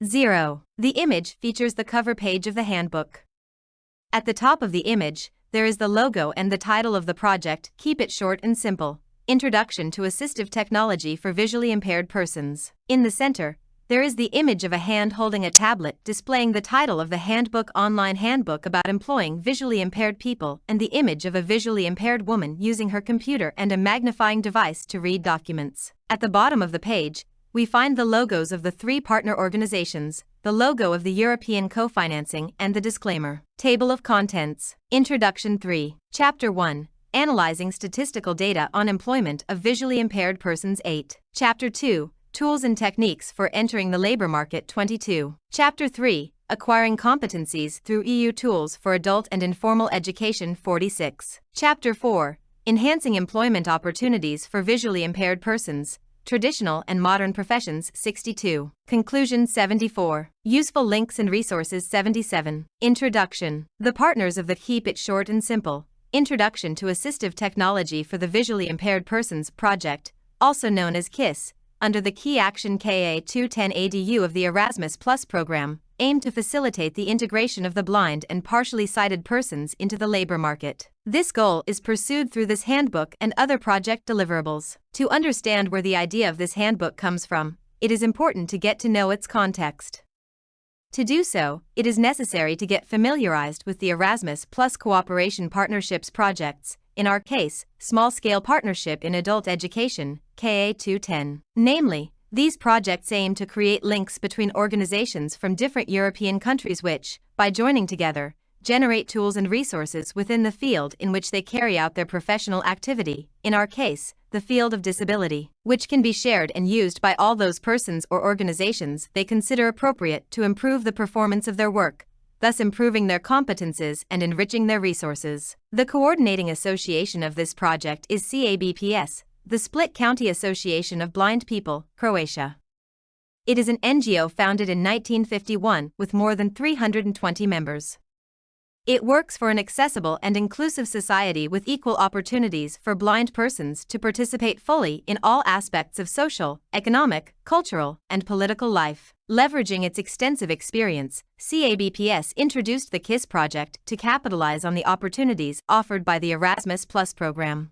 0. The image features the cover page of the handbook. At the top of the image, there is the logo and the title of the project. Keep it short and simple. Introduction to Assistive Technology for Visually Impaired Persons. In the center, there is the image of a hand holding a tablet displaying the title of the handbook, online handbook about employing visually impaired people, and the image of a visually impaired woman using her computer and a magnifying device to read documents. At the bottom of the page, we find the logos of the 3 partner organizations, the logo of the European co-financing, and the disclaimer. Table of Contents. Introduction 3. Chapter 1. Analyzing Statistical Data on Employment of Visually Impaired Persons 8. Chapter 2. Tools and Techniques for Entering the Labor Market 22. Chapter 3. Acquiring Competencies Through EU Tools for Adult and Informal Education 46. Chapter 4. Enhancing Employment Opportunities for Visually Impaired Persons, Traditional and Modern Professions 62. Conclusion 74. Useful Links and Resources 77. Introduction. The partners of the Keep It Short and Simple. Introduction to Assistive Technology for the Visually Impaired Persons project, also known as KISS, under the Key Action KA 210 ADU of the Erasmus Plus program, aim to facilitate the integration of the blind and partially sighted persons into the labor market. This goal is pursued through this handbook and other project deliverables. To understand where the idea of this handbook comes from, it is important to get to know its context. To do so, it is necessary to get familiarized with the Erasmus Plus Cooperation Partnerships projects, in our case, Small-Scale Partnership in Adult Education, KA 210. Namely, these projects aim to create links between organizations from different European countries which, by joining together, generate tools and resources within the field in which they carry out their professional activity, in our case, the field of disability, which can be shared and used by all those persons or organizations they consider appropriate to improve the performance of their work, thus improving their competences and enriching their resources. The coordinating association of this project is CABPS, the Split County Association of Blind People, Croatia. It is an NGO founded in 1951 with more than 320 members. It works for an accessible and inclusive society with equal opportunities for blind persons to participate fully in all aspects of social, economic, cultural, and political life. Leveraging its extensive experience, CABPS introduced the KISS project to capitalize on the opportunities offered by the Erasmus Plus program.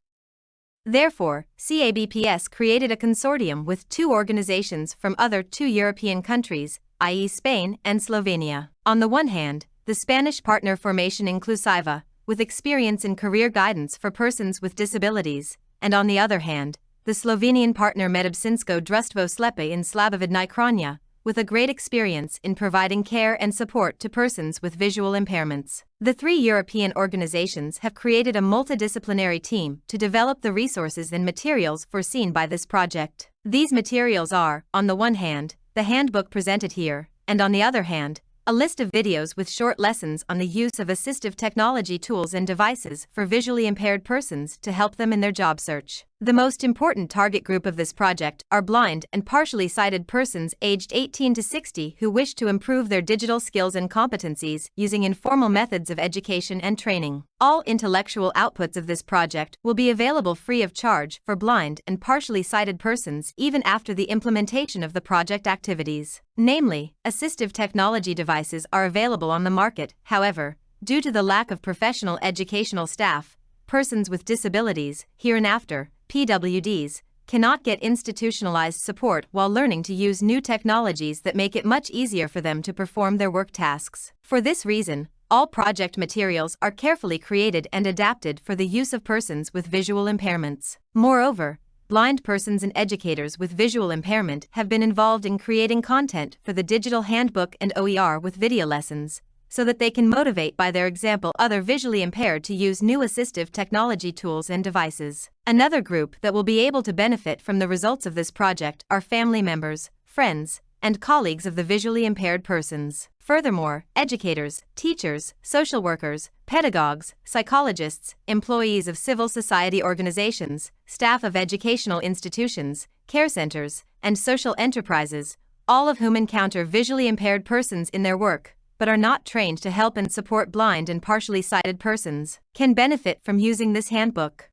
Therefore, CABPS created a consortium with 2 organizations from other 2 European countries, i.e. Spain and Slovenia. On the one hand, the Spanish partner Formación Inclusiva, with experience in career guidance for persons with disabilities, and on the other hand, the Slovenian partner Medicínsko društvo slijepih in slabovidni Kranj, with a great experience in providing care and support to persons with visual impairments. The 3 European organizations have created a multidisciplinary team to develop the resources and materials foreseen by this project. These materials are, on the one hand, the handbook presented here, and on the other hand, a list of videos with short lessons on the use of assistive technology tools and devices for visually impaired persons to help them in their job search. The most important target group of this project are blind and partially sighted persons aged 18 to 60 who wish to improve their digital skills and competencies using informal methods of education and training. All intellectual outputs of this project will be available free of charge for blind and partially sighted persons even after the implementation of the project activities. Namely, assistive technology devices are available on the market. However, due to the lack of professional educational staff, persons with disabilities, hereinafter, PWDs, cannot get institutionalized support while learning to use new technologies that make it much easier for them to perform their work tasks. For this reason, all project materials are carefully created and adapted for the use of persons with visual impairments. Moreover, blind persons and educators with visual impairment have been involved in creating content for the digital handbook and OER with video lessons, so that they can motivate by their example other visually impaired to use new assistive technology tools and devices. Another group that will be able to benefit from the results of this project are family members, friends, and colleagues of the visually impaired persons. Furthermore, educators, teachers, social workers, pedagogues, psychologists, employees of civil society organizations, staff of educational institutions, care centers, and social enterprises, all of whom encounter visually impaired persons in their work, but are not trained to help and support blind and partially sighted persons, can benefit from using this handbook.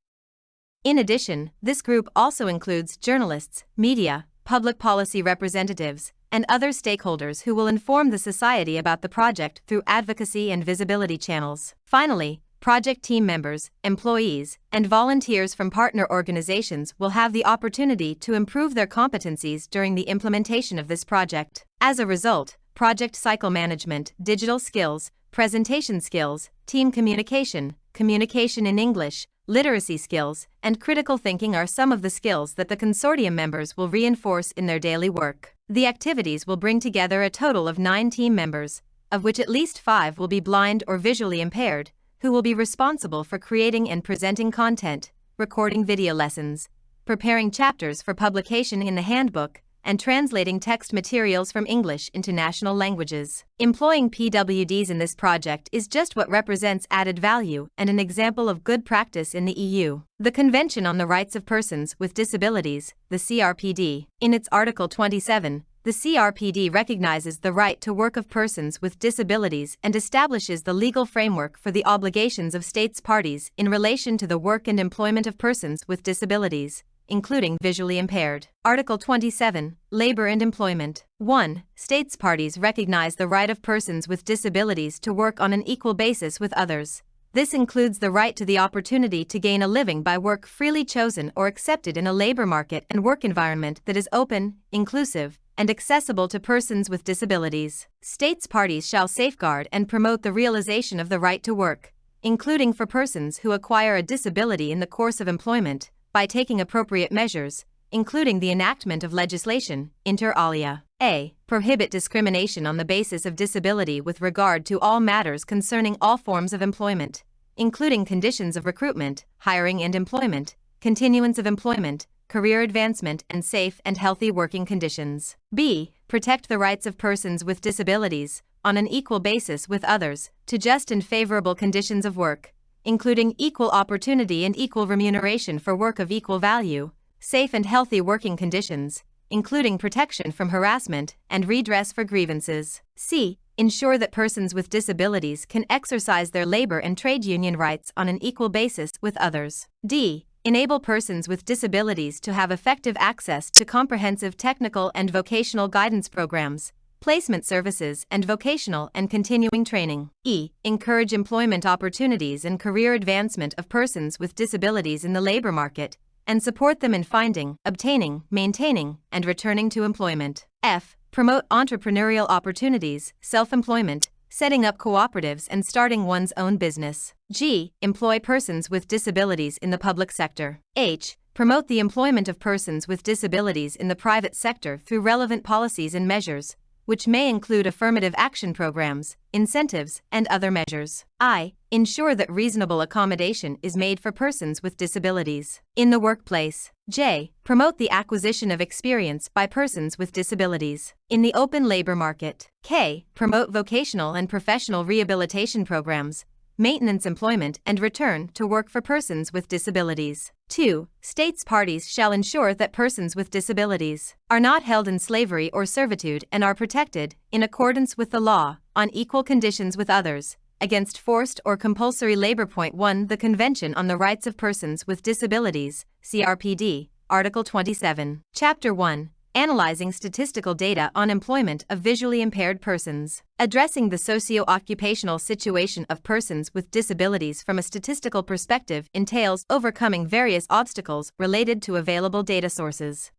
In addition, this group also includes journalists, media, public policy representatives, and other stakeholders who will inform the society about the project through advocacy and visibility channels. Finally, project team members, employees, and volunteers from partner organizations will have the opportunity to improve their competencies during the implementation of this project. As a result, project cycle management, digital skills, presentation skills, team communication, communication in English, literacy skills, and critical thinking are some of the skills that the consortium members will reinforce in their daily work. The activities will bring together a total of 9 team members, of which at least 5 will be blind or visually impaired, who will be responsible for creating and presenting content, recording video lessons, preparing chapters for publication in the handbook, and translating text materials from English into national languages. Employing PWDs in this project is just what represents added value and an example of good practice in the EU. The Convention on the Rights of Persons with Disabilities, the CRPD, in its Article 27, the CRPD recognizes the right to work of persons with disabilities and establishes the legal framework for the obligations of states parties in relation to the work and employment of persons with disabilities, including visually impaired. Article 27, Labor and Employment. 1. States parties recognize the right of persons with disabilities to work on an equal basis with others. This includes the right to the opportunity to gain a living by work freely chosen or accepted in a labor market and work environment that is open, inclusive, and accessible to persons with disabilities. States parties shall safeguard and promote the realization of the right to work, including for persons who acquire a disability in the course of employment, by taking appropriate measures, including the enactment of legislation, inter alia. A. Prohibit discrimination on the basis of disability with regard to all matters concerning all forms of employment, including conditions of recruitment, hiring and employment, continuance of employment, career advancement, and safe and healthy working conditions. B. Protect the rights of persons with disabilities, on an equal basis with others, to just and favorable conditions of work, including equal opportunity and equal remuneration for work of equal value, safe and healthy working conditions, including protection from harassment and redress for grievances. C. Ensure that persons with disabilities can exercise their labor and trade union rights on an equal basis with others. D. Enable persons with disabilities to have effective access to comprehensive technical and vocational guidance programs, placement services, and vocational and continuing training. E. Encourage employment opportunities and career advancement of persons with disabilities in the labor market, and support them in finding, obtaining, maintaining, and returning to employment. F. Promote entrepreneurial opportunities, self-employment, setting up cooperatives and starting one's own business. G. Employ persons with disabilities in the public sector. H. Promote the employment of persons with disabilities in the private sector through relevant policies and measures, which may include affirmative action programs, incentives, and other measures. I. Ensure that reasonable accommodation is made for persons with disabilities in the workplace. J. Promote the acquisition of experience by persons with disabilities in the open labor market. K. Promote vocational and professional rehabilitation programs, maintenance employment, and return to work for persons with disabilities. 2. States parties shall ensure that persons with disabilities are not held in slavery or servitude and are protected, in accordance with the law, on equal conditions with others, against forced or compulsory labor. 1. The Convention on the Rights of Persons with Disabilities, CRPD, Article 27. Chapter 1. Analyzing statistical data on employment of visually impaired persons. Addressing the socio-occupational situation of persons with disabilities from a statistical perspective entails overcoming various obstacles related to available data sources.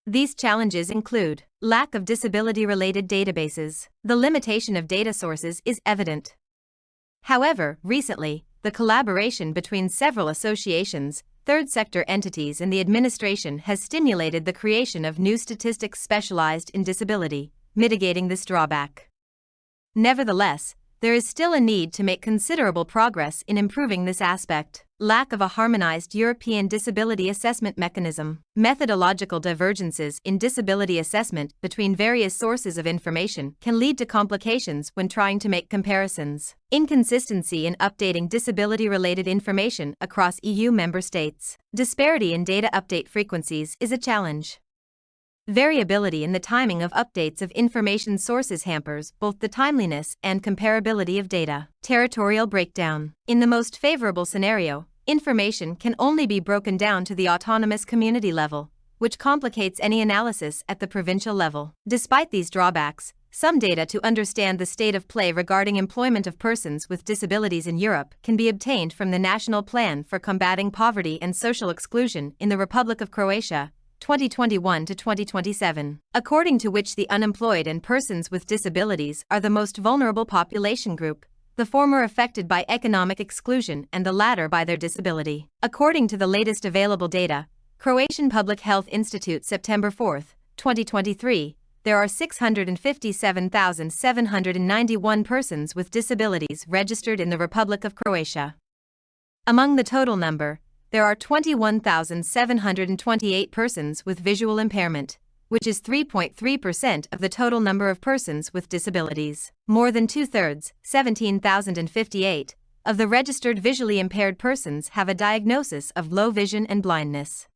These challenges include lack of disability-related databases. The limitation of data sources is evident. However, recently, the collaboration between several associations, third sector entities, and the administration has stimulated the creation of new statistics specialized in disability, mitigating this drawback. Nevertheless, there is still a need to make considerable progress in improving this aspect. Lack of a harmonized European disability assessment mechanism. Methodological divergences in disability assessment between various sources of information can lead to complications when trying to make comparisons. Inconsistency in updating disability-related information across EU member states. Disparity in data update frequencies is a challenge. Variability in the timing of updates of information sources hampers both the timeliness and comparability of data. Territorial breakdown. In the most favorable scenario, information can only be broken down to the autonomous community level, which complicates any analysis at the provincial level. Despite these drawbacks, some data to understand the state of play regarding employment of persons with disabilities in Europe can be obtained from the National Plan for Combating Poverty and Social Exclusion in the Republic of Croatia, 2021 to 2027, according to which the unemployed and persons with disabilities are the most vulnerable population group, the former affected by economic exclusion and the latter by their disability. According to the latest available data, Croatian Public Health Institute September 4, 2023, there are 657,791 persons with disabilities registered in the Republic of Croatia. Among the total number, there are 21,728 persons with visual impairment, which is 3.3% of the total number of persons with disabilities. More than two-thirds, 17,058, of the registered visually impaired persons have a diagnosis of low vision and blindness.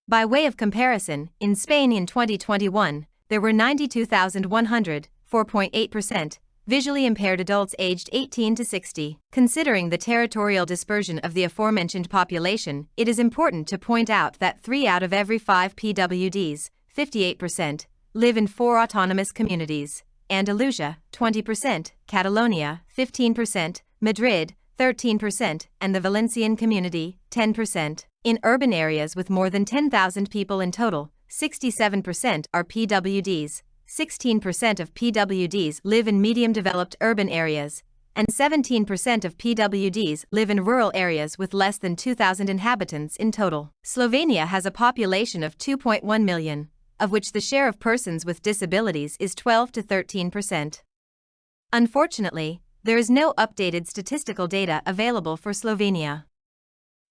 By way of comparison, in Spain in 2021, there were 92,100, 4.8%, visually impaired adults aged 18 to 60. Considering the territorial dispersion of the aforementioned population, it is important to point out that 3 out of every 5 PWDs, 58%, live in 4 autonomous communities: Andalusia, 20%, Catalonia, 15%, Madrid, 13%, and the Valencian community, 10%. In urban areas with more than 10,000 people in total, 67% are PWDs, 16% of PWDs live in medium-developed urban areas, and 17% of PWDs live in rural areas with less than 2,000 inhabitants in total. Slovenia has a population of 2.1 million, of which the share of persons with disabilities is 12 to 13%. Unfortunately, there is no updated statistical data available for Slovenia.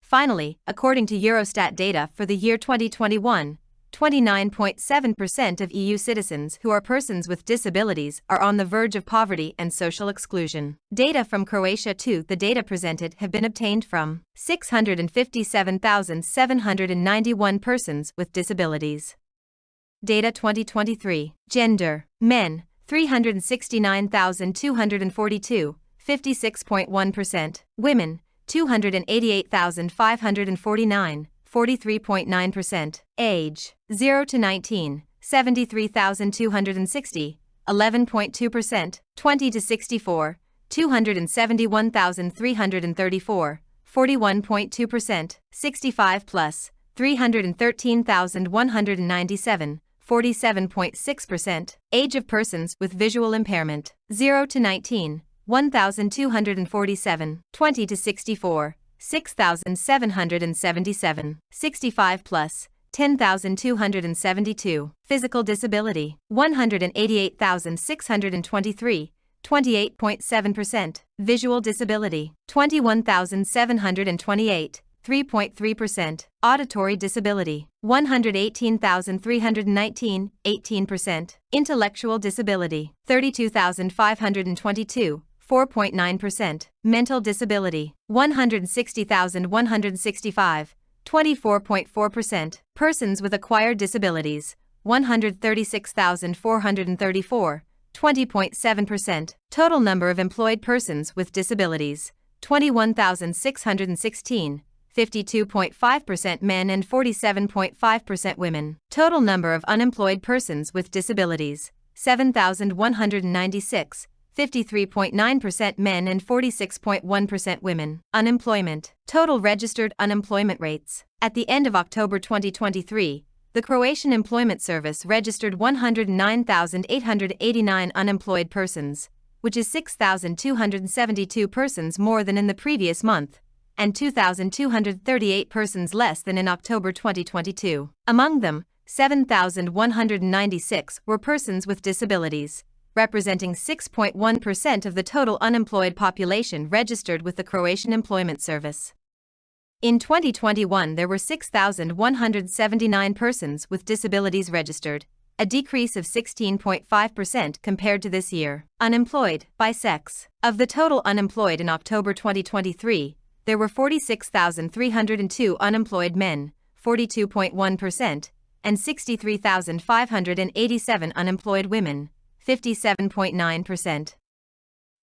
Finally, according to Eurostat data for the year 2021, 29.7% of EU citizens who are persons with disabilities are on the verge of poverty and social exclusion. Data from Croatia too. The data presented have been obtained from 657,791 persons with disabilities. Data 2023. Gender: men, 369,242, 56.1%. Women, 288,549, 43.9%. Age: 0 to 19, 73,260, 11.2%. 20 to 64, 271,334, 41.2%. 65 plus, 313,197, 47.6%. Age of persons with visual impairment: 0 to 19, 1,247, 20 to 64, 6,777, 65 plus, 10,272. Physical disability: 188,623, 28.7%. Visual disability: 21,728, 3.3%. Auditory disability: 118,319, 18%. Intellectual disability: 32,522, 4.9%. Mental disability: 160,165, 24.4%. Persons with acquired disabilities: 136,434, 20.7%. Total number of employed persons with disabilities: 21,616, 52.5% men and 47.5% women. Total number of unemployed persons with disabilities: 7,196, 53.9% men and 46.1% women. Unemployment. Total registered unemployment rates. At the end of October 2023, the Croatian Employment Service registered 109,889 unemployed persons, which is 6,272 persons more than in the previous month, and 2,238 persons less than in October 2022. Among them, 7,196 were persons with disabilities, representing 6.1% of the total unemployed population registered with the Croatian Employment Service. In 2021, there were 6,179 persons with disabilities registered, a decrease of 16.5% compared to this year. Unemployed by sex. Of the total unemployed in October 2023, there were 46,302 unemployed men, 42.1%, and 63,587 unemployed women, 57.9%.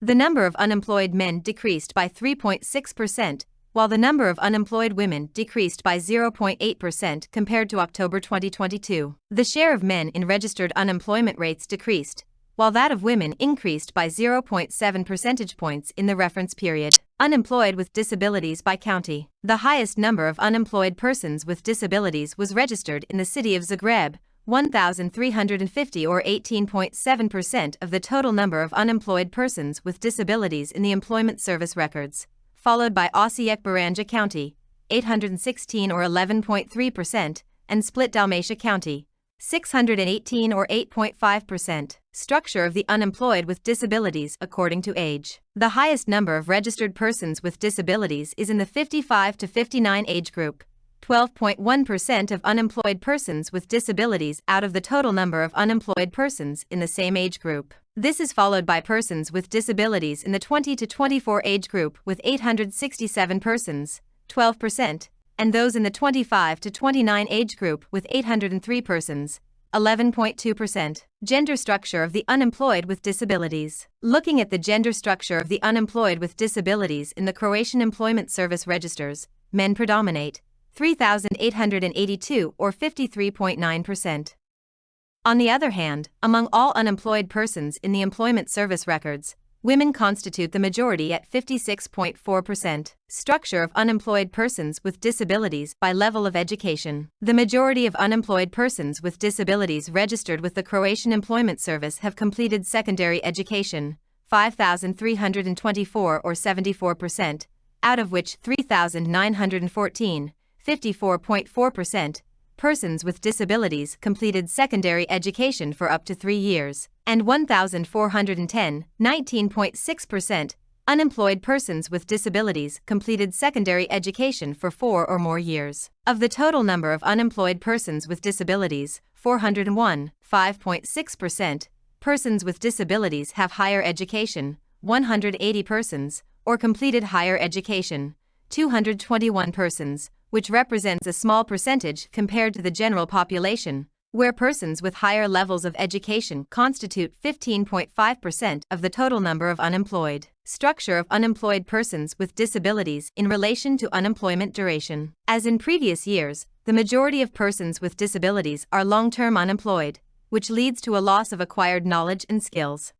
The number of unemployed men decreased by 3.6%, while the number of unemployed women decreased by 0.8% compared to October 2022. The share of men in registered unemployment rates decreased, while that of women increased by 0.7 percentage points in the reference period. Unemployed with disabilities by county. The highest number of unemployed persons with disabilities was registered in the city of Zagreb, 1,350 or 18.7% of the total number of unemployed persons with disabilities in the employment service records, followed by Osijek-Baranja County, 816 or 11.3%, and Split-Dalmatia County, 618 or 8.5%. Structure of the unemployed with disabilities according to age. The highest number of registered persons with disabilities is in the 55 to 59 age group, 12.1% of unemployed persons with disabilities out of the total number of unemployed persons in the same age group. This is followed by persons with disabilities in the 20 to 24 age group with 867 persons, 12%, and those in the 25 to 29 age group with 803 persons, 11.2%. Gender structure of the unemployed with disabilities. Looking at the gender structure of the unemployed with disabilities in the Croatian Employment Service registers, men predominate, 3,882 or 53.9%. On the other hand, among all unemployed persons in the employment service records, women constitute the majority at 56.4%. Structure of unemployed persons with disabilities by level of education. The majority of unemployed persons with disabilities registered with the Croatian Employment Service have completed secondary education, 5,324 or 74%, out of which 3,914, 54.4%, persons with disabilities completed secondary education for up to 3 years, and 1,410, 19.6%, unemployed persons with disabilities completed secondary education for 4 or more years. Of the total number of unemployed persons with disabilities, 401, 5.6%, persons with disabilities have higher education, 180 persons, or completed higher education, 221 persons, which represents a small percentage compared to the general population, where persons with higher levels of education constitute 15.5% of the total number of unemployed. Structure of unemployed persons with disabilities in relation to unemployment duration. As in previous years, the majority of persons with disabilities are long-term unemployed, which leads to a loss of acquired knowledge and skills.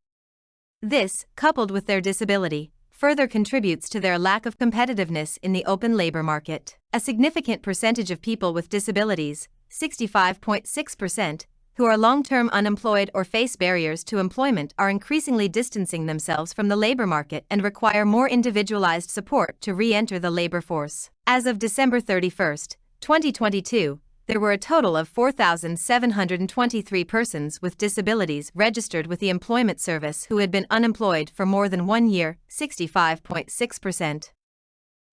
This, coupled with their disability, further contributes to their lack of competitiveness in the open labor market. A significant percentage of people with disabilities, 65.6%, who are long-term unemployed or face barriers to employment are increasingly distancing themselves from the labor market and require more individualized support to re-enter the labor force. As of December 31, 2022, there were a total of 4,723 persons with disabilities registered with the Employment Service who had been unemployed for more than 1 year, 65.6%.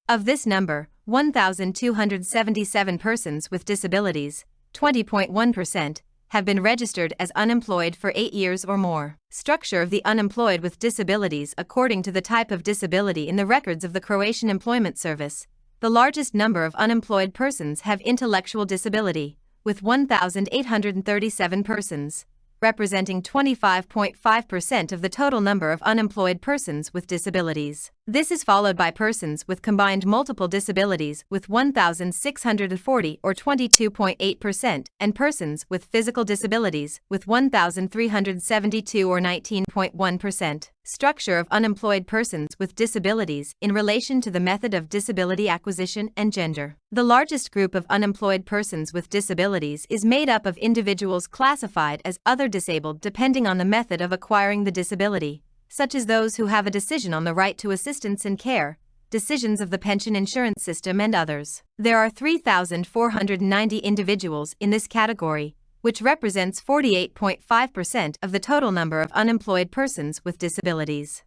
Of this number, 1,277 persons with disabilities, 20.1%, have been registered as unemployed for 8 years or more. Structure of the unemployed with disabilities according to the type of disability in the records of the Croatian Employment Service. The largest number of unemployed persons have intellectual disability, with 1,837 persons, representing 25.5% of the total number of unemployed persons with disabilities. This is followed by persons with combined multiple disabilities with 1,640 or 22.8% and persons with physical disabilities with 1,372 or 19.1%. Structure of unemployed persons with disabilities in relation to the method of disability acquisition and gender. The largest group of unemployed persons with disabilities is made up of individuals classified as other disabled depending on the method of acquiring the disability, such as those who have a decision on the right to assistance and care, decisions of the pension insurance system and others. There are 3,490 individuals in this category, which represents 48.5% of the total number of unemployed persons with disabilities.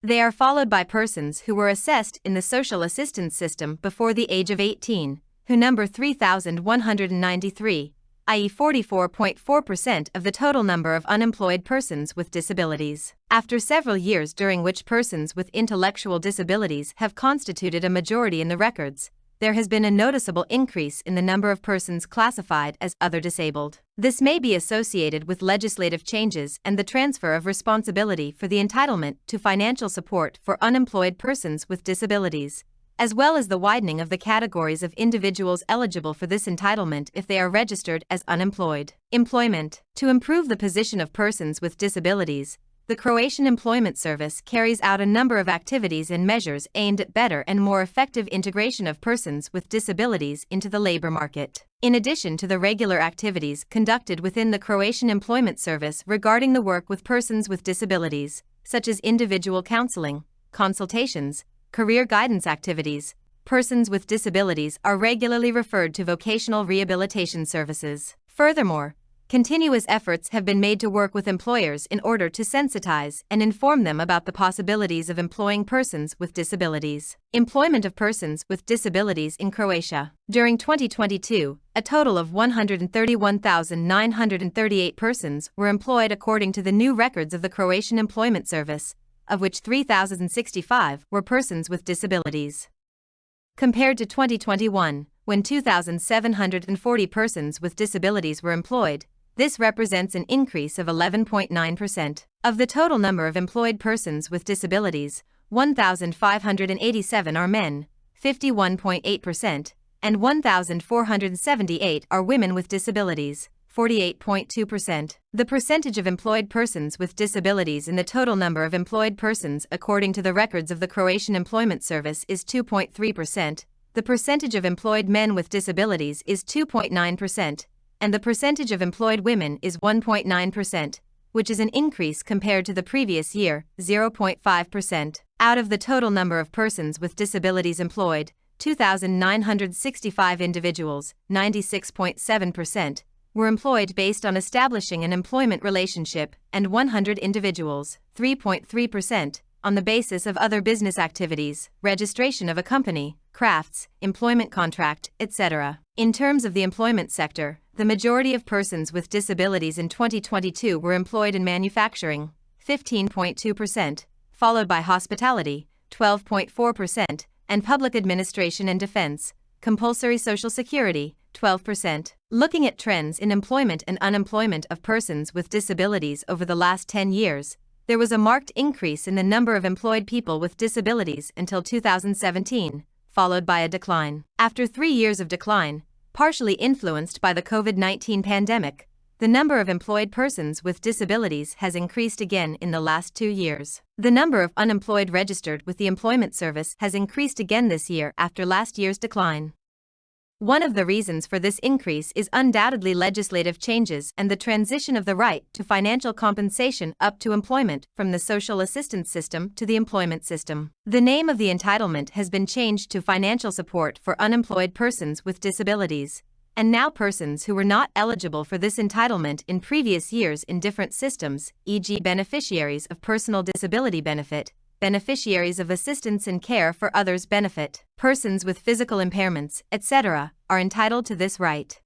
They are followed by persons who were assessed in the social assistance system before the age of 18, who number 3,193, i.e. 44.4% of the total number of unemployed persons with disabilities. After several years during which persons with intellectual disabilities have constituted a majority in the records, there has been a noticeable increase in the number of persons classified as other disabled. This may be associated with legislative changes and the transfer of responsibility for the entitlement to financial support for unemployed persons with disabilities, as well as the widening of the categories of individuals eligible for this entitlement if they are registered as unemployed. Employment. To improve the position of persons with disabilities, the Croatian Employment Service carries out a number of activities and measures aimed at better and more effective integration of persons with disabilities into the labor market. In addition to the regular activities conducted within the Croatian Employment Service regarding the work with persons with disabilities, such as individual counseling, consultations, career guidance activities, persons with disabilities are regularly referred to vocational rehabilitation services. Furthermore, continuous efforts have been made to work with employers in order to sensitize and inform them about the possibilities of employing persons with disabilities. Employment of persons with disabilities in Croatia. During 2022, a total of 131,938 persons were employed according to the new records of the Croatian Employment Service, of which 3,065 were persons with disabilities. Compared to 2021, when 2,740 persons with disabilities were employed, this represents an increase of 11.9%. Of the total number of employed persons with disabilities, 1,587 are men, 51.8%, and 1,478 are women with disabilities, 48.2%. The percentage of employed persons with disabilities in the total number of employed persons according to the records of the Croatian Employment Service is 2.3%, the percentage of employed men with disabilities is 2.9%, and the percentage of employed women is 1.9%, which is an increase compared to the previous year, 0.5%. Out of the total number of persons with disabilities employed, 2,965 individuals, 96.7%, were employed based on establishing an employment relationship, and 100 individuals, 3.3%, on the basis of other business activities, registration of a company, crafts, employment contract, etc. In terms of the employment sector, the majority of persons with disabilities in 2022 were employed in manufacturing, 15.2%, followed by hospitality, 12.4%, and public administration and defense, compulsory social security, 12%. Looking at trends in employment and unemployment of persons with disabilities over the last 10 years, there was a marked increase in the number of employed people with disabilities until 2017, followed by a decline. After 3 years of decline, partially influenced by the COVID-19 pandemic, the number of employed persons with disabilities has increased again in the last 2 years. The number of unemployed registered with the Employment Service has increased again this year after last year's decline. One of the reasons for this increase is undoubtedly legislative changes and the transition of the right to financial compensation up to employment from the social assistance system to the employment system. The name of the entitlement has been changed to Financial Support for Unemployed Persons with Disabilities, and now persons who were not eligible for this entitlement in previous years in different systems, e.g. beneficiaries of personal disability benefit, beneficiaries of assistance in care for others benefit, persons with physical impairments, etc., are entitled to this right.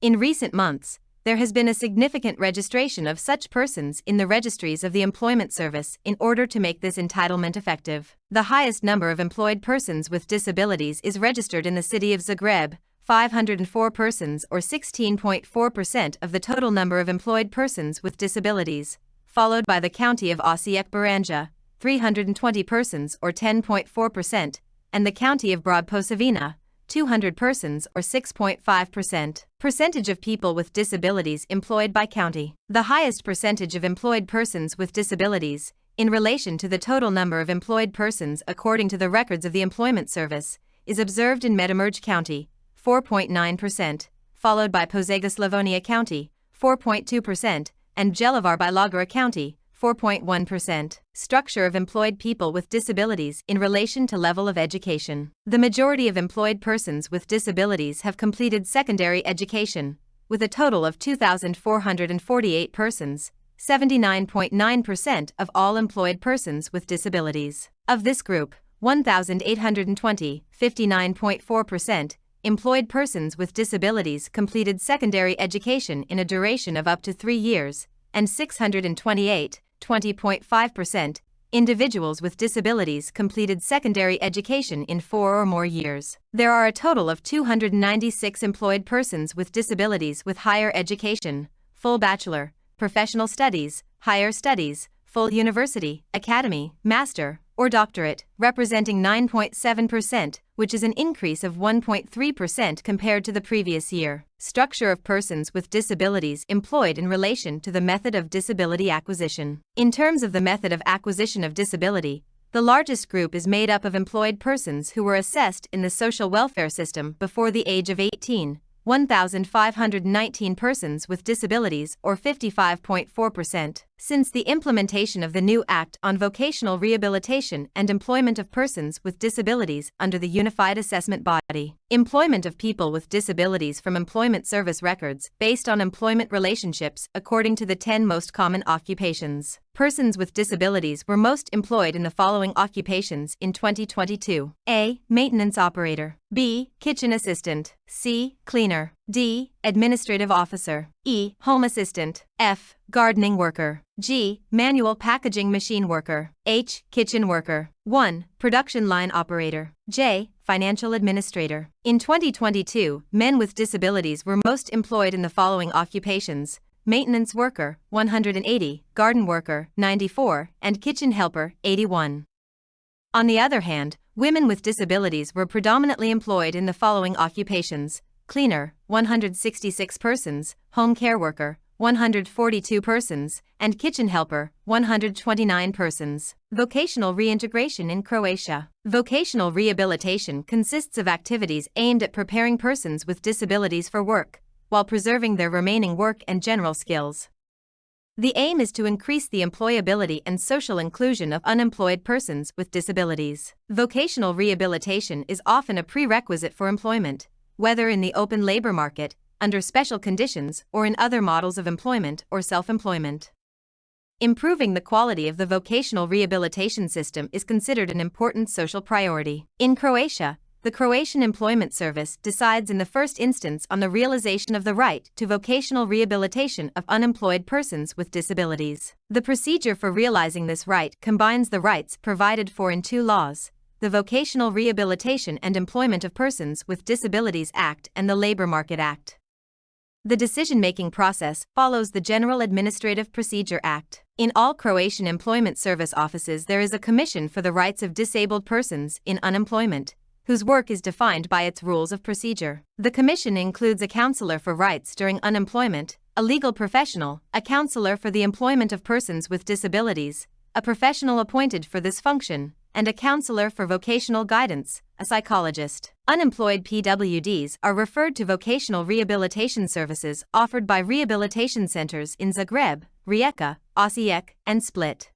In recent months, there has been a significant registration of such persons in the registries of the Employment Service in order to make this entitlement effective. The highest number of employed persons with disabilities is registered in the city of Zagreb, 504 persons or 16.4% of the total number of employed persons with disabilities, followed by the county of Osijek-Baranja, 320 persons or 10.4%, and the county of Brod-Posavina, 200 persons or 6.5%. Percentage of people with disabilities employed by county. The highest percentage of employed persons with disabilities, in relation to the total number of employed persons according to the records of the Employment Service, is observed in Međimurje County, 4.9%, followed by Požega Slavonia County, 4.2%, and Bjelovar-Bilogora County, 4.1%. Structure of employed people with disabilities in relation to level of education. The majority of employed persons with disabilities have completed secondary education, with a total of 2,448 persons, 79.9% of all employed persons with disabilities. Of this group, 1,820, 59.4%, employed persons with disabilities completed secondary education in a duration of up to 3 years, and 628, 20.5%, individuals with disabilities completed secondary education in 4 or more years. There are a total of 296 employed persons with disabilities with higher education, full bachelor, professional studies, higher studies, full university, academy, master, or doctorate, representing 9.7%, which is an increase of 1.3% compared to the previous year. Structure of persons with disabilities employed in relation to the method of disability acquisition. In terms of the method of acquisition of disability, the largest group is made up of employed persons who were assessed in the social welfare system before the age of 18, 1,519 persons with disabilities, or 55.4%. Since the implementation of the new Act on Vocational Rehabilitation and Employment of Persons with Disabilities under the Unified Assessment Body, employment of people with disabilities from employment service records based on employment relationships according to the 10 most common occupations. Persons with disabilities were most employed in the following occupations in 2022. A. Maintenance operator. B. Kitchen assistant. C. Cleaner. D. Administrative officer. E. Home assistant. F. Gardening worker. G. Manual packaging machine worker. H. Kitchen worker. 1. Production line operator. J. Financial administrator. In 2022, men with disabilities were most employed in the following occupations: maintenance worker, 180, garden worker, 94, and kitchen helper, 81. On the other hand, women with disabilities were predominantly employed in the following occupations: cleaner, 166 persons, home care worker, 142 persons, and kitchen helper, 129 persons. Vocational reintegration in Croatia. Vocational rehabilitation consists of activities aimed at preparing persons with disabilities for work, while preserving their remaining work and general skills. The aim is to increase the employability and social inclusion of unemployed persons with disabilities. Vocational rehabilitation is often a prerequisite for employment, whether in the open labor market, under special conditions, or in other models of employment or self-employment. Improving the quality of the vocational rehabilitation system is considered an important social priority. In Croatia, the Croatian Employment Service decides in the first instance on the realization of the right to vocational rehabilitation of unemployed persons with disabilities. The procedure for realizing this right combines the rights provided for in 2 laws: the Vocational Rehabilitation and Employment of Persons with Disabilities Act and the Labor Market Act. The decision-making process follows the General Administrative Procedure Act. In all Croatian Employment Service offices there is a Commission for the Rights of Disabled Persons in Unemployment, whose work is defined by its rules of procedure. The Commission includes a counselor for rights during unemployment, a legal professional, a counselor for the employment of persons with disabilities, a professional appointed for this function, and a counselor for vocational guidance, a psychologist. Unemployed PWDs are referred to vocational rehabilitation services offered by rehabilitation centers in Zagreb, Rijeka, Osijek, and Split.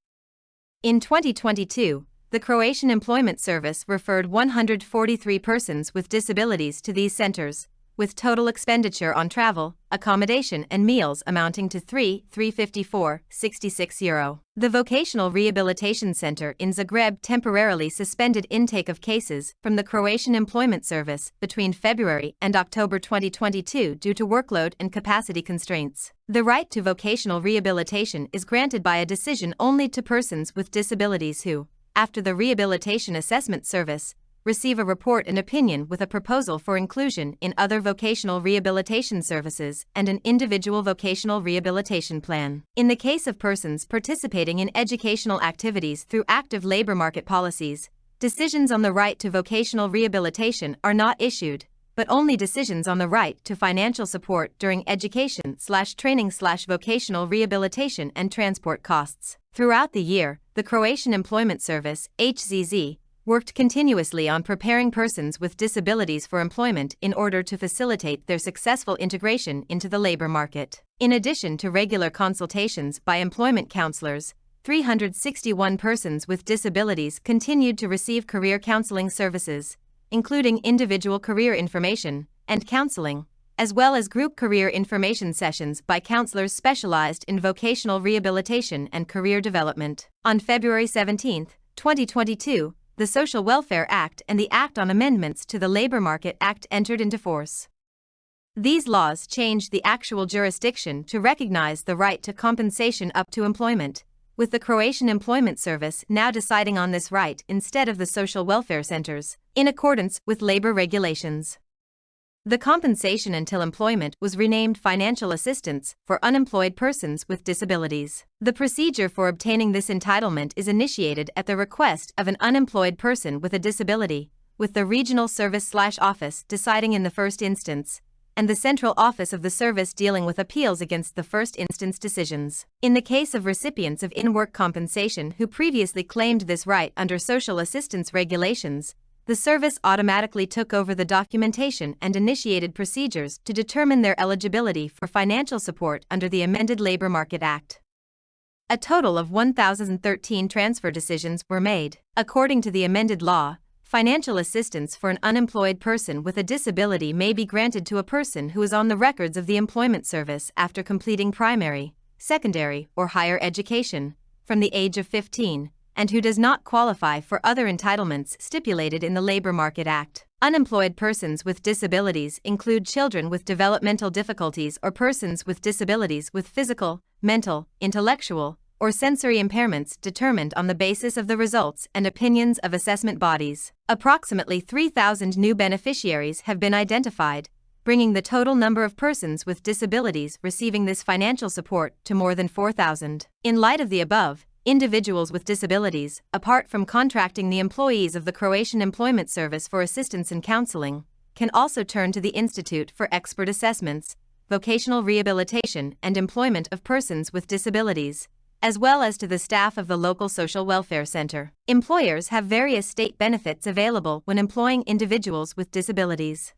In 2022, the Croatian Employment Service referred 143 persons with disabilities to these centers, with total expenditure on travel, accommodation and meals amounting to €354.66. The Vocational Rehabilitation Center in Zagreb temporarily suspended intake of cases from the Croatian Employment Service between February and October 2022 due to workload and capacity constraints. The right to vocational rehabilitation is granted by a decision only to persons with disabilities who, after the Rehabilitation Assessment Service, receive a report and opinion with a proposal for inclusion in other vocational rehabilitation services and an individual vocational rehabilitation plan. In the case of persons participating in educational activities through active labor market policies, decisions on the right to vocational rehabilitation are not issued, but only decisions on the right to financial support during education/training/vocational rehabilitation and transport costs. Throughout the year, the Croatian Employment Service, HZZ, worked continuously on preparing persons with disabilities for employment in order to facilitate their successful integration into the labor market. In addition to regular consultations by employment counselors, 361 persons with disabilities continued to receive career counseling services, including individual career information and counseling, as well as group career information sessions by counselors specialized in vocational rehabilitation and career development. On February 17, 2022, the Social Welfare Act and the Act on Amendments to the Labor Market Act entered into force. These laws changed the actual jurisdiction to recognize the right to compensation up to employment, with the Croatian Employment Service now deciding on this right instead of the social welfare centers, in accordance with labor regulations. The compensation until employment was renamed Financial Assistance for Unemployed Persons with Disabilities. The procedure for obtaining this entitlement is initiated at the request of an unemployed person with a disability, with the Regional Service/Office deciding in the first instance, and the Central Office of the Service dealing with appeals against the first instance decisions. In the case of recipients of in-work compensation who previously claimed this right under social assistance regulations, the Service automatically took over the documentation and initiated procedures to determine their eligibility for financial support under the amended Labor Market Act. A total of 1,013 transfer decisions were made. According to the amended law, financial assistance for an unemployed person with a disability may be granted to a person who is on the records of the Employment Service after completing primary, secondary, or higher education, from the age of 15, and who does not qualify for other entitlements stipulated in the Labor Market Act. Unemployed persons with disabilities include children with developmental difficulties or persons with disabilities with physical, mental, intellectual, or sensory impairments determined on the basis of the results and opinions of assessment bodies. Approximately 3,000 new beneficiaries have been identified, bringing the total number of persons with disabilities receiving this financial support to more than 4,000. In light of the above, individuals with disabilities, apart from contracting the employees of the Croatian Employment Service for assistance and counseling, can also turn to the Institute for Expert Assessments, Vocational Rehabilitation and Employment of Persons with Disabilities, as well as to the staff of the local social welfare center. Employers have various state benefits available when employing individuals with disabilities.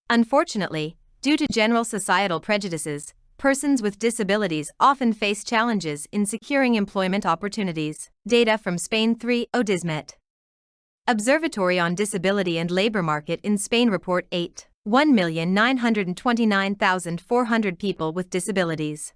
Unfortunately, due to general societal prejudices, persons with disabilities often face challenges in securing employment opportunities. Data from Spain 3 Odismet. Observatory on Disability and Labor Market in Spain Report 8. 1,929,400 people with disabilities.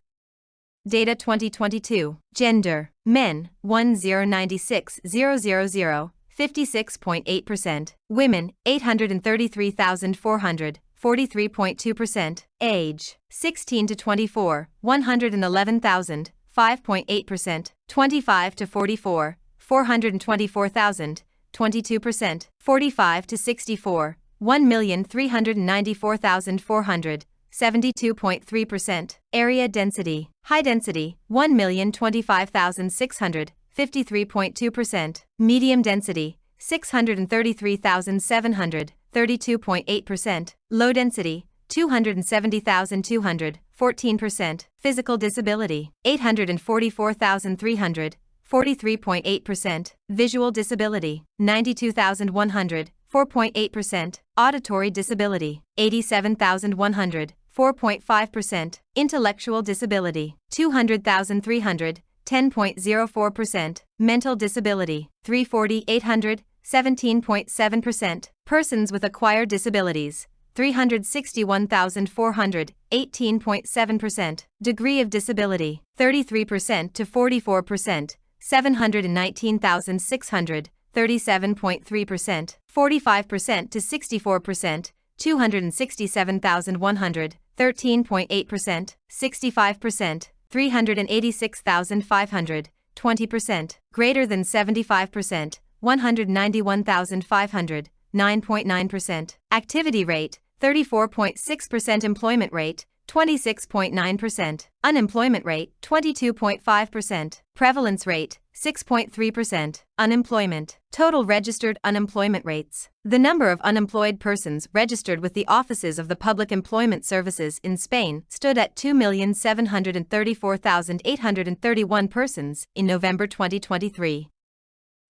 Data 2022. Gender. Men, 1,096,000, 56.8%. Women, 833,400. 43.2%. Age, 16 to 24, 111,000, 5.8%. 25 to 44, 424,000, 22%. 45 to 64, 1,394,400, 72.3%. Area density. High density, 1,025,600, 53.2%. Medium density, 633,700, 32.8%. Low density, 270,200, 14%. Physical disability, 844,300, 43.8%. Visual disability, 92,100, 4.8%. Auditory disability, 87,100, 4.5%. Intellectual disability, 200,300, 10.04%. Mental disability, 340,800, 17.7%. Persons with acquired disabilities, 361,400, 18.7%. Degree of disability, 33% to 44%, 719,600, 37.3%. 45% to 64%, 267,100, 13.8%. 65%, 386,500, 20%. Greater than 75%, 191,500, 9.9%. Activity rate, 34.6%. Employment rate, 26.9%. Unemployment rate, 22.5%. Prevalence rate, 6.3%. Unemployment. Total registered unemployment rates. The number of unemployed persons registered with the offices of the Public Employment Services in Spain stood at 2,734,831 persons in November 2023.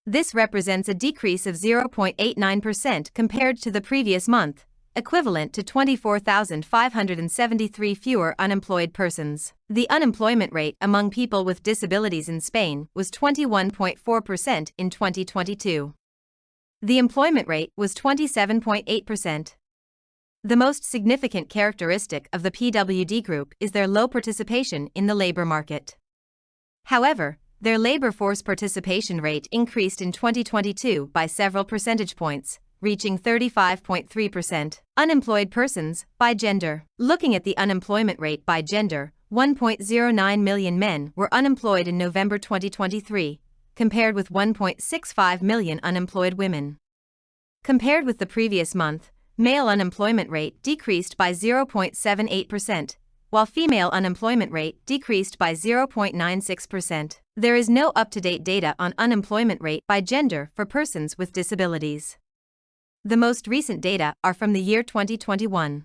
This represents a decrease of 0.89% compared to the previous month, equivalent to 24,573 fewer unemployed persons. The unemployment rate among people with disabilities in Spain was 21.4% in 2022. The employment rate was 27.8%. The most significant characteristic of the PWD group is their low participation in the labor market. However, their labor force participation rate increased in 2022 by several percentage points, reaching 35.3%. Unemployed persons by gender. Looking at the unemployment rate by gender, 1.09 million men were unemployed in November 2023, compared with 1.65 million unemployed women. Compared with the previous month, male unemployment rate decreased by 0.78%, while female unemployment rate decreased by 0.96%. There is no up-to-date data on unemployment rate by gender for persons with disabilities. The most recent data are from the year 2021.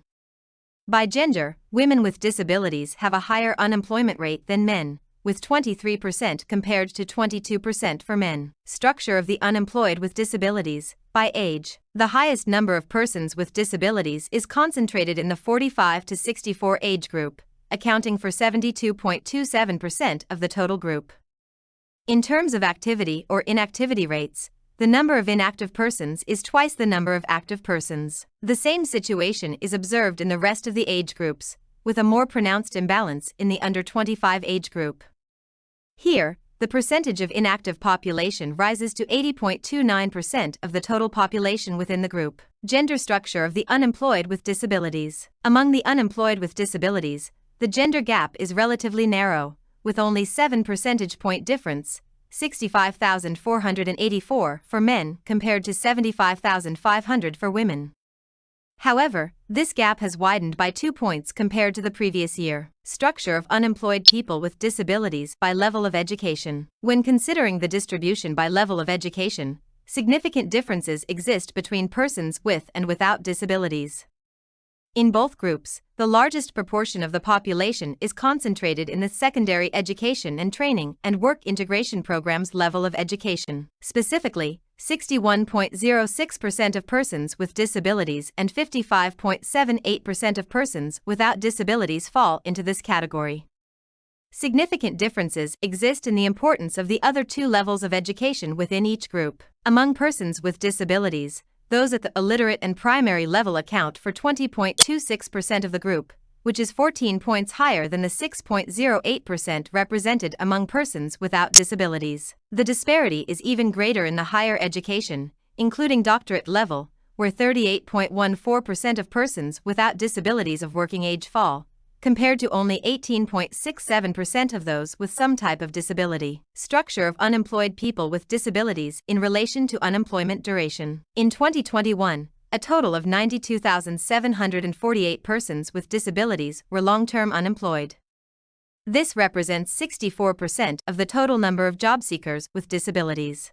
By gender, women with disabilities have a higher unemployment rate than men, with 23% compared to 22% for men. Structure of the unemployed with disabilities. By age, the highest number of persons with disabilities is concentrated in the 45 to 64 age group, accounting for 72.27% of the total group. In terms of activity or inactivity rates, the number of inactive persons is twice the number of active persons. The same situation is observed in the rest of the age groups, with a more pronounced imbalance in the under 25 age group. Here, the percentage of inactive population rises to 80.29% of the total population within the group. Gender structure of the unemployed with disabilities. Among the unemployed with disabilities, the gender gap is relatively narrow, with only 7 percentage point difference, 65,484 for men compared to 75,500 for women. However, this gap has widened by 2 points compared to the previous year. Structure of unemployed people with disabilities by level of education. When considering the distribution by level of education, significant differences exist between persons with and without disabilities. In both groups, the largest proportion of the population is concentrated in the secondary education and training and work integration programs level of education. Specifically, 61.06% of persons with disabilities and 55.78% of persons without disabilities fall into this category. Significant differences exist in the importance of the other two levels of education within each group. Among persons with disabilities, those at the illiterate and primary level account for 20.26% of the group, which is 14 points higher than the 6.08% represented among persons without disabilities. The disparity is even greater in the higher education, including doctorate level, where 38.14% of persons without disabilities of working age fall, compared to only 18.67% of those with some type of disability. Structure of unemployed people with disabilities in relation to unemployment duration. In 2021, a total of 92,748 persons with disabilities were long-term unemployed. This represents 64% of the total number of job seekers with disabilities.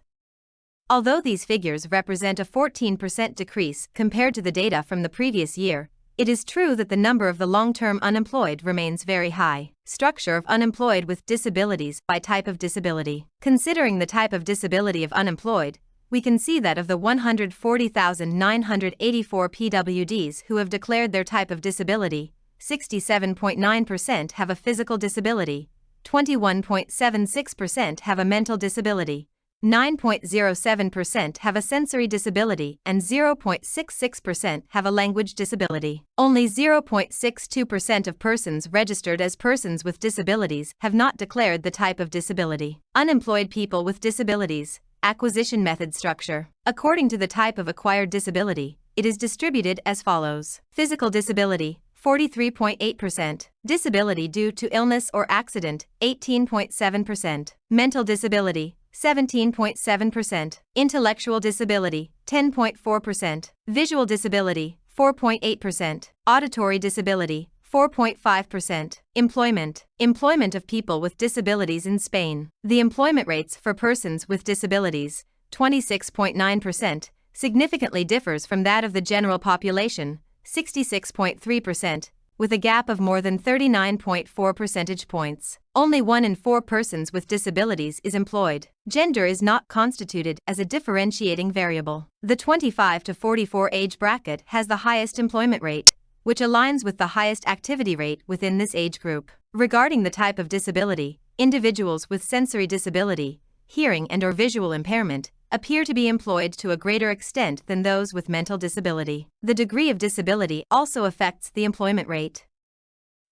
Although these figures represent a 14% decrease compared to the data from the previous year, it is true that the number of the long-term unemployed remains very high. Structure of unemployed with disabilities by type of disability. Considering the type of disability of unemployed, we can see that of the 140,984 PWDs who have declared their type of disability, 67.9% have a physical disability, 21.76% have a mental disability, 9.07% have a sensory disability, and 0.66% have a language disability. Only 0.62% of persons registered as persons with disabilities have not declared the type of disability. Unemployed people with disabilities. Acquisition method structure. According to the type of acquired disability, it is distributed as follows. Physical disability, 43.8%. Disability due to illness or accident, 18.7%. Mental disability, 17.7%. Intellectual disability, 10.4%. Visual disability, 4.8%. Auditory disability, 4.5%. Employment of people with disabilities in Spain. The employment rates for persons with disabilities, 26.9%, significantly differs from that of the general population, 66.3%, with a gap of more than 39.4 percentage points. Only 1 in 4 persons with disabilities is employed. Gender is not constituted as a differentiating variable. The 25 to 44 age bracket has the highest employment rate, which aligns with the highest activity rate within this age group. Regarding the type of disability, individuals with sensory disability, hearing and/or visual impairment, appear to be employed to a greater extent than those with mental disability. The degree of disability also affects the employment rate.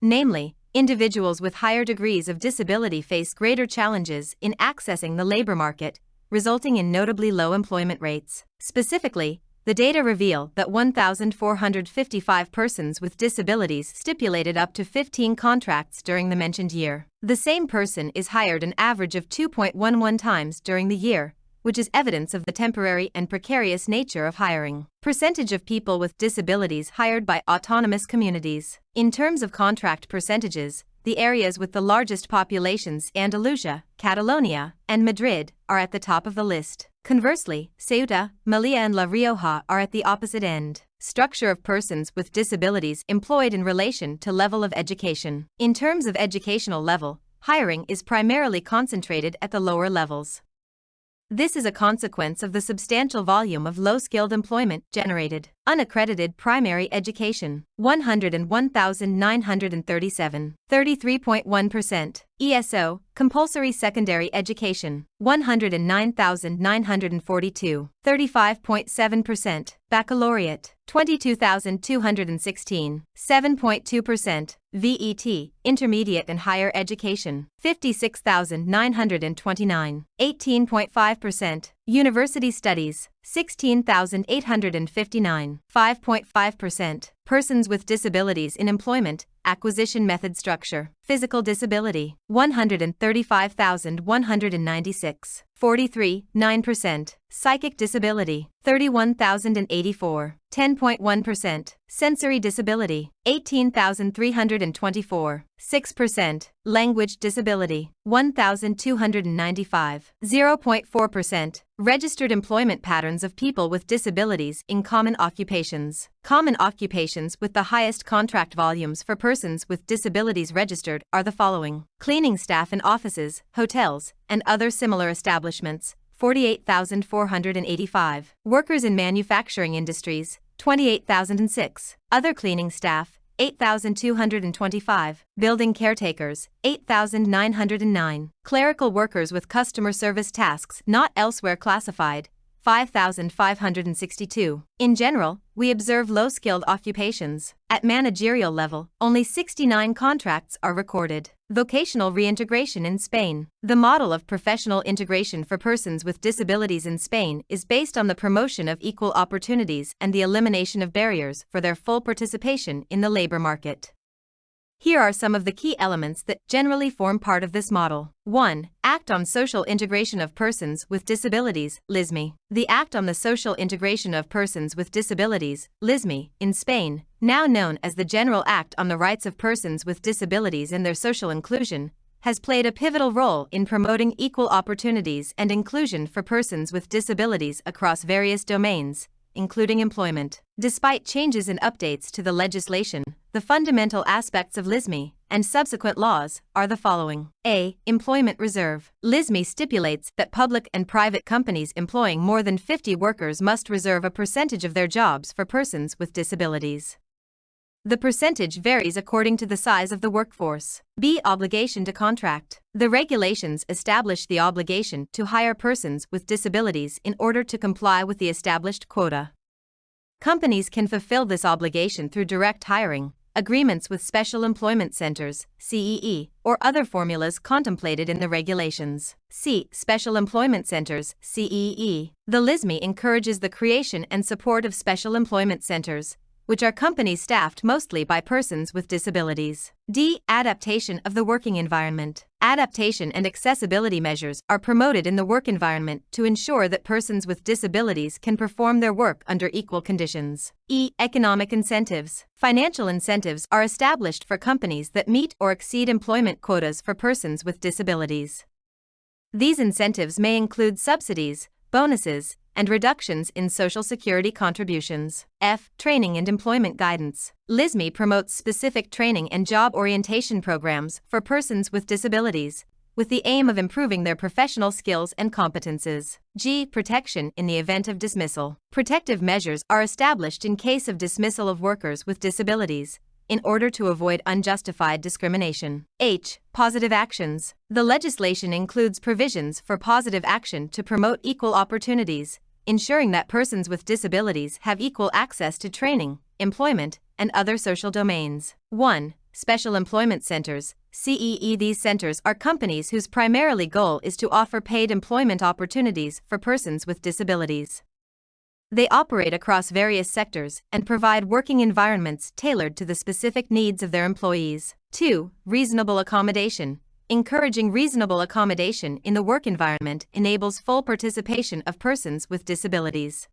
Namely, individuals with higher degrees of disability face greater challenges in accessing the labor market, resulting in notably low employment rates. Specifically, the data reveal that 1,455 persons with disabilities stipulated up to 15 contracts during the mentioned year. The same person is hired an average of 2.11 times during the year, which is evidence of the temporary and precarious nature of hiring. Percentage of people with disabilities hired by autonomous communities. In terms of contract percentages, the areas with the largest populations, Andalusia, Catalonia, and Madrid, are at the top of the list. Conversely, Ceuta, Melilla and La Rioja are at the opposite end. Structure of persons with disabilities employed in relation to level of education. In terms of educational level, hiring is primarily concentrated at the lower levels. This is a consequence of the substantial volume of low-skilled employment generated. Unaccredited primary education, 101,937, 33.1%. ESO, compulsory secondary education, 109,942, 35.7%. Baccalaureate, 22,216, 7.2%. VET, intermediate and higher education, 56,929, 18.5%. University studies, 16,859, 5.5%. Persons with disabilities in employment, acquisition method structure. Physical disability, 135,196, 43.9%. Psychic disability, 31,084, 10.1%. Sensory disability, 18,324, 6%. Language disability, 1,295, 0.4%. Registered employment patterns of people with disabilities in common occupations. Common occupations with the highest contract volumes for persons with disabilities registered are the following: cleaning staff in offices, hotels, and other similar establishments, 48,485. Workers in manufacturing industries, 28,006. Other cleaning staff, 8,225. Building caretakers, 8,909. Clerical workers with customer service tasks not elsewhere classified, 5,562. In general, we observe low-skilled occupations. At managerial level, only 69 contracts are recorded. Vocational reintegration in Spain. The model of professional integration for persons with disabilities in Spain is based on the promotion of equal opportunities and the elimination of barriers for their full participation in the labor market. Here are some of the key elements that generally form part of this model. 1. Act on Social Integration of Persons with Disabilities, LISME. The Act on the Social Integration of Persons with Disabilities, LISME, in Spain, now known as the General Act on the Rights of Persons with Disabilities and Their Social Inclusion, has played a pivotal role in promoting equal opportunities and inclusion for persons with disabilities across various domains, including employment. Despite changes and updates to the legislation, the fundamental aspects of LISME and subsequent laws are the following. A. Employment reserve. LISME stipulates that public and private companies employing more than 50 workers must reserve a percentage of their jobs for persons with disabilities. The percentage varies according to the size of the workforce. B. Obligation to contract. The regulations establish the obligation to hire persons with disabilities in order to comply with the established quota. Companies can fulfill this obligation through direct hiring, agreements with special employment centers, CEE, or other formulas contemplated in the regulations. C. Special employment centers, CEE. The LISME encourages the creation and support of special employment centers, which are companies staffed mostly by persons with disabilities. D. Adaptation of the working environment. Adaptation and accessibility measures are promoted in the work environment to ensure that persons with disabilities can perform their work under equal conditions. E. Economic incentives. Financial incentives are established for companies that meet or exceed employment quotas for persons with disabilities. These incentives may include subsidies, bonuses, and reductions in Social Security contributions. F. Training and employment guidance. LISME promotes specific training and job orientation programs for persons with disabilities, with the aim of improving their professional skills and competences. G. Protection in the event of dismissal. Protective measures are established in case of dismissal of workers with disabilities, in order to avoid unjustified discrimination. H. Positive actions. The legislation includes provisions for positive action to promote equal opportunities, ensuring that persons with disabilities have equal access to training, employment, and other social domains. 1. Special Employment Centers, CEE. These centers are companies whose primarily goal is to offer paid employment opportunities for persons with disabilities. They operate across various sectors and provide working environments tailored to the specific needs of their employees. 2. Reasonable accommodation. encouraging reasonable accommodation in the work environment enables full participation of persons with disabilities.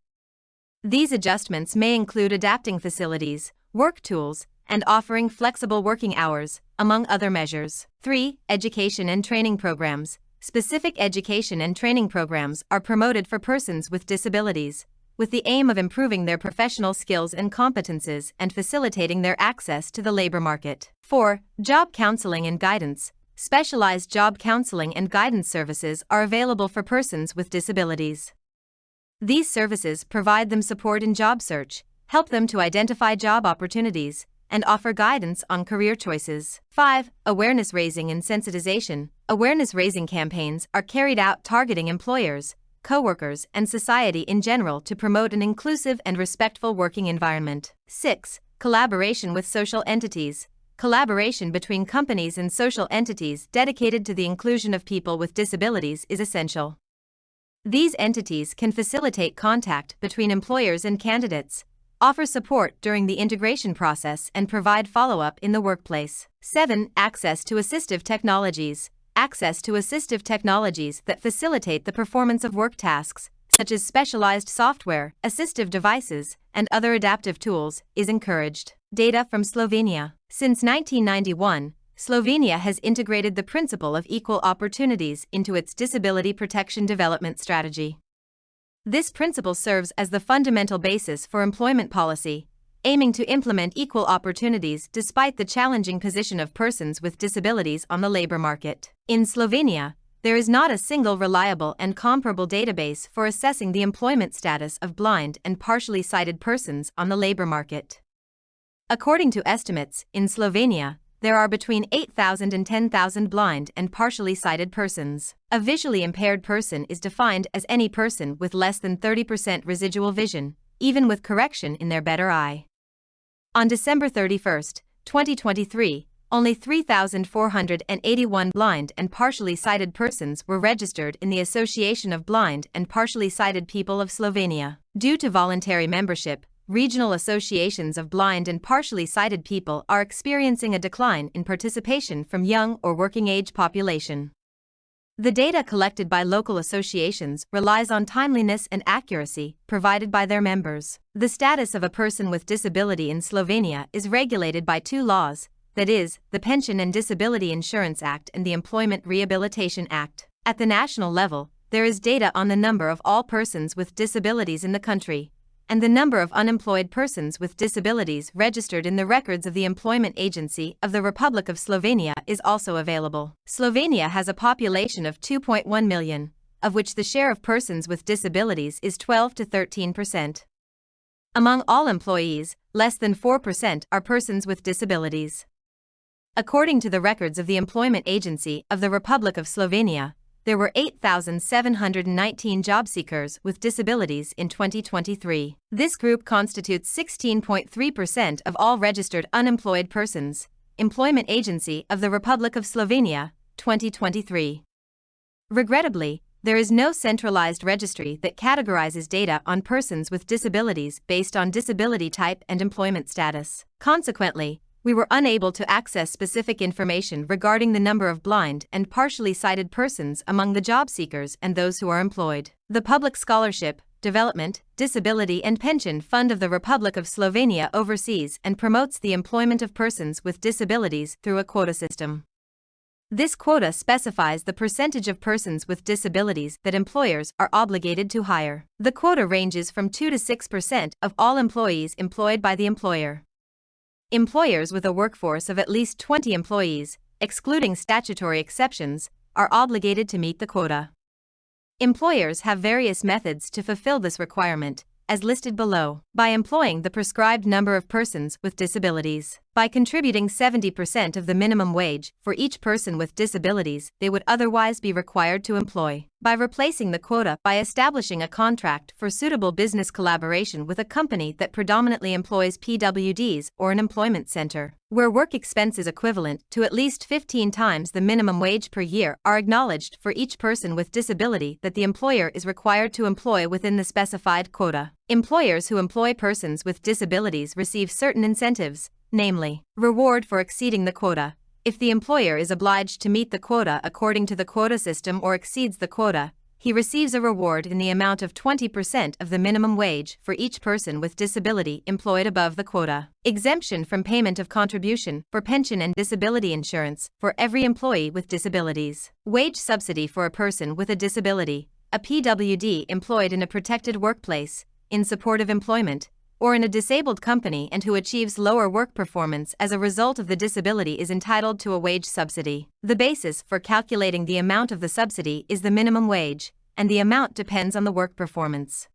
These adjustments may include adapting facilities, work tools, and offering flexible working hours, among other measures. 3. Education and training programs. Specific education and training programs are promoted for persons with disabilities, with the aim of improving their professional skills and competences and facilitating their access to the labor market. 4. Job counseling and guidance. Specialized job counseling and guidance services are available for persons with disabilities. These services provide them support in job search, help them to identify job opportunities, and offer guidance on career choices. 5. Awareness raising and sensitization. Awareness raising campaigns are carried out targeting employers, coworkers, and society in general to promote an inclusive and respectful working environment. 6. Collaboration with social entities. Collaboration between companies and social entities dedicated to the inclusion of people with disabilities is essential. These entities can facilitate contact between employers and candidates, offer support during the integration process, and provide follow-up in the workplace. 7. Access to assistive technologies. Access to assistive technologies that facilitate the performance of work tasks, such as specialized software, assistive devices, and other adaptive tools, is encouraged. Data from Slovenia. Since 1991, Slovenia has integrated the principle of equal opportunities into its disability protection development strategy. This principle serves as the fundamental basis for employment policy, aiming to implement equal opportunities despite the challenging position of persons with disabilities on the labor market. In Slovenia, there is not a single reliable and comparable database for assessing the employment status of blind and partially sighted persons on the labor market. According to estimates, in Slovenia, there are between 8,000 and 10,000 blind and partially sighted persons. A visually impaired person is defined as any person with less than 30% residual vision, even with correction in their better eye. On December 31, 2023, only 3,481 blind and partially sighted persons were registered in the Association of Blind and Partially Sighted People of Slovenia. Due to voluntary membership, regional associations of blind and partially sighted people are experiencing a decline in participation from young or working-age population. The data collected by local associations relies on timeliness and accuracy provided by their members. The status of a person with disability in Slovenia is regulated by two laws, that is, the Pension and Disability Insurance Act and the Employment Rehabilitation Act. At the national level, there is data on the number of all persons with disabilities in the country, and the number of unemployed persons with disabilities registered in the records of the Employment Agency of the Republic of Slovenia is also available. Slovenia has a population of 2.1 million, of which the share of persons with disabilities is 12 to 13%. Among all employees, less than 4% are persons with disabilities. According to the records of the Employment Agency of the Republic of Slovenia, there were 8,719 job seekers with disabilities in 2023. This group constitutes 16.3% of all registered unemployed persons. Employment Agency of the Republic of Slovenia, 2023. Regrettably, there is no centralized registry that categorizes data on persons with disabilities based on disability type and employment status. Consequently, we were unable to access specific information regarding the number of blind and partially sighted persons among the job seekers and those who are employed. The Public Scholarship, Development, Disability and Pension Fund of the Republic of Slovenia oversees and promotes the employment of persons with disabilities through a quota system. This quota specifies the percentage of persons with disabilities that employers are obligated to hire. The quota ranges from 2 to 6% of all employees employed by the employer. Employers with a workforce of at least 20 employees, excluding statutory exceptions, are obligated to meet the quota. Employers have various methods to fulfill this requirement, as listed below. By employing the prescribed number of persons with disabilities. By contributing 70% of the minimum wage for each person with disabilities they would otherwise be required to employ. By replacing the quota by establishing a contract for suitable business collaboration with a company that predominantly employs PWDs or an employment center, where work expenses equivalent to at least 15 times the minimum wage per year are acknowledged for each person with disability that the employer is required to employ within the specified quota. Employers who employ persons with disabilities receive certain incentives, namely, reward for exceeding the quota, If the employer is obliged to meet the quota according to the quota system or exceeds the quota, he receives a reward in the amount of 20% of the minimum wage for each person with disability employed above the quota. Exemption from payment of contribution for pension and disability insurance for every employee with disabilities. Wage subsidy for a person with a disability, a PWD employed in a protected workplace, in support of employment, or in a disabled company and who achieves lower work performance as a result of the disability is entitled to a wage subsidy. The basis for calculating the amount of the subsidy is the minimum wage, and the amount depends on the work performance.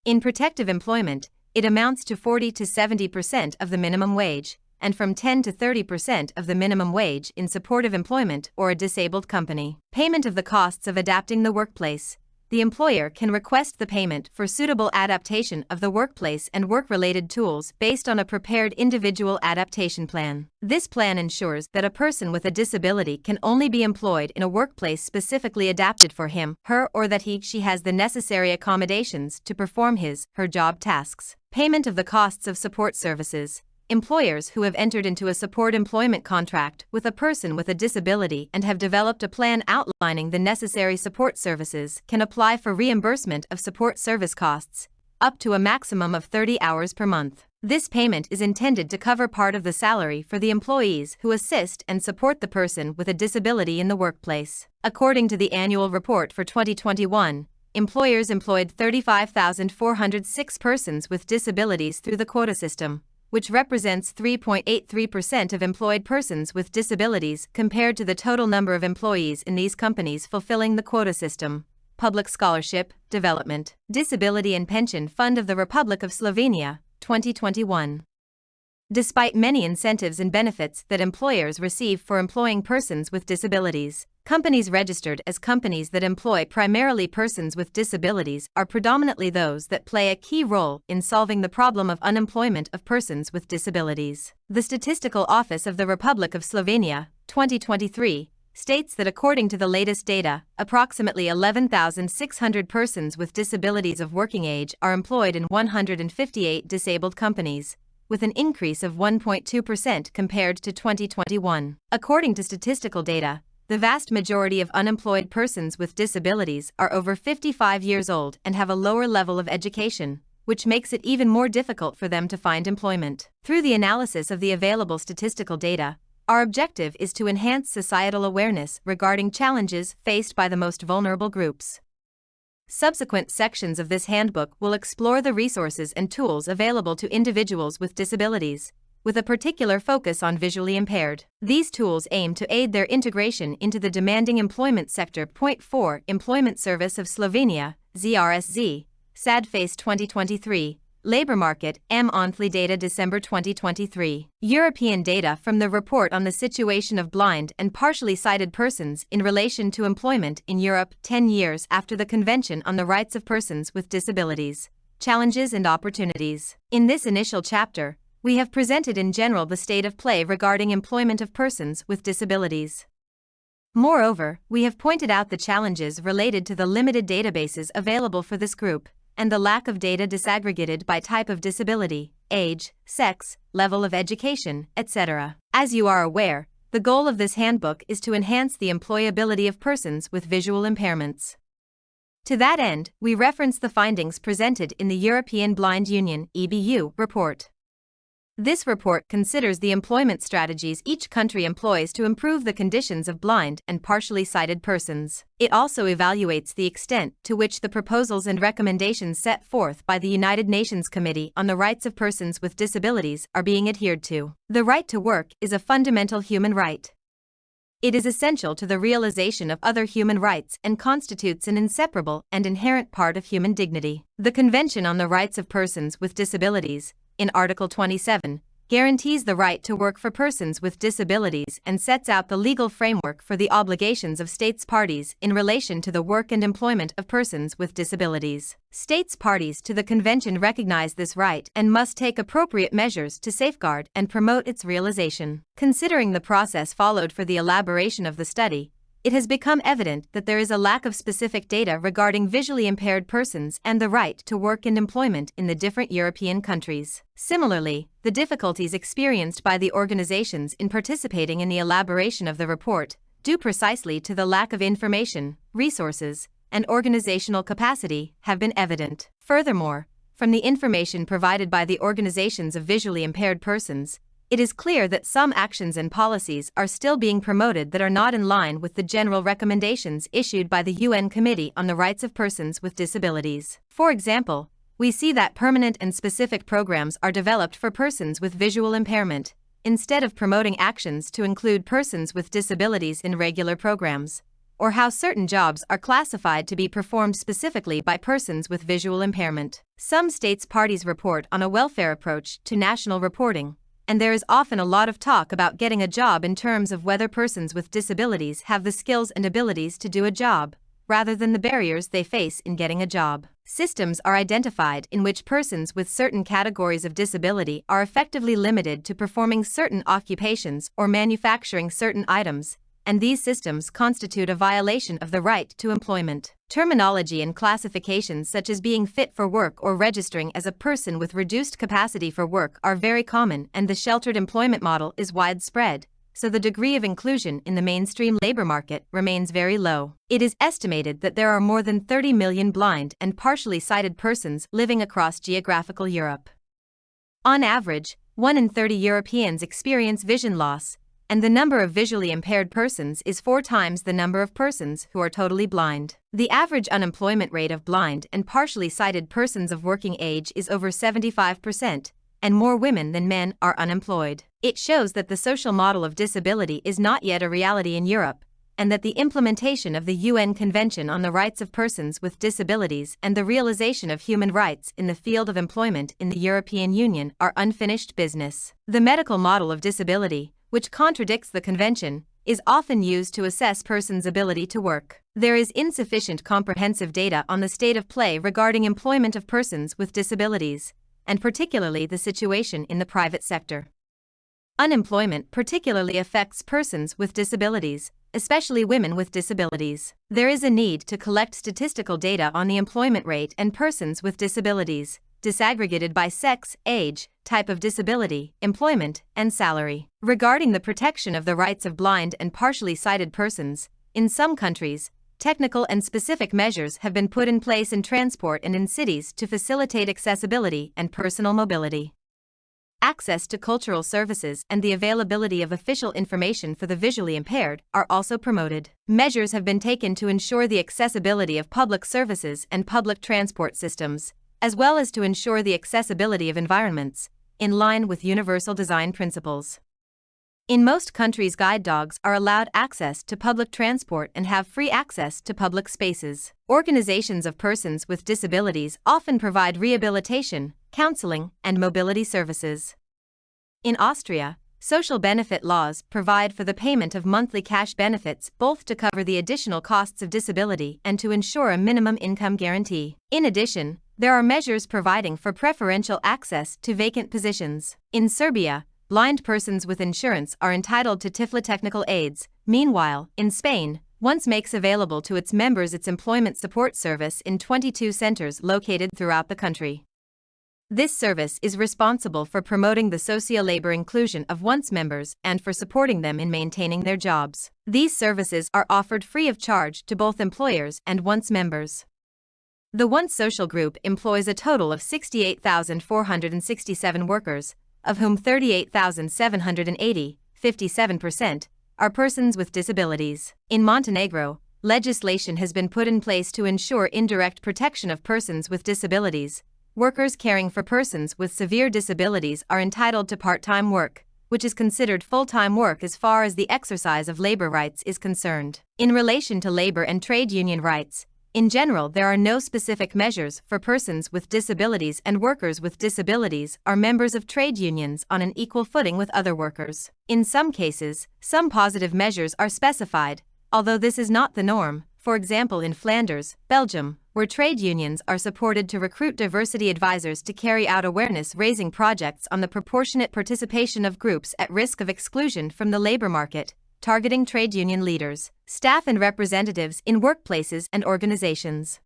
In protective employment, it amounts to 40 to 70% of the minimum wage, and from 10 to 30% of the minimum wage in supportive employment or a disabled company. Payment of the costs of adapting the workplace. The employer can request the payment for suitable adaptation of the workplace and work-related tools based on a prepared individual adaptation plan. This plan ensures that a person with a disability can only be employed in a workplace specifically adapted for him, her, or that she has the necessary accommodations to perform his/her job tasks. Payment of the costs of support services. Employers who have entered into a support employment contract with a person with a disability and have developed a plan outlining the necessary support services can apply for reimbursement of support service costs, up to a maximum of 30 hours per month. This payment is intended to cover part of the salary for the employees who assist and support the person with a disability in the workplace. According to the annual report for 2021, employers employed 35,406 persons with disabilities through the quota system, which represents 3.83% of employed persons with disabilities compared to the total number of employees in these companies fulfilling the quota system. Public Scholarship, Development, Disability and Pension Fund of the Republic of Slovenia, 2021. Despite many incentives and benefits that employers receive for employing persons with disabilities, companies registered as companies that employ primarily persons with disabilities are predominantly those that play a key role in solving the problem of unemployment of persons with disabilities. The Statistical Office of the Republic of Slovenia, 2023, states that according to the latest data, approximately 11,600 persons with disabilities of working age are employed in 158 disabled companies, with an increase of 1.2% compared to 2021. According to statistical data, the vast majority of unemployed persons with disabilities are over 55 years old and have a lower level of education, which makes it even more difficult for them to find employment. Through the analysis of the available statistical data, our objective is to enhance societal awareness regarding challenges faced by the most vulnerable groups. Subsequent sections of this handbook will explore the resources and tools available to individuals with disabilities, with a particular focus on visually impaired. These tools aim to aid their integration into the demanding employment sector. Point 4. Employment Service of Slovenia, ZRSZ, SADFACE 2023, Labor Market, monthly data December 2023. European data from the Report on the Situation of Blind and Partially Sighted Persons in Relation to Employment in Europe 10 years after the Convention on the Rights of Persons with Disabilities, Challenges and Opportunities. In this initial chapter, we have presented in general the state of play regarding employment of persons with disabilities. Moreover, we have pointed out the challenges related to the limited databases available for this group, and the lack of data disaggregated by type of disability, age, sex, level of education, etc. As you are aware, the goal of this handbook is to enhance the employability of persons with visual impairments. To that end, we reference the findings presented in the European Blind Union (EBU) report. This report considers the employment strategies each country employs to improve the conditions of blind and partially sighted persons. It also evaluates the extent to which the proposals and recommendations set forth by the United Nations Committee on the Rights of Persons with Disabilities are being adhered to. The right to work is a fundamental human right. It is essential to the realization of other human rights and constitutes an inseparable and inherent part of human dignity. The Convention on the Rights of Persons with Disabilities, in Article 27, guarantees the right to work for persons with disabilities and sets out the legal framework for the obligations of states parties in relation to the work and employment of persons with disabilities. States parties to the Convention recognize this right and must take appropriate measures to safeguard and promote its realization. Considering the process followed for the elaboration of the study, it has become evident that there is a lack of specific data regarding visually impaired persons and the right to work and employment in the different European countries. Similarly, the difficulties experienced by the organizations in participating in the elaboration of the report, due precisely to the lack of information, resources, and organizational capacity, have been evident. Furthermore, from the information provided by the organizations of visually impaired persons, it is clear that some actions and policies are still being promoted that are not in line with the general recommendations issued by the UN Committee on the Rights of Persons with Disabilities. For example, we see that permanent and specific programs are developed for persons with visual impairment, instead of promoting actions to include persons with disabilities in regular programs, or how certain jobs are classified to be performed specifically by persons with visual impairment. Some states' parties report on a welfare approach to national reporting, and there is often a lot of talk about getting a job in terms of whether persons with disabilities have the skills and abilities to do a job, rather than the barriers they face in getting a job. Systems are identified in which persons with certain categories of disability are effectively limited to performing certain occupations or manufacturing certain items, and these systems constitute a violation of the right to employment. Terminology and classifications such as being fit for work or registering as a person with reduced capacity for work are very common, and the sheltered employment model is widespread, so the degree of inclusion in the mainstream labor market remains very low. It is estimated that there are more than 30 million blind and partially sighted persons living across geographical Europe. On average, 1 in 30 Europeans experience vision loss, and the number of visually impaired persons is 4 times the number of persons who are totally blind. The average unemployment rate of blind and partially sighted persons of working age is over 75%, and more women than men are unemployed. It shows that the social model of disability is not yet a reality in Europe, and that the implementation of the UN Convention on the Rights of Persons with Disabilities and the realization of human rights in the field of employment in the European Union are unfinished business. The medical model of disability, which contradicts the convention, is often used to assess persons' ability to work. There is insufficient comprehensive data on the state of play regarding employment of persons with disabilities, and particularly the situation in the private sector. Unemployment particularly affects persons with disabilities, especially women with disabilities. There is a need to collect statistical data on the employment rate and persons with disabilities, disaggregated by sex, age, type of disability, employment, and salary. Regarding the protection of the rights of blind and partially sighted persons, in some countries, technical and specific measures have been put in place in transport and in cities to facilitate accessibility and personal mobility. Access to cultural services and the availability of official information for the visually impaired are also promoted. Measures have been taken to ensure the accessibility of public services and public transport systems, as well as to ensure the accessibility of environments, in line with universal design principles. In most countries, guide dogs are allowed access to public transport and have free access to public spaces. Organizations of persons with disabilities often provide rehabilitation, counseling, and mobility services. In Austria, social benefit laws provide for the payment of monthly cash benefits both to cover the additional costs of disability and to ensure a minimum income guarantee. In addition, there are measures providing for preferential access to vacant positions. In Serbia, blind persons with insurance are entitled to TIFLA technical aids. Meanwhile, in Spain, once makes available to its members its employment support service in 22 centers located throughout the country. This service is responsible for promoting the socio-labor inclusion of once members and for supporting them in maintaining their jobs. These services are offered free of charge to both employers and once members. The Once Social Group employs a total of 68,467 workers, of whom 38,780, 57%, are persons with disabilities. In Montenegro, legislation has been put in place to ensure indirect protection of persons with disabilities. Workers caring for persons with severe disabilities are entitled to part-time work, which is considered full-time work as far as the exercise of labor rights is concerned. In relation to labor and trade union rights, in general, there are no specific measures for persons with disabilities, and workers with disabilities are members of trade unions on an equal footing with other workers. In some cases, some positive measures are specified, although this is not the norm. For example, in Flanders, Belgium, where trade unions are supported to recruit diversity advisors to carry out awareness-raising projects on the proportionate participation of groups at risk of exclusion from the labor market, targeting trade union leaders, staff and representatives in workplaces and organizations.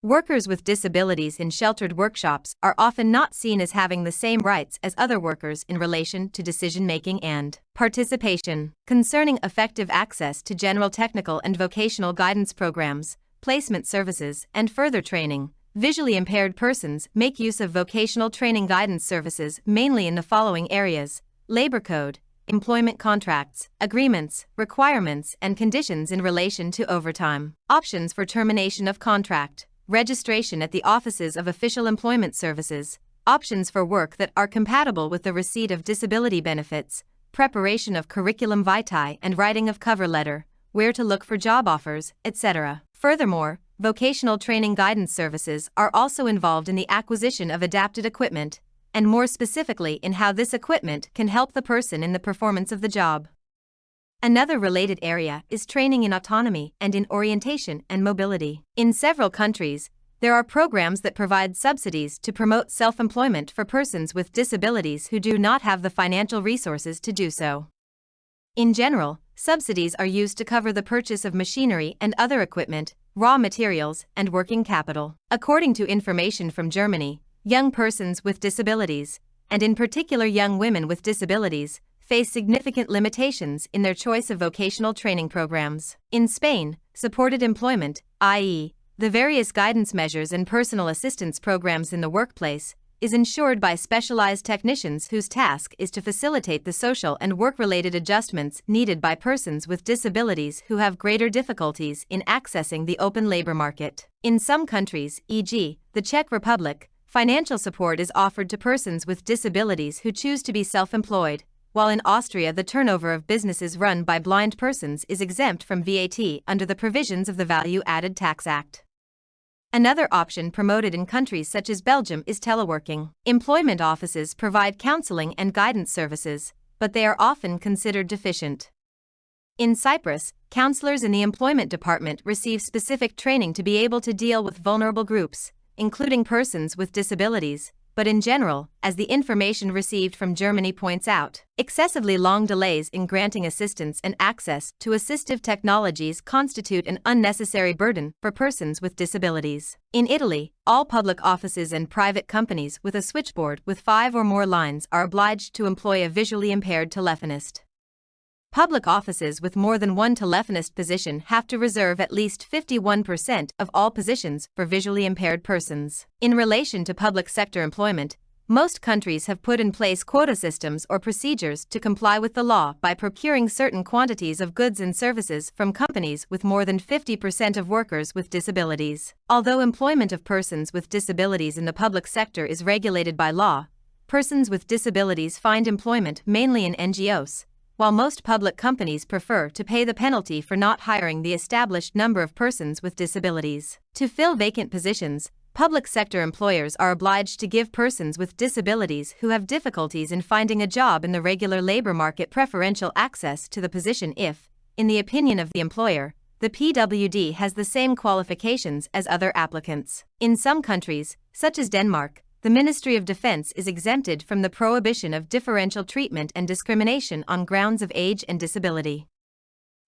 Workers with disabilities in sheltered workshops are often not seen as having the same rights as other workers in relation to decision-making and participation. Concerning effective access to general technical and vocational guidance programs, placement services, and further training, visually impaired persons make use of vocational training guidance services mainly in the following areas: labor code, employment contracts, agreements, requirements and conditions in relation to overtime, options for termination of contract, registration at the offices of official employment services, options for work that are compatible with the receipt of disability benefits, preparation of curriculum vitae and writing of cover letter, where to look for job offers, etc. Furthermore, vocational training guidance services are also involved in the acquisition of adapted equipment, and more specifically in how this equipment can help the person in the performance of the job. Another related area is training in autonomy and in orientation and mobility. In several countries, there are programs that provide subsidies to promote self-employment for persons with disabilities who do not have the financial resources to do so. In general, subsidies are used to cover the purchase of machinery and other equipment, raw materials, and working capital. According to information from Germany, young persons with disabilities, and in particular young women with disabilities, face significant limitations in their choice of vocational training programs. In Spain, supported employment, i.e., the various guidance measures and personal assistance programs in the workplace, is ensured by specialized technicians whose task is to facilitate the social and work-related adjustments needed by persons with disabilities who have greater difficulties in accessing the open labor market. In some countries, e.g., the Czech Republic, financial support is offered to persons with disabilities who choose to be self-employed, while in Austria the turnover of businesses run by blind persons is exempt from VAT under the provisions of the Value-Added Tax Act. Another option promoted in countries such as Belgium is teleworking. Employment offices provide counseling and guidance services, but they are often considered deficient. In Cyprus, counselors in the employment department receive specific training to be able to deal with vulnerable groups, including persons with disabilities, but in general, as the information received from Germany points out, excessively long delays in granting assistance and access to assistive technologies constitute an unnecessary burden for persons with disabilities. In Italy, all public offices and private companies with a switchboard with 5 or more lines are obliged to employ a visually impaired telephonist. Public offices with more than one telephonist position have to reserve at least 51% of all positions for visually impaired persons. In relation to public sector employment, most countries have put in place quota systems or procedures to comply with the law by procuring certain quantities of goods and services from companies with more than 50% of workers with disabilities. Although employment of persons with disabilities in the public sector is regulated by law, persons with disabilities find employment mainly in NGOs, while most public companies prefer to pay the penalty for not hiring the established number of persons with disabilities. To fill vacant positions, public sector employers are obliged to give persons with disabilities who have difficulties in finding a job in the regular labor market preferential access to the position if, in the opinion of the employer, the PWD has the same qualifications as other applicants. In some countries, such as Denmark, the Ministry of Defense is exempted from the prohibition of differential treatment and discrimination on grounds of age and disability.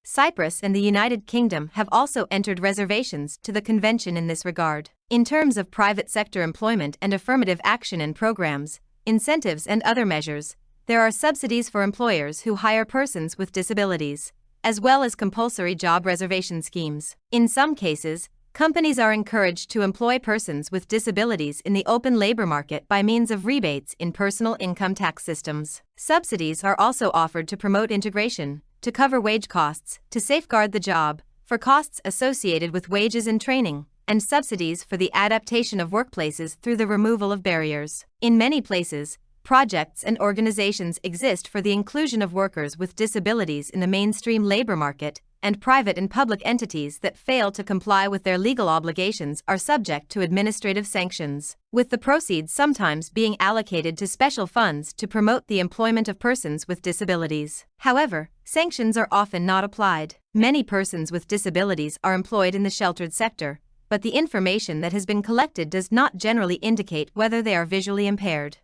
Cyprus and the United Kingdom have also entered reservations to the convention in this regard. In terms of private sector employment and affirmative action and programs, incentives and other measures, there are subsidies for employers who hire persons with disabilities, as well as compulsory job reservation schemes. In some cases, companies are encouraged to employ persons with disabilities in the open labor market by means of rebates in personal income tax systems. Subsidies are also offered to promote integration, to cover wage costs, to safeguard the job, for costs associated with wages and training, and subsidies for the adaptation of workplaces through the removal of barriers. In many places, projects and organizations exist for the inclusion of workers with disabilities in the mainstream labor market, and private and public entities that fail to comply with their legal obligations are subject to administrative sanctions, with the proceeds sometimes being allocated to special funds to promote the employment of persons with disabilities. However, sanctions are often not applied. Many persons with disabilities are employed in the sheltered sector, but the information that has been collected does not generally indicate whether they are visually impaired.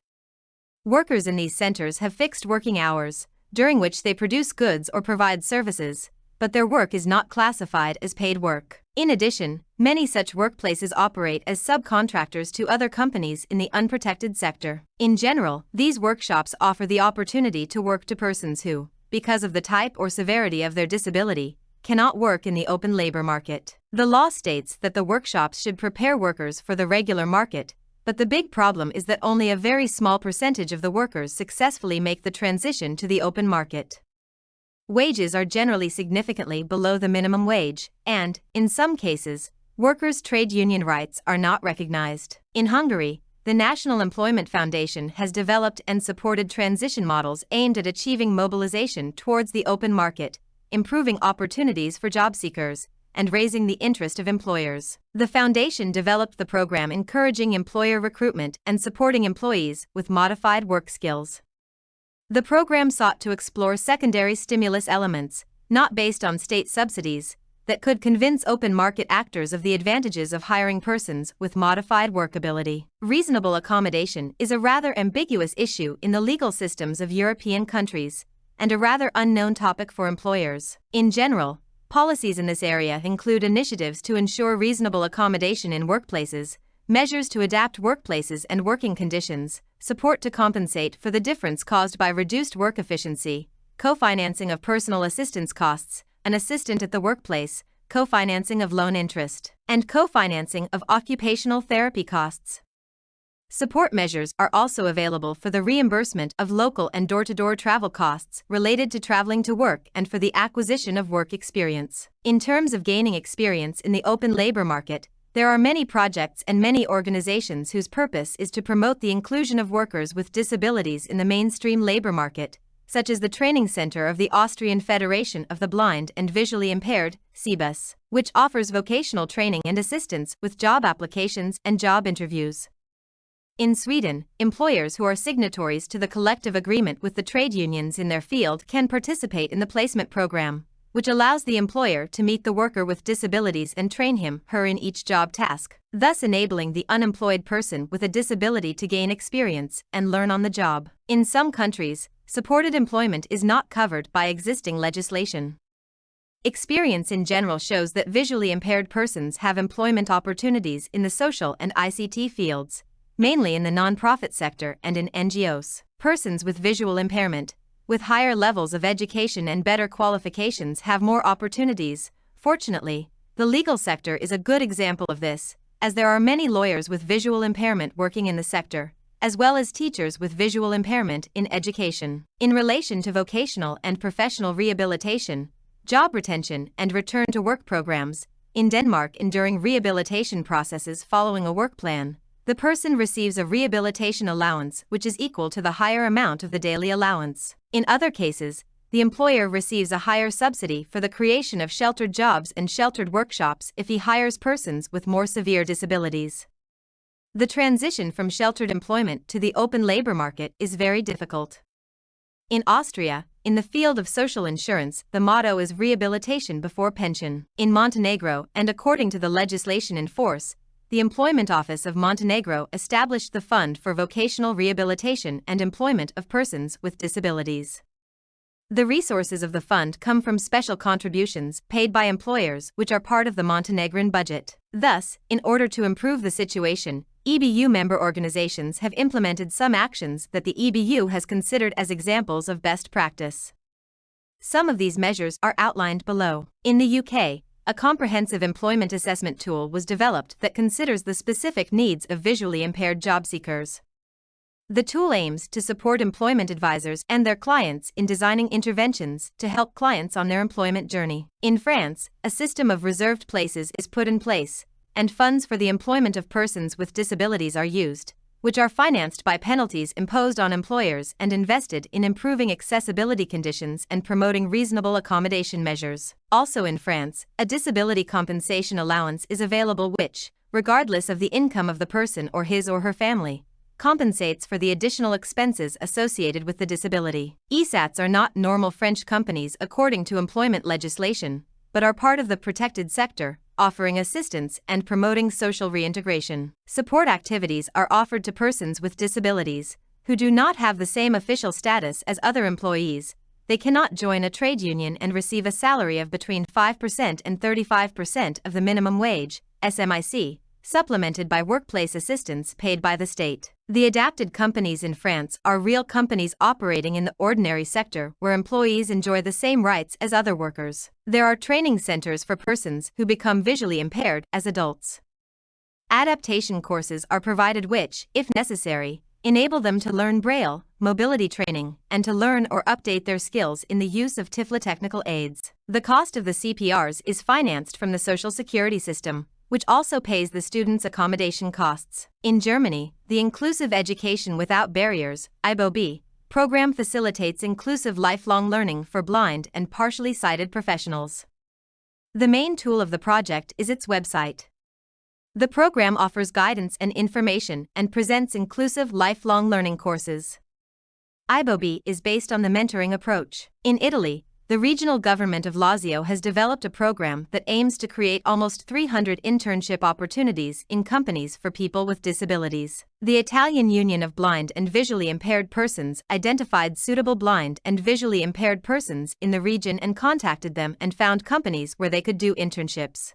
Workers in these centers have fixed working hours, during which they produce goods or provide services, but their work is not classified as paid work. In addition, many such workplaces operate as subcontractors to other companies in the unprotected sector. In general, these workshops offer the opportunity to work to persons who, because of the type or severity of their disability, cannot work in the open labor market. The law states that the workshops should prepare workers for the regular market, but the big problem is that only a very small percentage of the workers successfully make the transition to the open market. Wages are generally significantly below the minimum wage, and, in some cases, workers' trade union rights are not recognized. In Hungary, the National Employment Foundation has developed and supported transition models aimed at achieving mobilization towards the open market, improving opportunities for job seekers, and raising the interest of employers. The foundation developed the program encouraging employer recruitment and supporting employees with modified work skills. The program sought to explore secondary stimulus elements, not based on state subsidies, that could convince open market actors of the advantages of hiring persons with modified work ability. Reasonable accommodation is a rather ambiguous issue in the legal systems of European countries, and a rather unknown topic for employers. In general, policies in this area include initiatives to ensure reasonable accommodation in workplaces, measures to adapt workplaces and working conditions, support to compensate for the difference caused by reduced work efficiency, co-financing of personal assistance costs, an assistant at the workplace, co-financing of loan interest, and co-financing of occupational therapy costs. Support measures are also available for the reimbursement of local and door-to-door travel costs related to traveling to work and for the acquisition of work experience. In terms of gaining experience in the open labor market, there are many projects and many organizations whose purpose is to promote the inclusion of workers with disabilities in the mainstream labor market, such as the Training Center of the Austrian Federation of the Blind and Visually Impaired, SEBUS, which offers vocational training and assistance with job applications and job interviews. In Sweden, employers who are signatories to the collective agreement with the trade unions in their field can participate in the placement program, which allows the employer to meet the worker with disabilities and train him/her in each job task, thus enabling the unemployed person with a disability to gain experience and learn on the job. In some countries, supported employment is not covered by existing legislation. Experience in general shows that visually impaired persons have employment opportunities in the social and ICT fields, mainly in the non-profit sector and in NGOs. Persons with visual impairment, with higher levels of education and better qualifications, have more opportunities. Fortunately, the legal sector is a good example of this, as there are many lawyers with visual impairment working in the sector, as well as teachers with visual impairment in education. In relation to vocational and professional rehabilitation, job retention and return to work programs, in Denmark, enduring rehabilitation processes following a work plan, the person receives a rehabilitation allowance which is equal to the higher amount of the daily allowance. In other cases, the employer receives a higher subsidy for the creation of sheltered jobs and sheltered workshops if he hires persons with more severe disabilities. The transition from sheltered employment to the open labor market is very difficult. In Austria, in the field of social insurance, the motto is rehabilitation before pension. In Montenegro, and according to the legislation in force, the Employment Office of Montenegro established the Fund for Vocational Rehabilitation and Employment of Persons with Disabilities. The resources of the fund come from special contributions paid by employers which are part of the Montenegrin budget. Thus, in order to improve the situation, EBU member organizations have implemented some actions that the EBU has considered as examples of best practice. Some of these measures are outlined below. In the UK, a comprehensive employment assessment tool was developed that considers the specific needs of visually impaired job seekers. The tool aims to support employment advisors and their clients in designing interventions to help clients on their employment journey. In France, a system of reserved places is put in place, and funds for the employment of persons with disabilities are used, which are financed by penalties imposed on employers and invested in improving accessibility conditions and promoting reasonable accommodation measures. Also in France, a disability compensation allowance is available which, regardless of the income of the person or his or her family, compensates for the additional expenses associated with the disability. ESATs are not normal French companies according to employment legislation, but are part of the protected sector, offering assistance and promoting social reintegration. Support activities are offered to persons with disabilities, who do not have the same official status as other employees, they cannot join a trade union and receive a salary of between 5% and 35% of the minimum wage, SMIC, supplemented by workplace assistance paid by the state. The adapted companies in France are real companies operating in the ordinary sector where employees enjoy the same rights as other workers. There are training centers for persons who become visually impaired as adults. Adaptation courses are provided which, if necessary, enable them to learn Braille, mobility training, and to learn or update their skills in the use of tiflotechnical aids. The cost of the CPRs is financed from the Social Security system, which also pays the students' accommodation costs. In Germany, the Inclusive Education Without Barriers (IBOB) program facilitates inclusive lifelong learning for blind and partially sighted professionals. The main tool of the project is its website. The program offers guidance and information and presents inclusive lifelong learning courses. IBOB is based on the mentoring approach. In Italy, the regional government of Lazio has developed a program that aims to create almost 300 internship opportunities in companies for people with disabilities. The Italian Union of Blind and Visually Impaired Persons identified suitable blind and visually impaired persons in the region and contacted them and found companies where they could do internships.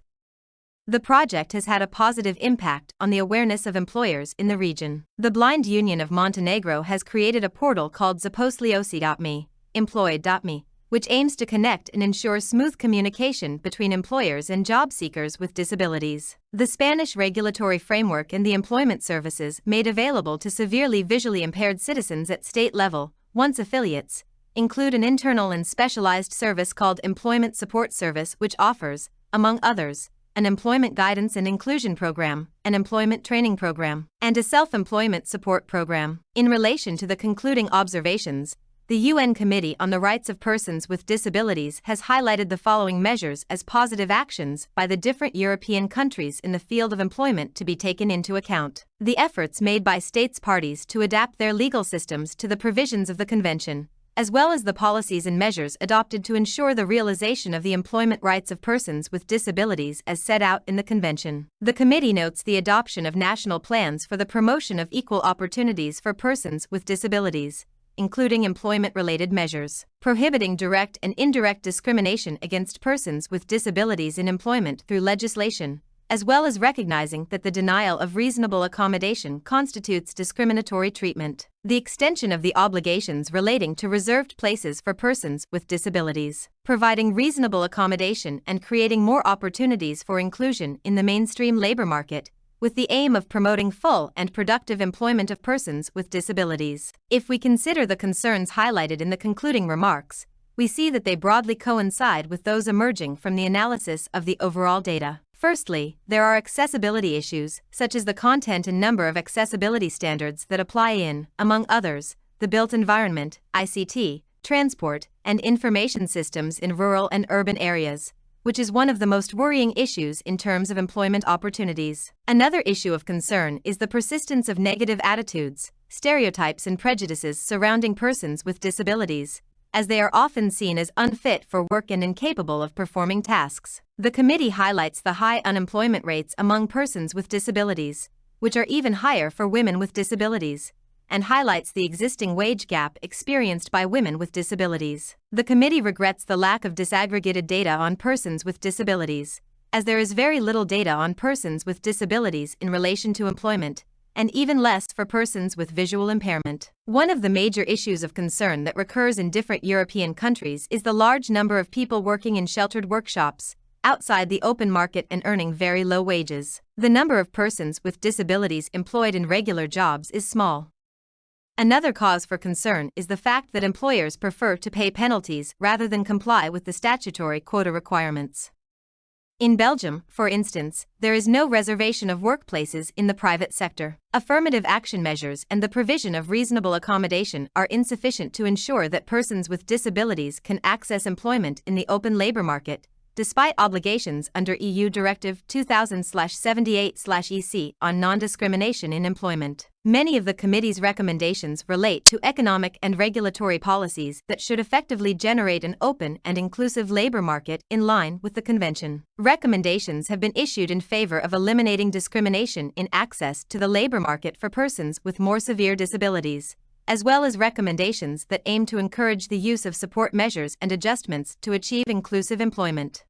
The project has had a positive impact on the awareness of employers in the region. The Blind Union of Montenegro has created a portal called Zaposliosi.me, employed.me, which aims to connect and ensure smooth communication between employers and job seekers with disabilities. The Spanish regulatory framework and the employment services made available to severely visually impaired citizens at state level, once affiliates, include an internal and specialized service called Employment Support Service, which offers, among others, an employment guidance and inclusion program, an employment training program, and a self-employment support program. In relation to the concluding observations, the UN Committee on the Rights of Persons with Disabilities has highlighted the following measures as positive actions by the different European countries in the field of employment to be taken into account. The efforts made by states parties to adapt their legal systems to the provisions of the Convention, as well as the policies and measures adopted to ensure the realization of the employment rights of persons with disabilities as set out in the Convention. The committee notes the adoption of national plans for the promotion of equal opportunities for persons with disabilities, including employment-related measures, prohibiting direct and indirect discrimination against persons with disabilities in employment through legislation, as well as recognizing that the denial of reasonable accommodation constitutes discriminatory treatment. The extension of the obligations relating to reserved places for persons with disabilities, providing reasonable accommodation and creating more opportunities for inclusion in the mainstream labor market, with the aim of promoting full and productive employment of persons with disabilities. If we consider the concerns highlighted in the concluding remarks, we see that they broadly coincide with those emerging from the analysis of the overall data. Firstly, there are accessibility issues, such as the content and number of accessibility standards that apply in, among others, the built environment, ICT, transport, and information systems in rural and urban areas, which is one of the most worrying issues in terms of employment opportunities. Another issue of concern is the persistence of negative attitudes, stereotypes, and prejudices surrounding persons with disabilities, as they are often seen as unfit for work and incapable of performing tasks. The committee highlights the high unemployment rates among persons with disabilities, which are even higher for women with disabilities, and highlights the existing wage gap experienced by women with disabilities. The committee regrets the lack of disaggregated data on persons with disabilities, as there is very little data on persons with disabilities in relation to employment, and even less for persons with visual impairment. One of the major issues of concern that recurs in different European countries is the large number of people working in sheltered workshops, outside the open market and earning very low wages. The number of persons with disabilities employed in regular jobs is small. Another cause for concern is the fact that employers prefer to pay penalties rather than comply with the statutory quota requirements. In Belgium, for instance, there is no reservation of workplaces in the private sector. Affirmative action measures and the provision of reasonable accommodation are insufficient to ensure that persons with disabilities can access employment in the open labor market, despite obligations under EU Directive 2000/78/EC on non-discrimination in employment. Many of the committee's recommendations relate to economic and regulatory policies that should effectively generate an open and inclusive labor market in line with the Convention. Recommendations have been issued in favor of eliminating discrimination in access to the labor market for persons with more severe disabilities, as well as recommendations that aim to encourage the use of support measures and adjustments to achieve inclusive employment.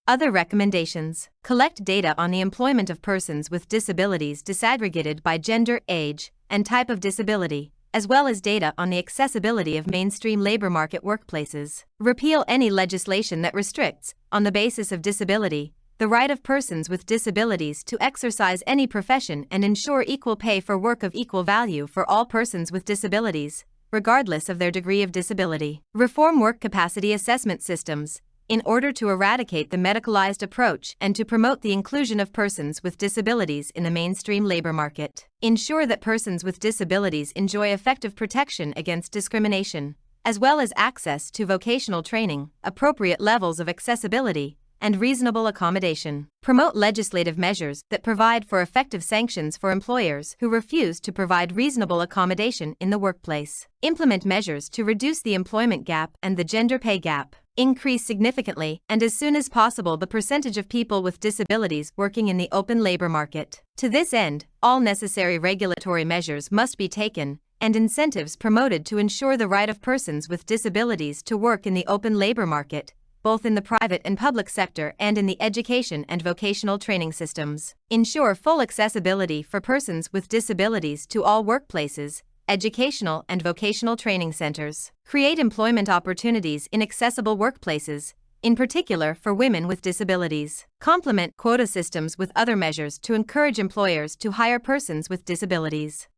Other recommendations: collect data on the employment of persons with disabilities disaggregated by gender, age, and type of disability, as well as data on the accessibility of mainstream labor market workplaces. Repeal any legislation that restricts, on the basis of disability, the right of persons with disabilities to exercise any profession and ensure equal pay for work of equal value for all persons with disabilities, regardless of their degree of disability. Reform work capacity assessment systems, in order to eradicate the medicalized approach and to promote the inclusion of persons with disabilities in the mainstream labor market. Ensure that persons with disabilities enjoy effective protection against discrimination, as well as access to vocational training, appropriate levels of accessibility, and reasonable accommodation. Promote legislative measures that provide for effective sanctions for employers who refuse to provide reasonable accommodation in the workplace. Implement measures to reduce the employment gap and the gender pay gap. Increase significantly and as soon as possible the percentage of people with disabilities working in the open labor market. To this end, all necessary regulatory measures must be taken, and incentives promoted to ensure the right of persons with disabilities to work in the open labor market, both in the private and public sector and in the education and vocational training systems. Ensure full accessibility for persons with disabilities to all workplaces, educational and vocational training centers. Create employment opportunities in accessible workplaces, in particular for women with disabilities. Complement quota systems with other measures to encourage employers to hire persons with disabilities.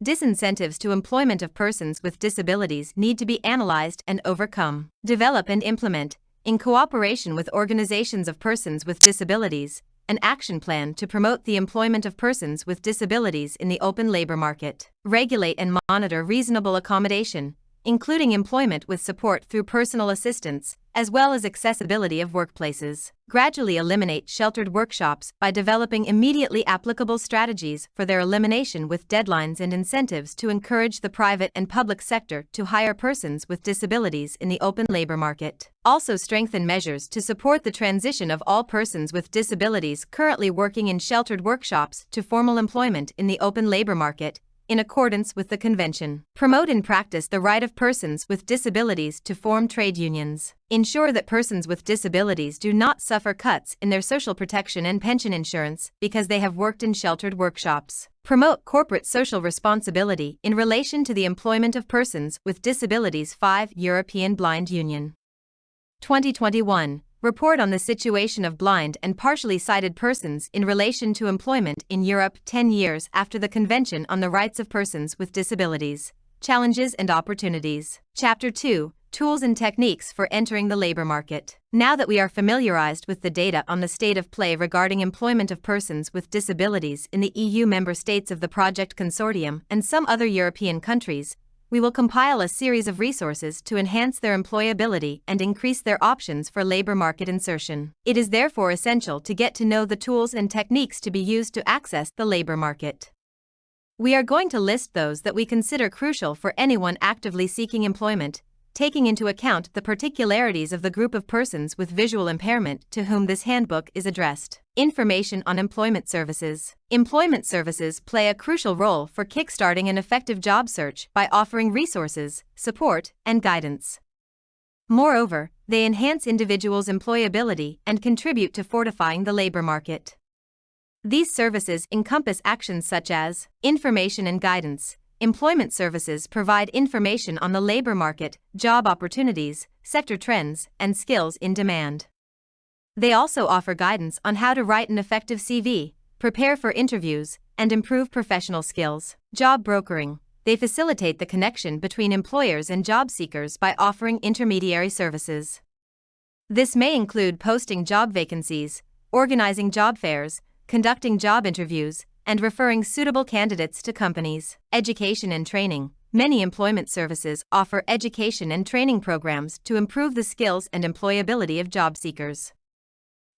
Disincentives to employment of persons with disabilities need to be analyzed and overcome. Develop and implement, in cooperation with organizations of persons with disabilities, an action plan to promote the employment of persons with disabilities in the open labor market. Regulate and monitor reasonable accommodation, including employment with support through personal assistance, as well as accessibility of workplaces. Gradually eliminate sheltered workshops by developing immediately applicable strategies for their elimination with deadlines and incentives to encourage the private and public sector to hire persons with disabilities in the open labor market. Also strengthen measures to support the transition of all persons with disabilities currently working in sheltered workshops to formal employment in the open labor market, in accordance with the Convention. Promote in practice the right of persons with disabilities to form trade unions. Ensure that persons with disabilities do not suffer cuts in their social protection and pension insurance because they have worked in sheltered workshops. Promote corporate social responsibility in relation to the employment of persons with disabilities. 5. European Blind Union 2021 Report on the situation of blind and partially sighted persons in relation to employment in Europe 10 years after the Convention on the Rights of Persons with Disabilities, Challenges and Opportunities. Chapter 2, Tools and Techniques for Entering the Labor Market. Now that we are familiarized with the data on the state of play regarding employment of persons with disabilities in the EU member states of the Project Consortium and some other European countries, we will compile a series of resources to enhance their employability and increase their options for labor market insertion. It is therefore essential to get to know the tools and techniques to be used to access the labor market. We are going to list those that we consider crucial for anyone actively seeking employment, taking into account the particularities of the group of persons with visual impairment to whom this handbook is addressed. Information on employment services. Employment services play a crucial role for kickstarting an effective job search by offering resources, support, and guidance. Moreover, they enhance individuals' employability and contribute to fortifying the labor market. These services encompass actions such as information and guidance. Employment services provide information on the labor market, job opportunities, sector trends, and skills in demand. They also offer guidance on how to write an effective CV, prepare for interviews, and improve professional skills. Job brokering. They facilitate the connection between employers and job seekers by offering intermediary services. This may include posting job vacancies, organizing job fairs, conducting job interviews, and referring suitable candidates to companies. Education and training. Many employment services offer education and training programs to improve the skills and employability of job seekers.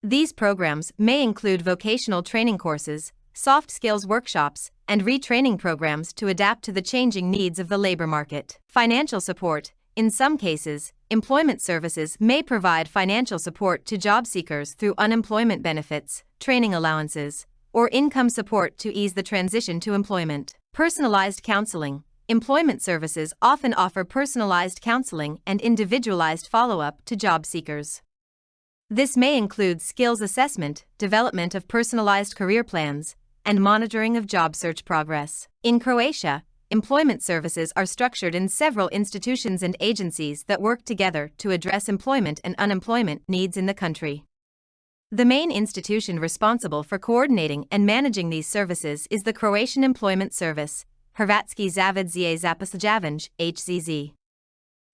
These programs may include vocational training courses, soft skills workshops, and retraining programs to adapt to the changing needs of the labor market. Financial support. In some cases, employment services may provide financial support to job seekers through unemployment benefits, training allowances, or income support to ease the transition to employment. Personalized counseling. employment services often offer personalized counseling and individualized follow-up to job seekers. This may include skills assessment, development of personalized career plans, and monitoring of job search progress. In Croatia, employment services are structured in several institutions and agencies that work together to address employment and unemployment needs in the country. The main institution responsible for coordinating and managing these services is the Croatian Employment Service, Hrvatski Zavod za zapošljavanje, HZZ.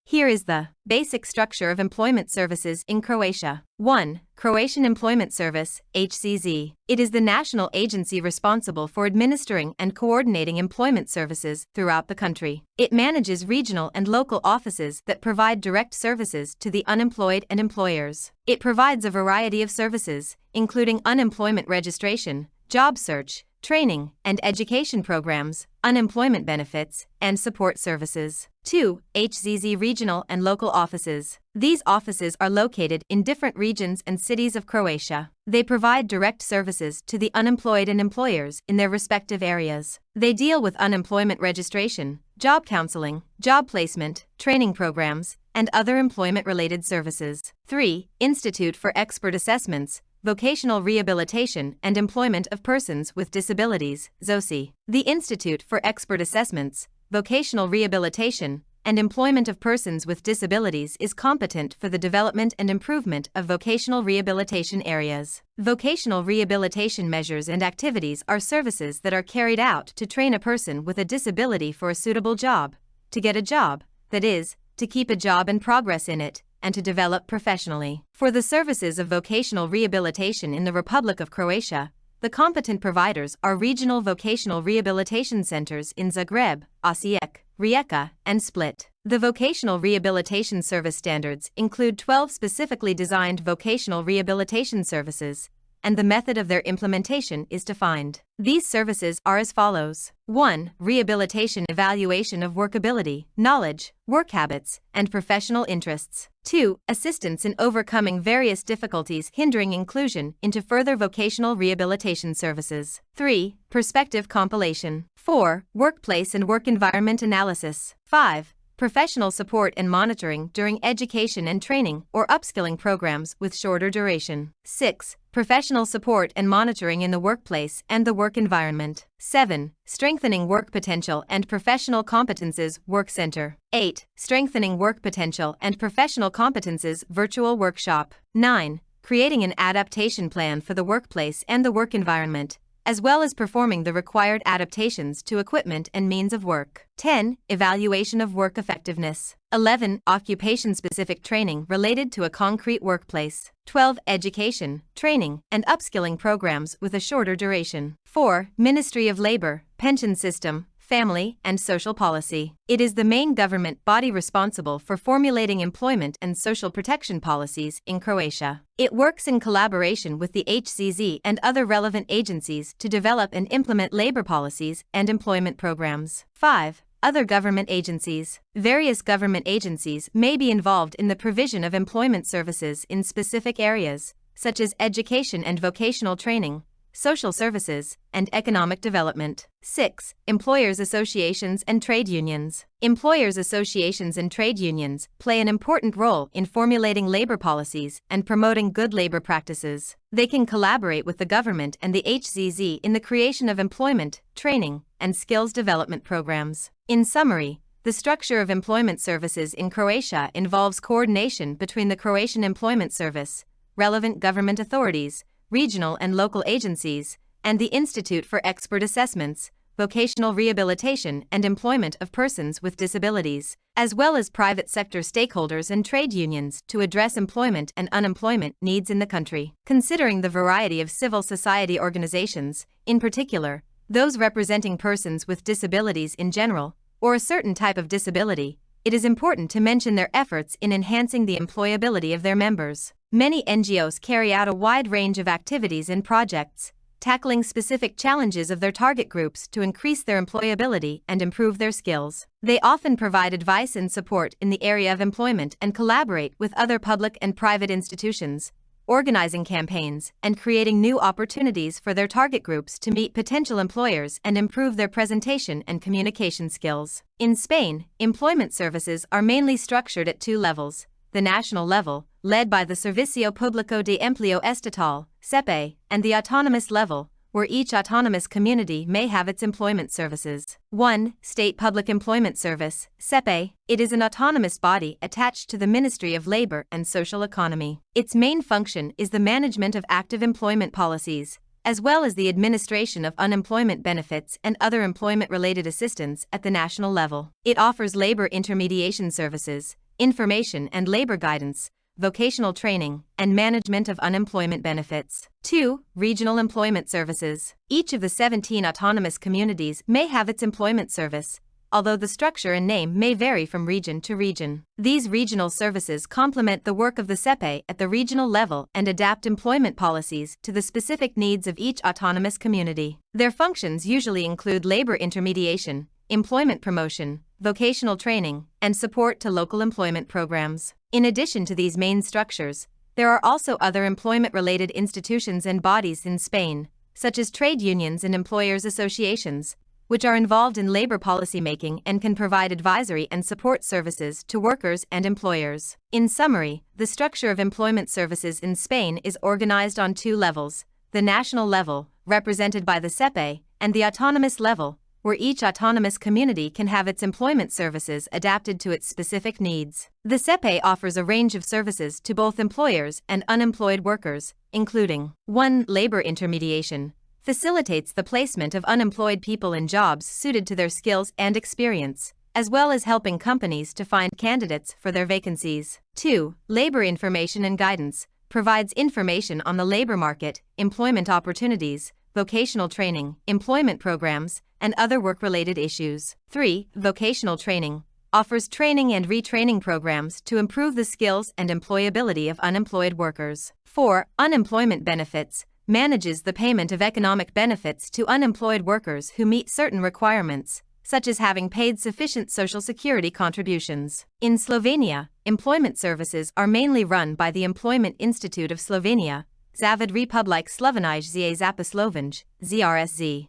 Here is the basic structure of employment services in Croatia. 1. Croatian Employment Service, HZZ. It is the national agency responsible for administering and coordinating employment services throughout the country. It manages regional and local offices that provide direct services to the unemployed and employers. It provides a variety of services, including unemployment registration, job search, training and education programs, unemployment benefits, and support services. 2. HZZ Regional and Local Offices. These offices are located in different regions and cities of Croatia. They provide direct services to the unemployed and employers in their respective areas. They deal with unemployment registration, job counseling, job placement, training programs, and other employment-related services. 3. Institute for Expert Assessments, Vocational Rehabilitation and Employment of Persons with Disabilities, ZOSI. The Institute for Expert Assessments, Vocational Rehabilitation, and Employment of Persons with Disabilities is competent for the development and improvement of vocational rehabilitation areas. Vocational rehabilitation measures and activities are services that are carried out to train a person with a disability for a suitable job, to get a job, that is, to keep a job and progress in it, and to develop professionally. For the services of vocational rehabilitation in the Republic of Croatia, the competent providers are regional vocational rehabilitation centers in Zagreb, Osijek, Rijeka, and Split. The vocational rehabilitation service standards include 12 specifically designed vocational rehabilitation services, and the method of their implementation is defined. These services are as follows. 1. Rehabilitation evaluation of workability, knowledge, work habits, and professional interests. 2. Assistance in overcoming various difficulties hindering inclusion into further vocational rehabilitation services. 3. Perspective compilation. 4. Workplace and work environment analysis. 5. Professional support and monitoring during education and training or upskilling programs with shorter duration. 6. Professional support and monitoring in the workplace and the work environment. 7. Strengthening work potential and professional competences work center. 8. Strengthening work potential and professional competences virtual workshop. 9. Creating an adaptation plan for the workplace and the work environment, as well as performing the required adaptations to equipment and means of work. 10. Evaluation of work effectiveness. 11. Occupation-specific training related to a concrete workplace. 12. Education, training, and upskilling programs with a shorter duration. 4. Ministry of Labor, Pension System, Family and Social Policy. It is the main government body responsible for formulating employment and social protection policies in Croatia. It works in collaboration with the HZZ and other relevant agencies to develop and implement labor policies and employment programs. 5. Other government agencies. Various government agencies may be involved in the provision of employment services in specific areas, such as education and vocational training, social services, and economic development. 6. Employers' associations and trade unions. Employers' associations and trade unions play an important role in formulating labor policies and promoting good labor practices. They can collaborate with the government and the HZZ in the creation of employment, training, and skills development programs. In summary, the structure of employment services in Croatia involves coordination between the Croatian Employment Service, relevant government authorities, regional and local agencies, and the Institute for Expert Assessments, Vocational Rehabilitation and Employment of Persons with Disabilities, as well as private sector stakeholders and trade unions to address employment and unemployment needs in the country. Considering the variety of civil society organizations, in particular, those representing persons with disabilities in general, or a certain type of disability, it is important to mention their efforts in enhancing the employability of their members. Many NGOs carry out a wide range of activities and projects, tackling specific challenges of their target groups to increase their employability and improve their skills. They often provide advice and support in the area of employment and collaborate with other public and private institutions, organizing campaigns, and creating new opportunities for their target groups to meet potential employers and improve their presentation and communication skills. In Spain, employment services are mainly structured at two levels: the national level, led by the Servicio Público de Empleo Estatal, SEPE, and the autonomous level, where each autonomous community may have its employment services. 1. State Public Employment Service, SEPE. It is an autonomous body attached to the Ministry of Labor and Social Economy. Its main function is the management of active employment policies, as well as the administration of unemployment benefits and other employment-related assistance at the national level. It offers labor intermediation services, information and labor guidance, vocational training, and management of unemployment benefits. 2. Regional Employment Services. Each of the 17 autonomous communities may have its employment service, although the structure and name may vary from region to region. These regional services complement the work of the SEPE at the regional level and adapt employment policies to the specific needs of each autonomous community. Their functions usually include labor intermediation, employment promotion, vocational training, and support to local employment programs. In addition to these main structures, there are also other employment-related institutions and bodies in Spain, such as trade unions and employers' associations, which are involved in labor policymaking and can provide advisory and support services to workers and employers. In summary, the structure of employment services in Spain is organized on two levels: the national level, represented by the SEPE, and the autonomous level, where each autonomous community can have its employment services adapted to its specific needs. The SEPE offers a range of services to both employers and unemployed workers, including 1. Labor intermediation. Facilitates the placement of unemployed people in jobs suited to their skills and experience, as well as helping companies to find candidates for their vacancies. 2. Labor information and guidance. Provides information on the labor market, employment opportunities, vocational training, employment programs, and other work-related issues. 3. Vocational training. Offers training and retraining programs to improve the skills and employability of unemployed workers. 4. Unemployment benefits. Manages the payment of economic benefits to unemployed workers who meet certain requirements, such as having paid sufficient Social Security contributions. In Slovenia, employment services are mainly run by the Employment Institute of Slovenia, Zavod Republike Slovenije za zaposlovanje, ZRSZ.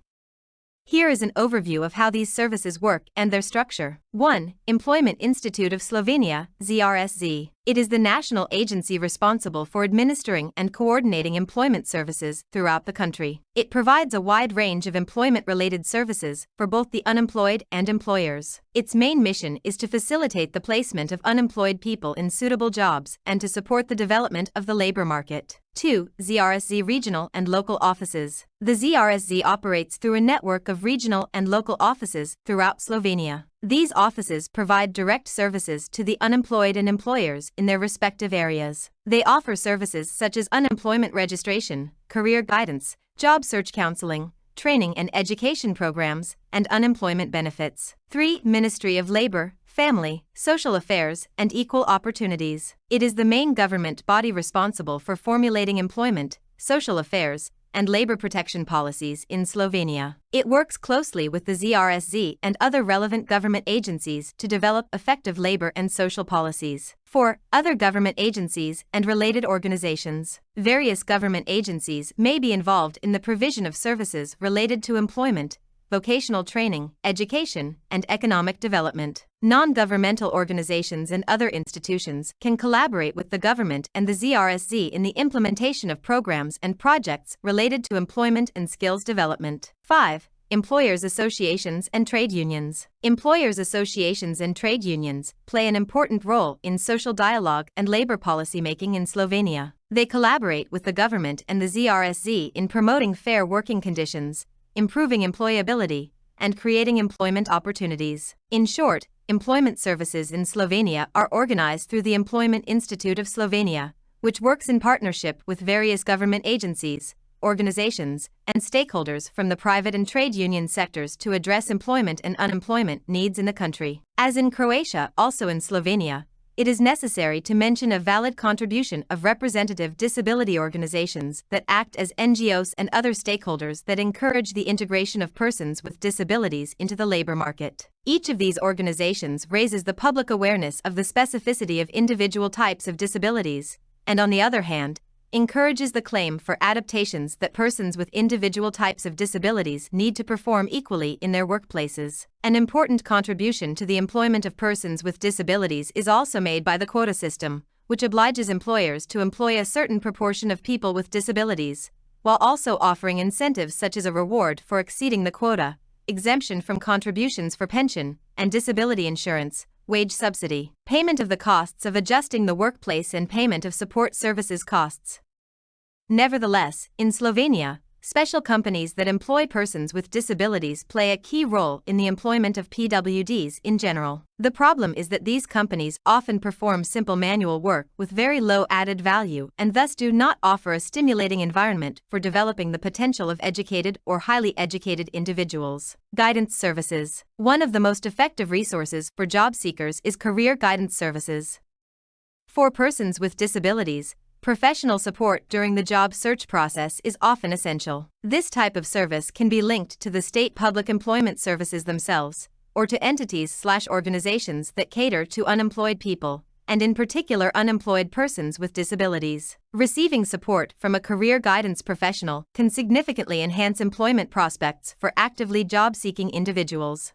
Here is an overview of how these services work and their structure. 1. Employment Institute of Slovenia, ZRSZ. It is the national agency responsible for administering and coordinating employment services throughout the country. It provides a wide range of employment-related services for both the unemployed and employers. Its main mission is to facilitate the placement of unemployed people in suitable jobs and to support the development of the labor market. 2. ZRSZ Regional and Local Offices. The ZRSZ operates through a network of regional and local offices throughout Slovenia. These offices provide direct services to the unemployed and employers in their respective areas. They offer services such as unemployment registration, career guidance, job search counseling, training and education programs, and unemployment benefits. 3. Ministry of Labor, Family, Social Affairs, and Equal Opportunities. It is the main government body responsible for formulating employment, social affairs, and labor protection policies in Slovenia. It works closely with the ZRSZ and other relevant government agencies to develop effective labor and social policies. 4. Other government agencies and related organizations. Various government agencies may be involved in the provision of services related to employment, vocational training, education, and economic development. Non-governmental organizations and other institutions can collaborate with the government and the ZRSZ in the implementation of programs and projects related to employment and skills development. 5. Employers' associations and trade unions. Employers' associations and trade unions play an important role in social dialogue and labor policymaking in Slovenia. They collaborate with the government and the ZRSZ in promoting fair working conditions, improving employability, and creating employment opportunities. In short, employment services in Slovenia are organized through the Employment Institute of Slovenia, which works in partnership with various government agencies, organizations, and stakeholders from the private and trade union sectors to address employment and unemployment needs in the country. As in Croatia, also in Slovenia, it is necessary to mention a valid contribution of representative disability organizations that act as NGOs and other stakeholders that encourage the integration of persons with disabilities into the labor market. Each of these organizations raises the public awareness of the specificity of individual types of disabilities, and on the other hand, encourages the claim for adaptations that persons with individual types of disabilities need to perform equally in their workplaces. An important contribution to the employment of persons with disabilities is also made by the quota system, which obliges employers to employ a certain proportion of people with disabilities, while also offering incentives such as a reward for exceeding the quota, exemption from contributions for pension and disability insurance, wage subsidy, payment of the costs of adjusting the workplace, and payment of support services costs. Nevertheless, in Slovenia, special companies that employ persons with disabilities play a key role in the employment of PWDs in general. The problem is that these companies often perform simple manual work with very low added value and thus do not offer a stimulating environment for developing the potential of educated or highly educated individuals. Guidance services. One of the most effective resources for job seekers is career guidance services. For persons with disabilities, professional support during the job search process is often essential. This type of service can be linked to the state public employment services themselves, or to entities/organizations that cater to unemployed people, and in particular unemployed persons with disabilities. Receiving support from a career guidance professional can significantly enhance employment prospects for actively job-seeking individuals.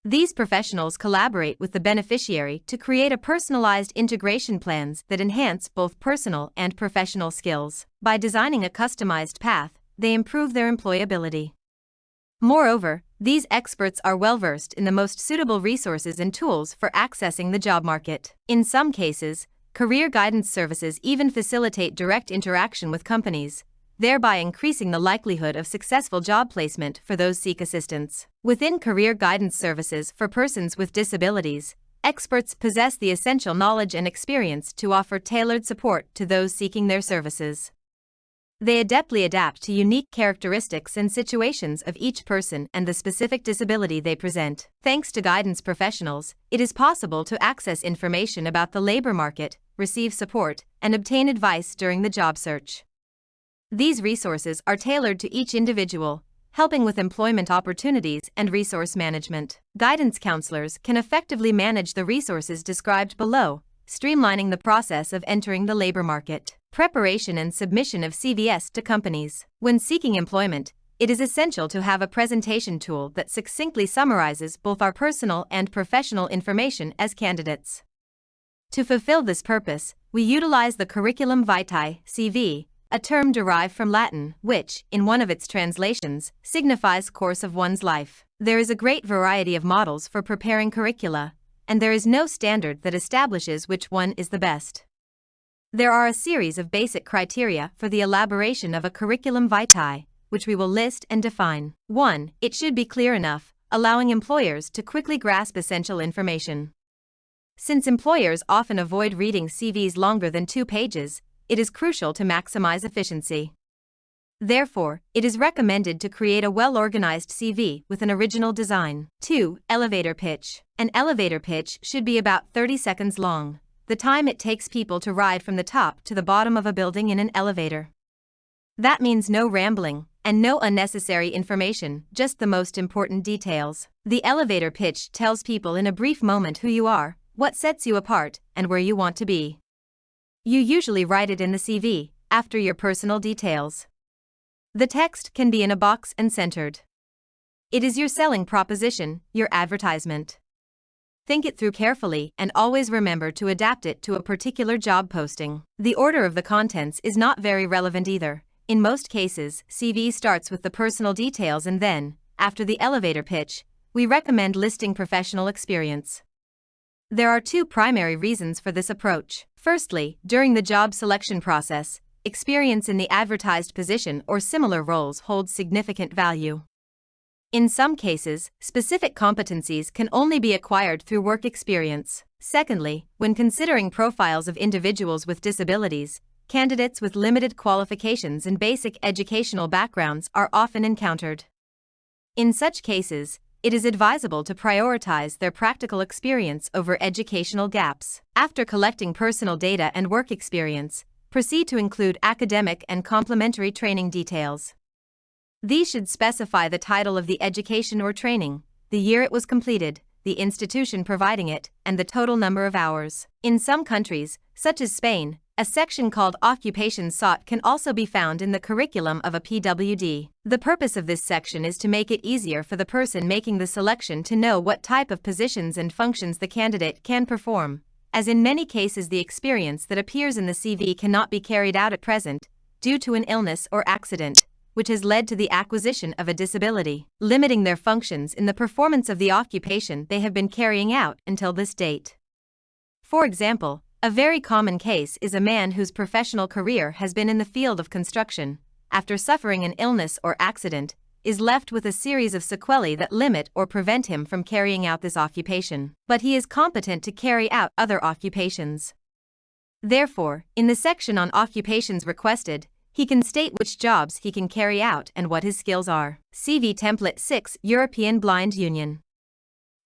These professionals collaborate with the beneficiary to create a personalized integration plans that enhance both personal and professional skills. By designing a customized path, they improve their employability. Moreover, these experts are well-versed in the most suitable resources and tools for accessing the job market. In some cases, career guidance services even facilitate direct interaction with companies, thereby increasing the likelihood of successful job placement for those seek assistance. Within career guidance services for persons with disabilities, experts possess the essential knowledge and experience to offer tailored support to those seeking their services. They adeptly adapt to unique characteristics and situations of each person and the specific disability they present. Thanks to guidance professionals, it is possible to access information about the labor market, receive support, and obtain advice during the job search. These resources are tailored to each individual, helping with employment opportunities and resource management. Guidance counselors can effectively manage the resources described below, streamlining the process of entering the labor market. Preparation and submission of CVs to companies. When seeking employment, it is essential to have a presentation tool that succinctly summarizes both our personal and professional information as candidates. To fulfill this purpose, we utilize the curriculum vitae, CV, a term derived from Latin, which, in one of its translations, signifies course of one's life. There is a great variety of models for preparing curricula, and there is no standard that establishes which one is the best. There are a series of basic criteria for the elaboration of a curriculum vitae, which we will list and define. 1. It should be clear enough, allowing employers to quickly grasp essential information. Since employers often avoid reading CVs longer than 2 pages, it is crucial to maximize efficiency. Therefore, it is recommended to create a well-organized CV with an original design. 2. Elevator pitch. An elevator pitch should be about 30 seconds long, the time it takes people to ride from the top to the bottom of a building in an elevator. That means no rambling and no unnecessary information, just the most important details. The elevator pitch tells people in a brief moment who you are, what sets you apart, and where you want to be. You usually write it in the CV, after your personal details. The text can be in a box and centered. It is your selling proposition, your advertisement. Think it through carefully and always remember to adapt it to a particular job posting. The order of the contents is not very relevant either. In most cases, CV starts with the personal details and then, after the elevator pitch, we recommend listing professional experience. There are 2 primary reasons for this approach. Firstly, during the job selection process, experience in the advertised position or similar roles holds significant value. In some cases, specific competencies can only be acquired through work experience. Secondly, when considering profiles of individuals with disabilities, candidates with limited qualifications and basic educational backgrounds are often encountered. In such cases, it is advisable to prioritize their practical experience over educational gaps. After collecting personal data and work experience, proceed to include academic and complementary training details. These should specify the title of the education or training, the year it was completed, the institution providing it, and the total number of hours. In some countries, such as Spain, A section called Occupations Sought can also be found in the curriculum of a PWD. The purpose of this section is to make it easier for the person making the selection to know what type of positions and functions the candidate can perform, as in many cases the experience that appears in the CV cannot be carried out at present, due to an illness or accident, which has led to the acquisition of a disability, limiting their functions in the performance of the occupation they have been carrying out until this date. For example, a very common case is a man whose professional career has been in the field of construction, after suffering an illness or accident, is left with a series of sequelae that limit or prevent him from carrying out this occupation, but he is competent to carry out other occupations. Therefore, in the section on occupations requested, he can state which jobs he can carry out and what his skills are. CV Template 6 European Blind Union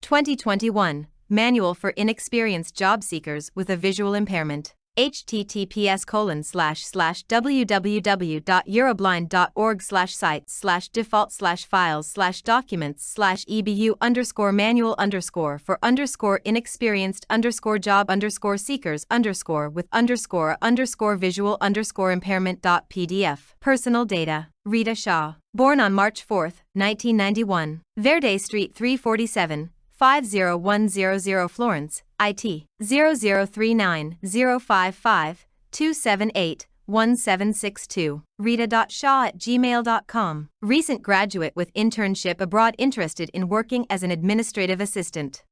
2021 Manual for Inexperienced Job Seekers with a Visual Impairment. https://www.euroblind.org/sites/default/files/documents/ebu_manual_for_visual_impairment.pdf. Personal data. Rita Shaw. Born on March 4, 1991. Verde Street 347. 50100 Florence, IT, 0039 055 278 1762, rita.shaw@gmail.com. Recent graduate with internship abroad interested in working as an administrative assistant.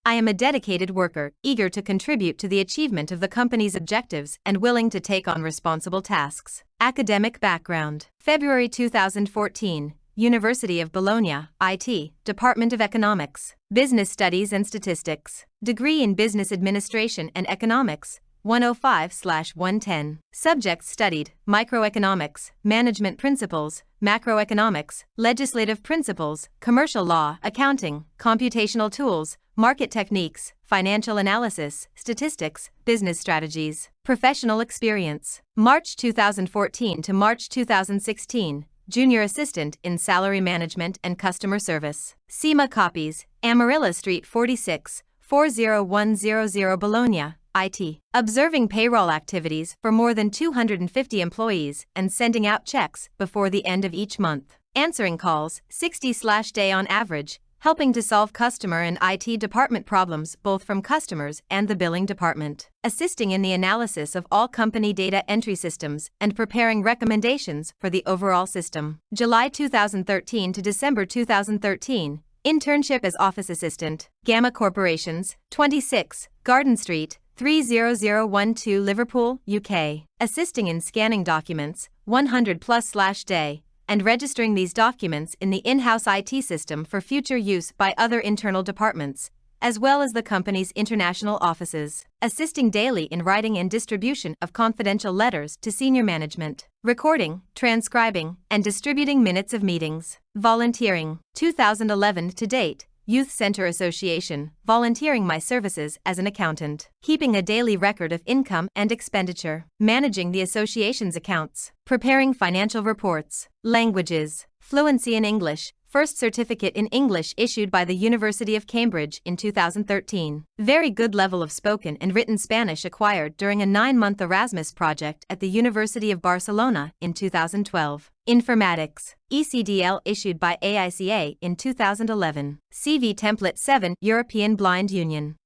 I am a dedicated worker, eager to contribute to the achievement of the company's objectives and willing to take on responsible tasks. Academic background. February 2014. University of Bologna, IT, Department of Economics, Business Studies and Statistics. Degree in Business Administration and Economics, 105/110. Subjects studied: microeconomics, management principles, macroeconomics, legislative principles, commercial law, accounting, computational tools, market techniques, financial analysis, statistics, business strategies. Professional experience. March 2014 to March 2016. Junior Assistant in Salary Management and Customer Service. SEMA copies, Amarilla Street 46, 40100 Bologna, IT. Observing payroll activities for more than 250 employees and sending out checks before the end of each month. Answering calls, 60/day on average, helping to solve customer and IT department problems both from customers and the billing department. Assisting in the analysis of all company data entry systems and preparing recommendations for the overall system. July 2013 to December 2013. Internship as Office Assistant. Gamma Corporations, 26, Garden Street, 30012 Liverpool, UK. Assisting in scanning documents, 100+/day, and registering these documents in the in-house IT system for future use by other internal departments, as well as the company's international offices. Assisting daily in writing and distribution of confidential letters to senior management. Recording, transcribing, and distributing minutes of meetings. Volunteering. 2011 to date. Youth Center Association, volunteering my services as an accountant. Keeping a daily record of income and expenditure. Managing the association's accounts. Preparing financial reports. Languages. Fluency in English. First certificate in English issued by the University of Cambridge in 2013. Very good level of spoken and written Spanish acquired during a 9-month Erasmus project at the University of Barcelona in 2012. Informatics. ECDL issued by AICA in 2011. CV Template 7 European Blind Union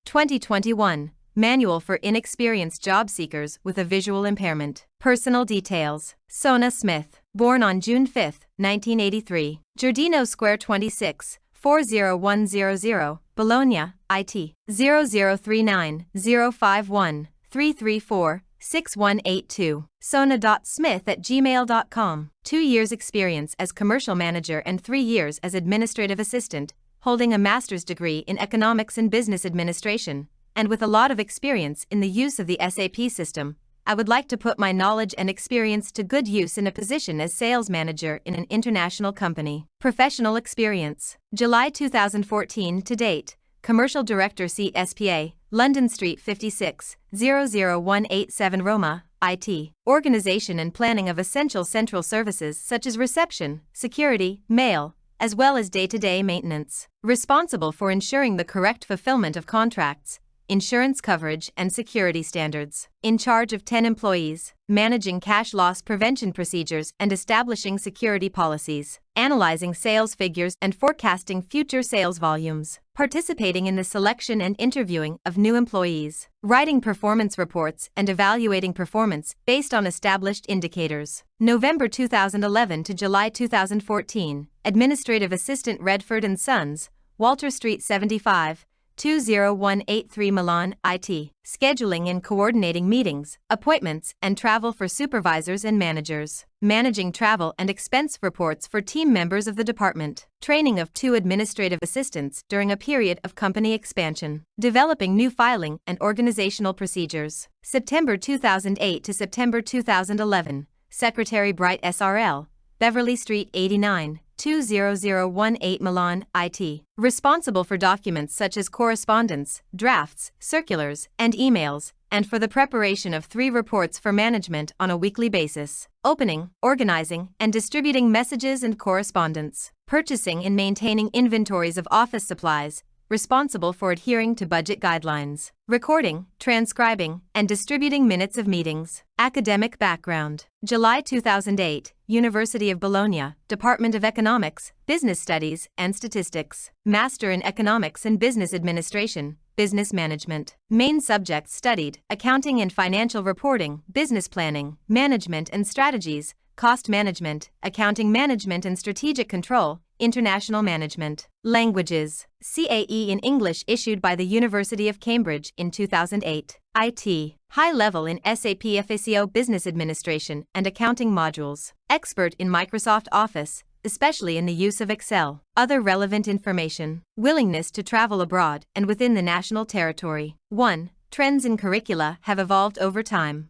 2021. Manual for Inexperienced Job Seekers with a Visual Impairment. Personal details. Sona Smith. Born on June 5, 1983. Giardino Square 26, 40100, Bologna, IT. 0039 051 334 6182. Sona.smith@gmail.com. 2 years experience as commercial manager and 3 years as administrative assistant, holding a master's degree in economics and business administration, and with a lot of experience in the use of the SAP system. I would like to put my knowledge and experience to good use in a position as sales manager in an international company. Professional experience. July 2014 to date. Commercial Director CSPA, London Street 56, 00187 Roma, IT. Organization and planning of essential central services such as reception, security, mail, as well as day-to-day maintenance. Responsible for ensuring the correct fulfillment of contracts, insurance coverage and security standards. In charge of 10 employees, managing cash loss prevention procedures and establishing security policies, analyzing sales figures and forecasting future sales volumes, participating in the selection and interviewing of new employees, writing performance reports and evaluating performance based on established indicators. November 2011 to July 2014, Administrative Assistant Redford & Sons, Walter Street 75, 20183 Milan, IT. Scheduling and coordinating meetings, appointments, and travel for supervisors and managers. Managing travel and expense reports for team members of the department. Training of 2 administrative assistants during a period of company expansion. Developing new filing and organizational procedures. September 2008 to September 2011, Secretary Bright S.R.L., Beverly Street 89, 20018 Milan, IT. Responsible for documents such as correspondence, drafts, circulars, and emails, and for the preparation of 3 reports for management on a weekly basis. Opening, organizing, and distributing messages and correspondence. Purchasing and maintaining inventories of office supplies, responsible for adhering to budget guidelines. Recording, transcribing, and distributing minutes of meetings. Academic background. July 2008, University of Bologna, Department of Economics, Business Studies, and Statistics. Master in Economics and Business Administration, Business Management. Main subjects studied: accounting and financial reporting, business planning, management and strategies, cost management, accounting management and strategic control, international management. Languages: CAE in English issued by the University of Cambridge in 2008. IT. High level in SAP FACO Business Administration and Accounting modules. Expert in Microsoft Office, especially in the use of Excel. Other relevant information. Willingness to travel abroad and within the national territory. 1. Trends in curricula have evolved over time.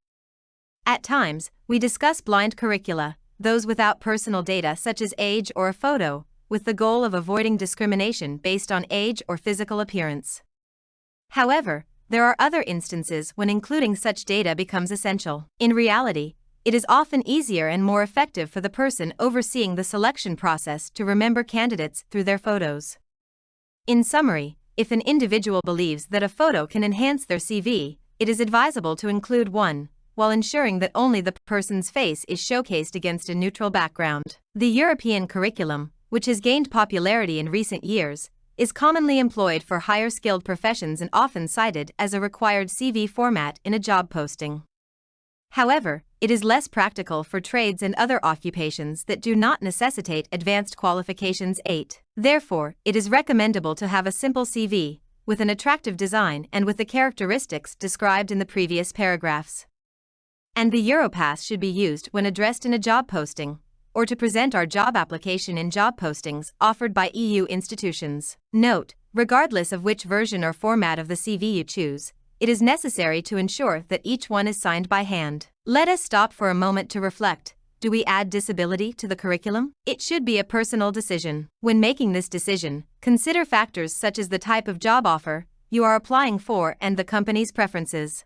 At times, we discuss blind curricula, those without personal data such as age or a photo, with the goal of avoiding discrimination based on age or physical appearance. However, there are other instances when including such data becomes essential. In reality, it is often easier and more effective for the person overseeing the selection process to remember candidates through their photos. In summary, if an individual believes that a photo can enhance their CV, it is advisable to include one, while ensuring that only the person's face is showcased against a neutral background. The European curriculum, which has gained popularity in recent years, is commonly employed for higher skilled professions and often cited as a required CV format in a job posting. However, it is less practical for trades and other occupations that do not necessitate advanced qualifications. 8. Therefore, it is recommendable to have a simple CV, with an attractive design and with the characteristics described in the previous paragraphs. And the Europass should be used when addressed in a job posting, or to present our job application in job postings offered by EU institutions. Note, regardless of which version or format of the CV you choose, it is necessary to ensure that each one is signed by hand. Let us stop for a moment to reflect. Do we add disability to the curriculum? It should be a personal decision. When making this decision, consider factors such as the type of job offer you are applying for and the company's preferences.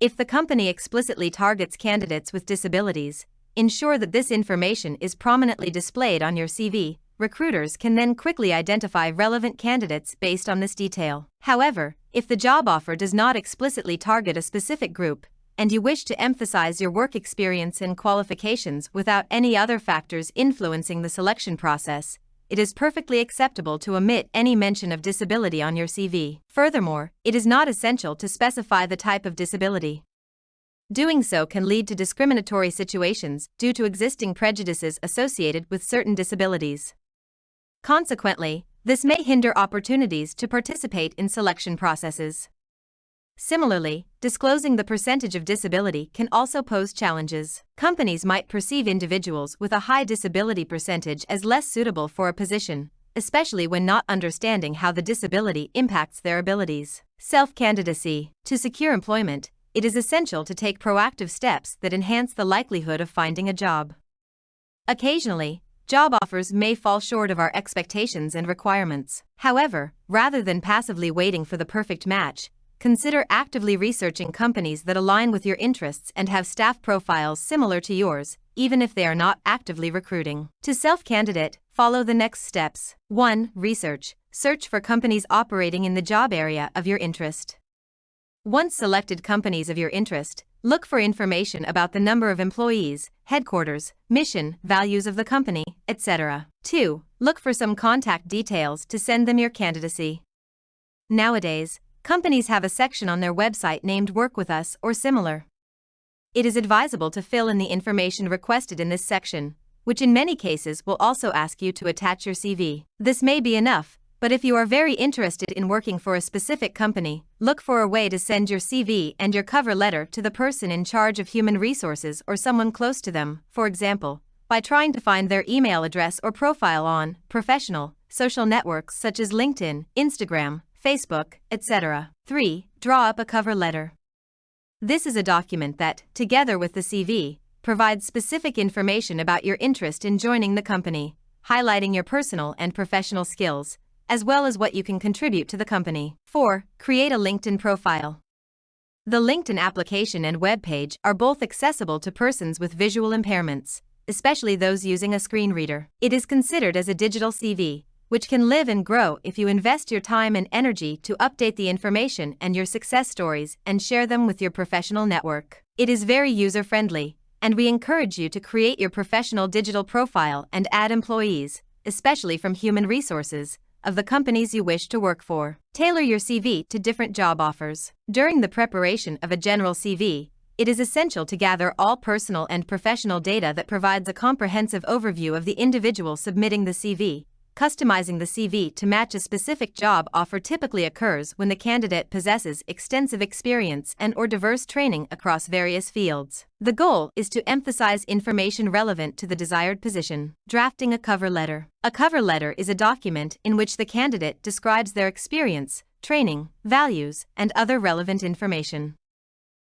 If the company explicitly targets candidates with disabilities, ensure that this information is prominently displayed on your CV. Recruiters can then quickly identify relevant candidates based on this detail. However, if the job offer does not explicitly target a specific group, and you wish to emphasize your work experience and qualifications without any other factors influencing the selection process, it is perfectly acceptable to omit any mention of disability on your CV. Furthermore, it is not essential to specify the type of disability. Doing so can lead to discriminatory situations due to existing prejudices associated with certain disabilities. Consequently, this may hinder opportunities to participate in selection processes. Similarly, disclosing the percentage of disability can also pose challenges. Companies might perceive individuals with a high disability percentage as less suitable for a position, especially when not understanding how the disability impacts their abilities. Self-candidacy. To secure employment, it is essential to take proactive steps that enhance the likelihood of finding a job. Occasionally, job offers may fall short of our expectations and requirements. However, rather than passively waiting for the perfect match, consider actively researching companies that align with your interests and have staff profiles similar to yours, even if they are not actively recruiting. To self-candidate, follow the next steps. 1. Research. Search for companies operating in the job area of your interest. Once selected companies of your interest, look for information about the number of employees, headquarters, mission, values of the company, etc. 2. Look for some contact details to send them your candidacy. Nowadays, companies have a section on their website named Work With Us or similar. It is advisable to fill in the information requested in this section, which in many cases will also ask you to attach your CV. This may be enough, but if you are very interested in working for a specific company, look for a way to send your CV and your cover letter to the person in charge of human resources or someone close to them, for example, by trying to find their email address or profile on professional social networks such as LinkedIn, Instagram, Facebook, etc. 3. Draw up a cover letter. This is a document that, together with the CV, provides specific information about your interest in joining the company, highlighting your personal and professional skills, as well as what you can contribute to the company. 4. Create a LinkedIn profile. The LinkedIn application and web page are both accessible to persons with visual impairments, especially those using a screen reader. It is considered as a digital CV, which can live and grow if you invest your time and energy to update the information and your success stories and share them with your professional network. It is very user-friendly, and we encourage you to create your professional digital profile and add employees, especially from human resources, of the companies you wish to work for. Tailor your CV to different job offers. During the preparation of a general CV, it is essential to gather all personal and professional data that provides a comprehensive overview of the individual submitting the CV. Customizing the CV to match a specific job offer typically occurs when the candidate possesses extensive experience and/or diverse training across various fields. The goal is to emphasize information relevant to the desired position. Drafting a cover letter. A cover letter is a document in which the candidate describes their experience, training, values, and other relevant information.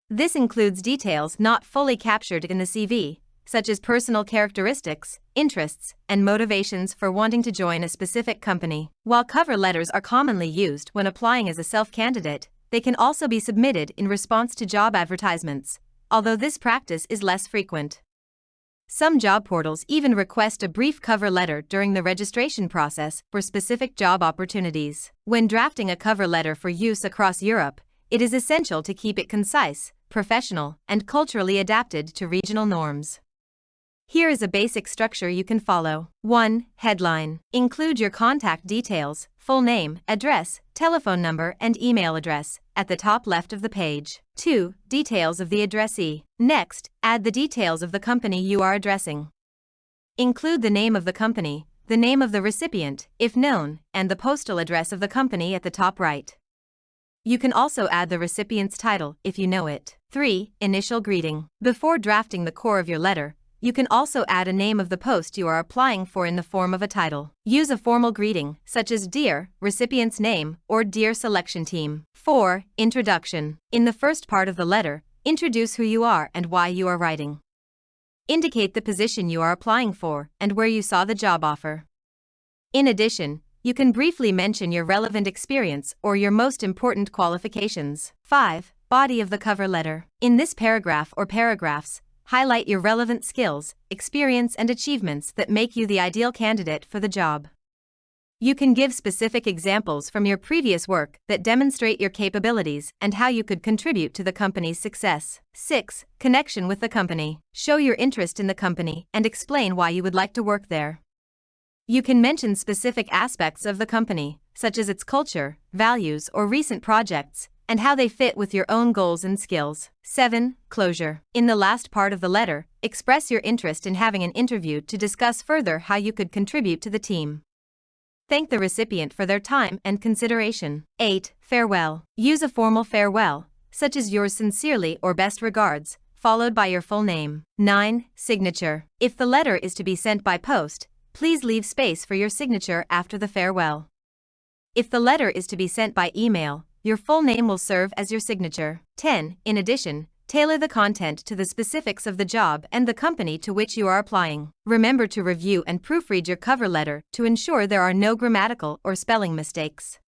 This includes details not fully captured in the CV, such as personal characteristics, interests, and motivations for wanting to join a specific company. While cover letters are commonly used when applying as a self-candidate, they can also be submitted in response to job advertisements, although this practice is less frequent. Some job portals even request a brief cover letter during the registration process for specific job opportunities. When drafting a cover letter for use across Europe, it is essential to keep it concise, professional, and culturally adapted to regional norms. Here is a basic structure you can follow. 1. Headline. Include your contact details, full name, address, telephone number, and email address, at the top left of the page. 2. Details of the addressee. Next, add the details of the company you are addressing. Include the name of the company, the name of the recipient, if known, and the postal address of the company at the top right. You can also add the recipient's title, if you know it. 3. Initial greeting. Before drafting the core of your letter, you can also add a name of the post you are applying for in the form of a title. Use a formal greeting, such as Dear, recipient's name, or Dear selection team. 4. Introduction. In the first part of the letter, introduce who you are and why you are writing. Indicate the position you are applying for and where you saw the job offer. In addition, you can briefly mention your relevant experience or your most important qualifications. 5. Body of the cover letter. In this paragraph or paragraphs, highlight your relevant skills, experience, and achievements that make you the ideal candidate for the job. You can give specific examples from your previous work that demonstrate your capabilities and how you could contribute to the company's success. 6. Connection with the company. Show your interest in the company and explain why you would like to work there. You can mention specific aspects of the company, such as its culture, values, or recent projects, and how they fit with your own goals and skills. 7. Closure. In the last part of the letter, express your interest in having an interview to discuss further how you could contribute to the team. Thank the recipient for their time and consideration. 8. Farewell. Use a formal farewell, such as yours sincerely or best regards, followed by your full name. 9. Signature. If the letter is to be sent by post, please leave space for your signature after the farewell. If the letter is to be sent by email, your full name will serve as your signature. 10. In addition, tailor the content to the specifics of the job and the company to which you are applying. Remember to review and proofread your cover letter to ensure there are no grammatical or spelling mistakes.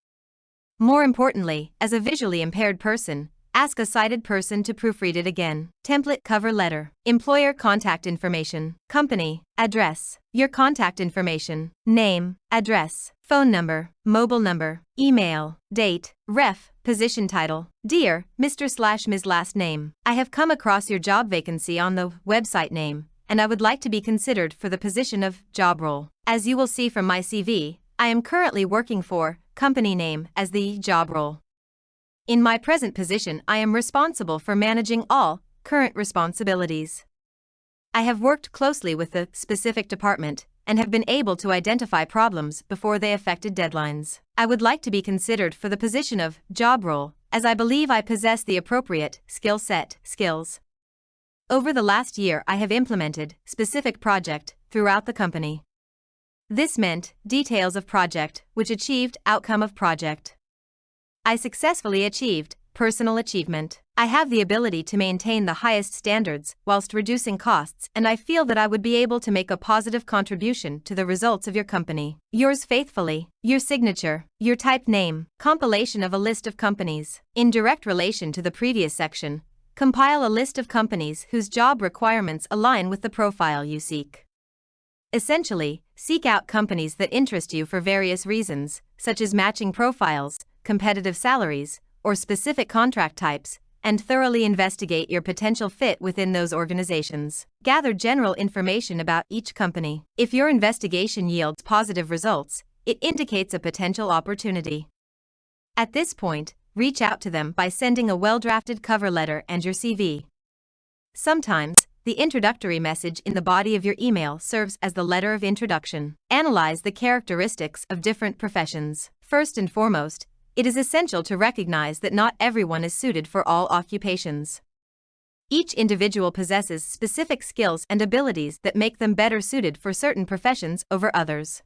More importantly, as a visually impaired person, ask a sighted person to proofread it again. Template cover letter. Employer contact information. Company. Address. Your contact information. Name. Address. phone number, mobile number, email, date, ref, position title. Dear Mr./Ms. last name, I have come across your job vacancy on the website name, and I would like to be considered for the position of job role. As you will see from my CV, I am currently working for company name as the job role. In my present position, I am responsible for managing all current responsibilities. I have worked closely with the specific department and have been able to identify problems before they affected deadlines. I would like to be considered for the position of job role, as I believe I possess the appropriate skills. Over the last year, I have implemented specific project throughout the company. This meant details of project, which achieved outcome of project. I successfully achieved personal achievement. I have the ability to maintain the highest standards whilst reducing costs, and I feel that I would be able to make a positive contribution to the results of your company. Yours faithfully. Your signature, your type name, compilation of a list of companies. In direct relation to the previous section, compile a list of companies whose job requirements align with the profile you seek. Essentially, seek out companies that interest you for various reasons, such as matching profiles, competitive salaries, or specific contract types, and thoroughly investigate your potential fit within those organizations. Gather general information about each company. If your investigation yields positive results, it indicates a potential opportunity. At this point, reach out to them by sending a well-drafted cover letter and your CV. Sometimes, the introductory message in the body of your email serves as the letter of introduction. Analyze the characteristics of different professions. First and foremost, it is essential to recognize that not everyone is suited for all occupations. Each individual possesses specific skills and abilities that make them better suited for certain professions over others.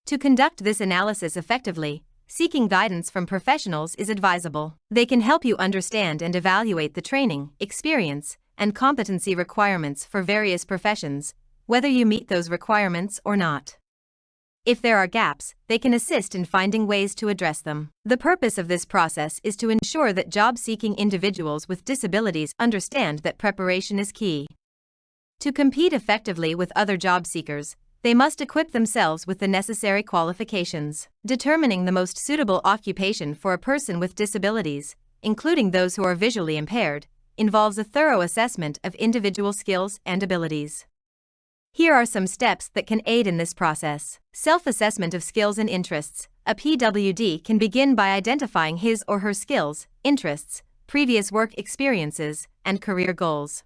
To conduct this analysis effectively, seeking guidance from professionals is advisable. They can help you understand and evaluate the training, experience, and competency requirements for various professions, whether you meet those requirements or not. If there are gaps, they can assist in finding ways to address them. The purpose of this process is to ensure that job-seeking individuals with disabilities understand that preparation is key. To compete effectively with other job seekers, they must equip themselves with the necessary qualifications. Determining the most suitable occupation for a person with disabilities, including those who are visually impaired, involves a thorough assessment of individual skills and abilities. Here are some steps that can aid in this process. Self-assessment of skills and interests. A PWD can begin by identifying his or her skills, interests, previous work experiences, and career goals.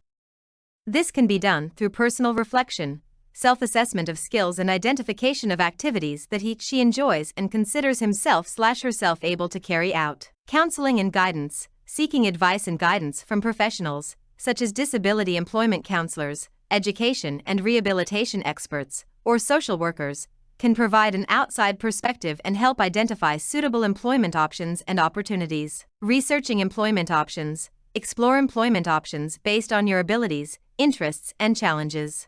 This can be done through personal reflection, self-assessment of skills and identification of activities that she enjoys and considers himself/herself able to carry out. Counseling and guidance. Seeking advice and guidance from professionals, such as disability employment counselors, education and rehabilitation experts, or social workers, can provide an outside perspective and help identify suitable employment options and opportunities. Researching employment options. Explore employment options based on your abilities, interests, and challenges.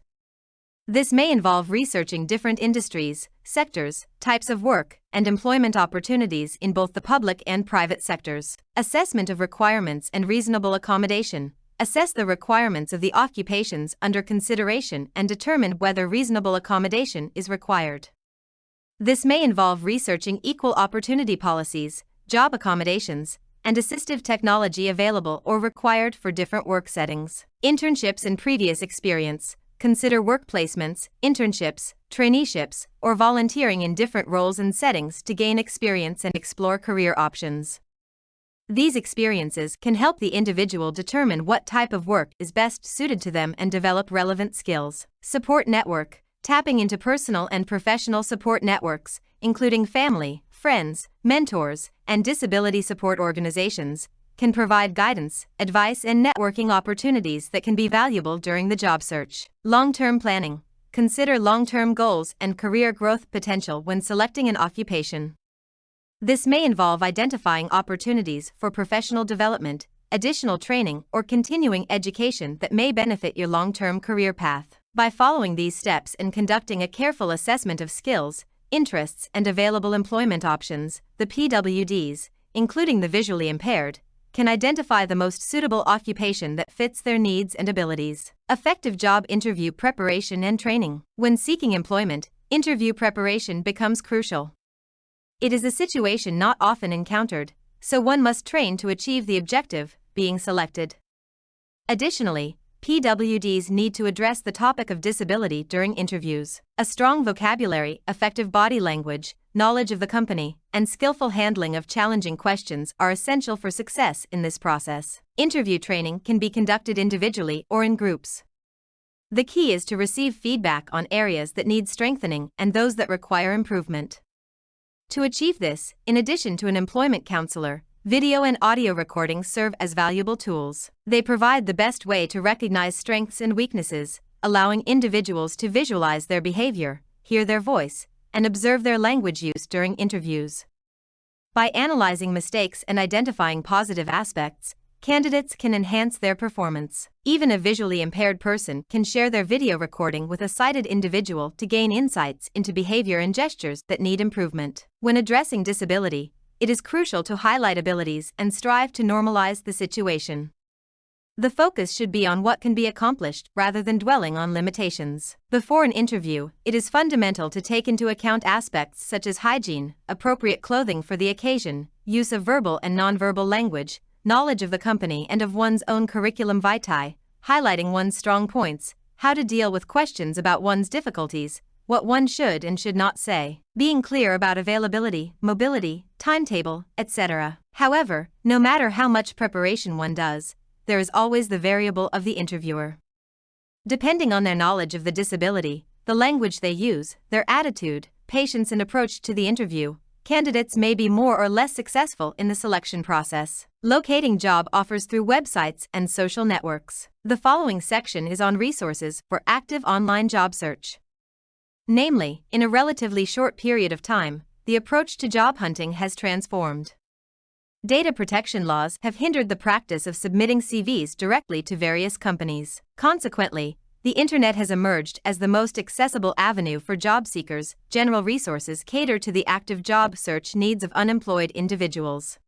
This may involve researching different industries, sectors, types of work, and employment opportunities in both the public and private sectors. Assessment of requirements and reasonable accommodation. Assess the requirements of the occupations under consideration and determine whether reasonable accommodation is required. This may involve researching equal opportunity policies, job accommodations, and assistive technology available or required for different work settings. Internships and previous experience. Consider work placements, internships, traineeships, or volunteering in different roles and settings to gain experience and explore career options. These experiences can help the individual determine what type of work is best suited to them and develop relevant skills. Support network. Tapping into personal and professional support networks, including family, friends, mentors, and disability support organizations, can provide guidance, advice, and networking opportunities that can be valuable during the job search. Long-term planning. Consider long-term goals and career growth potential when selecting an occupation. This may involve identifying opportunities for professional development, additional training, or continuing education that may benefit your long-term career path. By following these steps and conducting a careful assessment of skills, interests, and available employment options, the PWDs, including the visually impaired, can identify the most suitable occupation that fits their needs and abilities. Effective job interview preparation and training. When seeking employment, interview preparation becomes crucial. It is a situation not often encountered, so one must train to achieve the objective, being selected. Additionally, PWDs need to address the topic of disability during interviews. A strong vocabulary, effective body language, knowledge of the company, and skillful handling of challenging questions are essential for success in this process. Interview training can be conducted individually or in groups. The key is to receive feedback on areas that need strengthening and those that require improvement. To achieve this, in addition to an employment counselor, video and audio recordings serve as valuable tools. They provide the best way to recognize strengths and weaknesses, allowing individuals to visualize their behavior, hear their voice, and observe their language use during interviews. By analyzing mistakes and identifying positive aspects, candidates can enhance their performance. Even a visually impaired person can share their video recording with a sighted individual to gain insights into behavior and gestures that need improvement. When addressing disability, it is crucial to highlight abilities and strive to normalize the situation. The focus should be on what can be accomplished rather than dwelling on limitations. Before an interview, it is fundamental to take into account aspects such as hygiene, appropriate clothing for the occasion, use of verbal and nonverbal language, knowledge of the company and of one's own curriculum vitae, highlighting one's strong points, how to deal with questions about one's difficulties, what one should and should not say, being clear about availability, mobility, timetable, etc. However, no matter how much preparation one does, there is always the variable of the interviewer. Depending on their knowledge of the disability, the language they use, their attitude, patience and approach to the interview, candidates may be more or less successful in the selection process. Locating job offers through websites and social networks. The following section is on resources for active online job search. Namely, in a relatively short period of time, the approach to job hunting has transformed. Data protection laws have hindered the practice of submitting CVs directly to various companies. Consequently, the internet has emerged as the most accessible avenue for job seekers. General resources cater to the active job search needs of unemployed individuals.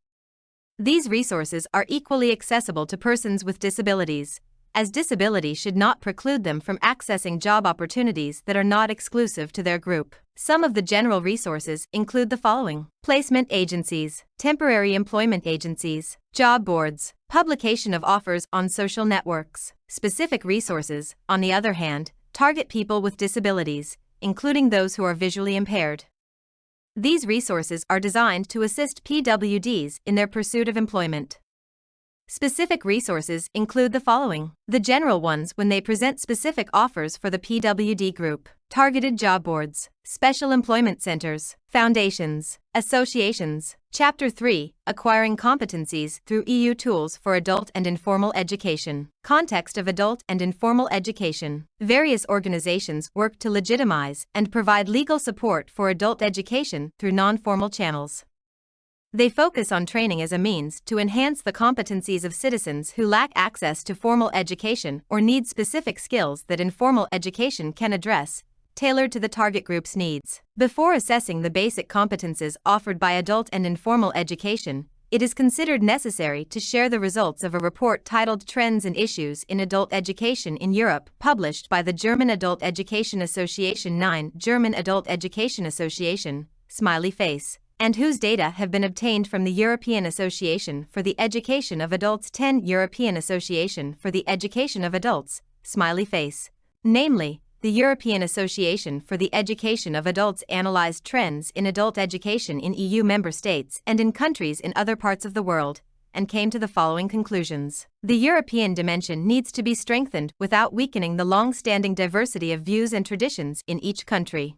These resources are equally accessible to persons with disabilities, as disability should not preclude them from accessing job opportunities that are not exclusive to their group. Some of the general resources include the following: placement agencies, temporary employment agencies, job boards, publication of offers on social networks. Specific resources, on the other hand, target people with disabilities, including those who are visually impaired. These resources are designed to assist PWDs in their pursuit of employment. Specific resources include the following: the general ones when they present specific offers for the PWD group, targeted job boards, special employment centers, foundations, associations. Chapter 3, Acquiring Competencies Through EU Tools for Adult and Informal Education. Context of adult and informal education. Various organizations work to legitimize and provide legal support for adult education through non-formal channels. They focus on training as a means to enhance the competencies of citizens who lack access to formal education or need specific skills that informal education can address, tailored to the target group's needs. Before assessing the basic competences offered by adult and informal education, it is considered necessary to share the results of a report titled Trends and Issues in Adult Education in Europe, published by the German Adult Education Association 9, German Adult Education Association, smiley face, and whose data have been obtained from the European Association for the Education of Adults 10, European Association for the Education of Adults, smiley face. Namely, the European Association for the Education of Adults analyzed trends in adult education in EU member states and in countries in other parts of the world, and came to the following conclusions. The European dimension needs to be strengthened without weakening the long-standing diversity of views and traditions in each country.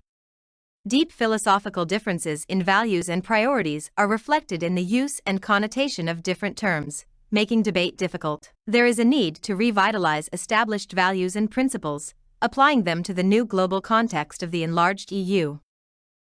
Deep philosophical differences in values and priorities are reflected in the use and connotation of different terms, making debate difficult. There is a need to revitalize established values and principles, applying them to the new global context of the enlarged EU.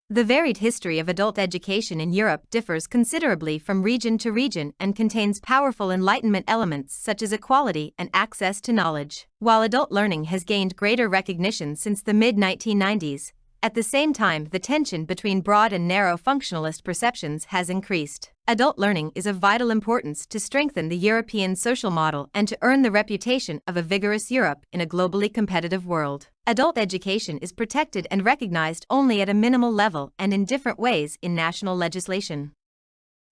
The varied history of adult education in Europe differs considerably from region to region and contains powerful Enlightenment elements such as equality and access to knowledge. While adult learning has gained greater recognition since the mid-1990s, at the same time, the tension between broad and narrow functionalist perceptions has increased. Adult learning is of vital importance to strengthen the European social model and to earn the reputation of a vigorous Europe in a globally competitive world. Adult education is protected and recognized only at a minimal level and in different ways in national legislation.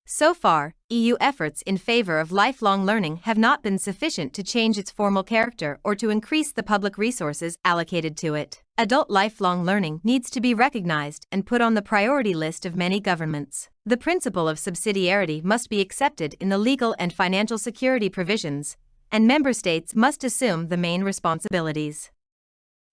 So far, EU efforts in favor of lifelong learning have not been sufficient to change its formal character or to increase the public resources allocated to it. Adult lifelong learning needs to be recognized and put on the priority list of many governments. The principle of subsidiarity must be accepted in the legal and financial security provisions, and member states must assume the main responsibilities.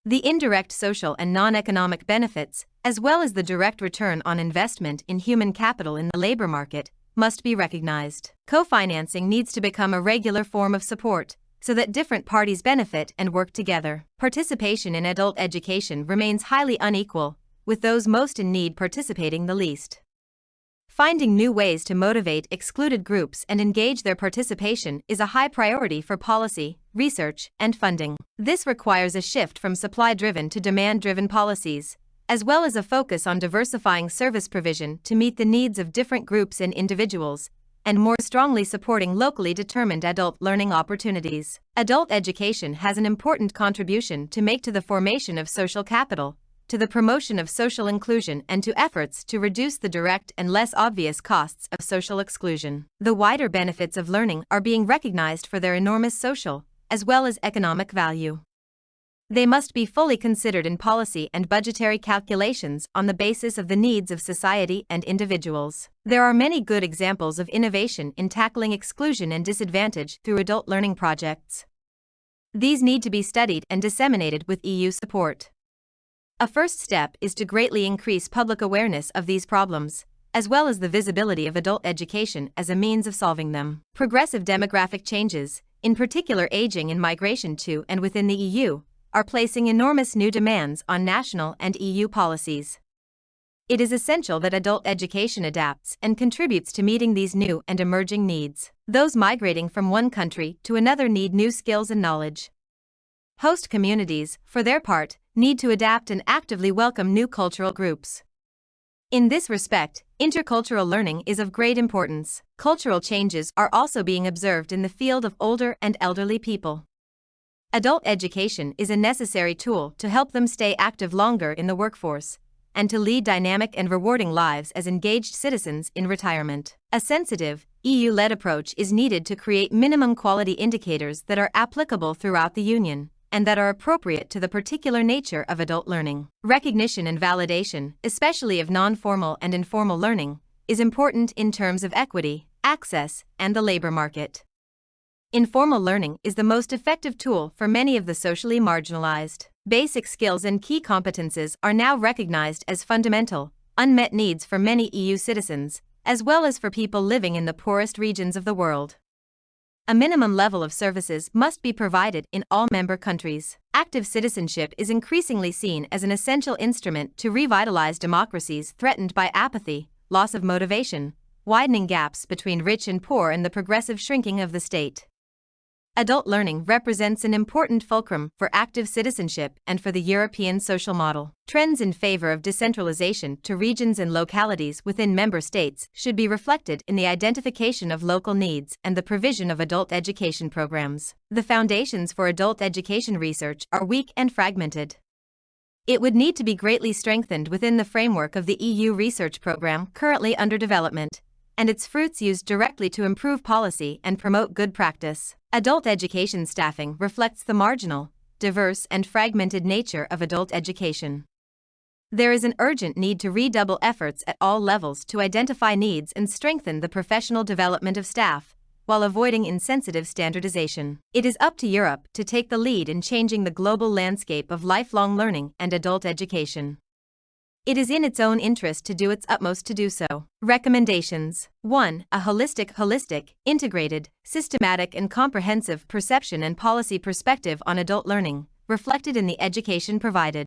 The indirect social and non-economic benefits, as well as the direct return on investment in human capital in the labor market, must be recognized. Co-financing needs to become a regular form of support, so that different parties benefit and work together. Participation in adult education remains highly unequal, with those most in need participating the least. Finding new ways to motivate excluded groups and engage their participation is a high priority for policy, research, and funding. This requires a shift from supply-driven to demand-driven policies, as well as a focus on diversifying service provision to meet the needs of different groups and individuals, and more strongly supporting locally determined adult learning opportunities. Adult education has an important contribution to make to the formation of social capital, to the promotion of social inclusion, and to efforts to reduce the direct and less obvious costs of social exclusion. The wider benefits of learning are being recognized for their enormous social, as well as economic value. They must be fully considered in policy and budgetary calculations on the basis of the needs of society and individuals. There are many good examples of innovation in tackling exclusion and disadvantage through adult learning projects. These need to be studied and disseminated with EU support. A first step is to greatly increase public awareness of these problems, as well as the visibility of adult education as a means of solving them. Progressive demographic changes, in particular aging and migration to and within the EU, are placing enormous new demands on national and EU policies. It is essential that adult education adapts and contributes to meeting these new and emerging needs. Those migrating from one country to another need new skills and knowledge. Host communities, for their part, need to adapt and actively welcome new cultural groups. In this respect, intercultural learning is of great importance. Cultural changes are also being observed in the field of older and elderly people. Adult education is a necessary tool to help them stay active longer in the workforce, and to lead dynamic and rewarding lives as engaged citizens in retirement. A sensitive, EU-led approach is needed to create minimum quality indicators that are applicable throughout the Union, and that are appropriate to the particular nature of adult learning. Recognition and validation, especially of non-formal and informal learning, is important in terms of equity, access, and the labor market. Informal learning is the most effective tool for many of the socially marginalized. Basic skills and key competences are now recognized as fundamental, unmet needs for many EU citizens, as well as for people living in the poorest regions of the world. A minimum level of services must be provided in all member countries. Active citizenship is increasingly seen as an essential instrument to revitalize democracies threatened by apathy, loss of motivation, widening gaps between rich and poor, and the progressive shrinking of the state. Adult learning represents an important fulcrum for active citizenship and for the European social model. Trends in favor of decentralization to regions and localities within member states should be reflected in the identification of local needs and the provision of adult education programs. The foundations for adult education research are weak and fragmented. It would need to be greatly strengthened within the framework of the EU research program currently under development, and its fruits used directly to improve policy and promote good practice. Adult education staffing reflects the marginal, diverse, and fragmented nature of adult education. There is an urgent need to redouble efforts at all levels to identify needs and strengthen the professional development of staff, while avoiding insensitive standardization. It is up to Europe to take the lead in changing the global landscape of lifelong learning and adult education. It is in its own interest to do its utmost to do so. Recommendations. 1. A holistic, integrated, systematic and comprehensive perception and policy perspective on adult learning, reflected in the education provided.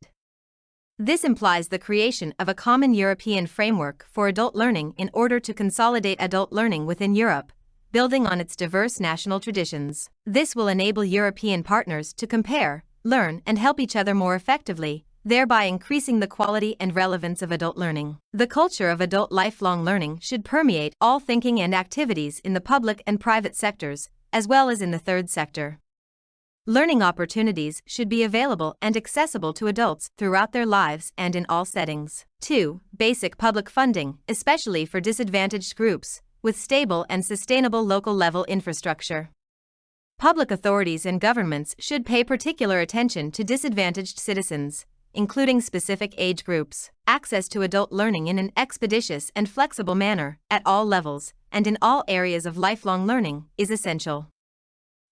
This implies the creation of a common European framework for adult learning in order to consolidate adult learning within Europe, building on its diverse national traditions. This will enable European partners to compare, learn, and help each other more effectively, thereby increasing the quality and relevance of adult learning. The culture of adult lifelong learning should permeate all thinking and activities in the public and private sectors, as well as in the third sector. Learning opportunities should be available and accessible to adults throughout their lives and in all settings. 2. Basic public funding, especially for disadvantaged groups, with stable and sustainable local level infrastructure. Public authorities and governments should pay particular attention to disadvantaged citizens, including specific age groups. Access to adult learning in an expeditious and flexible manner, at all levels, and in all areas of lifelong learning, is essential.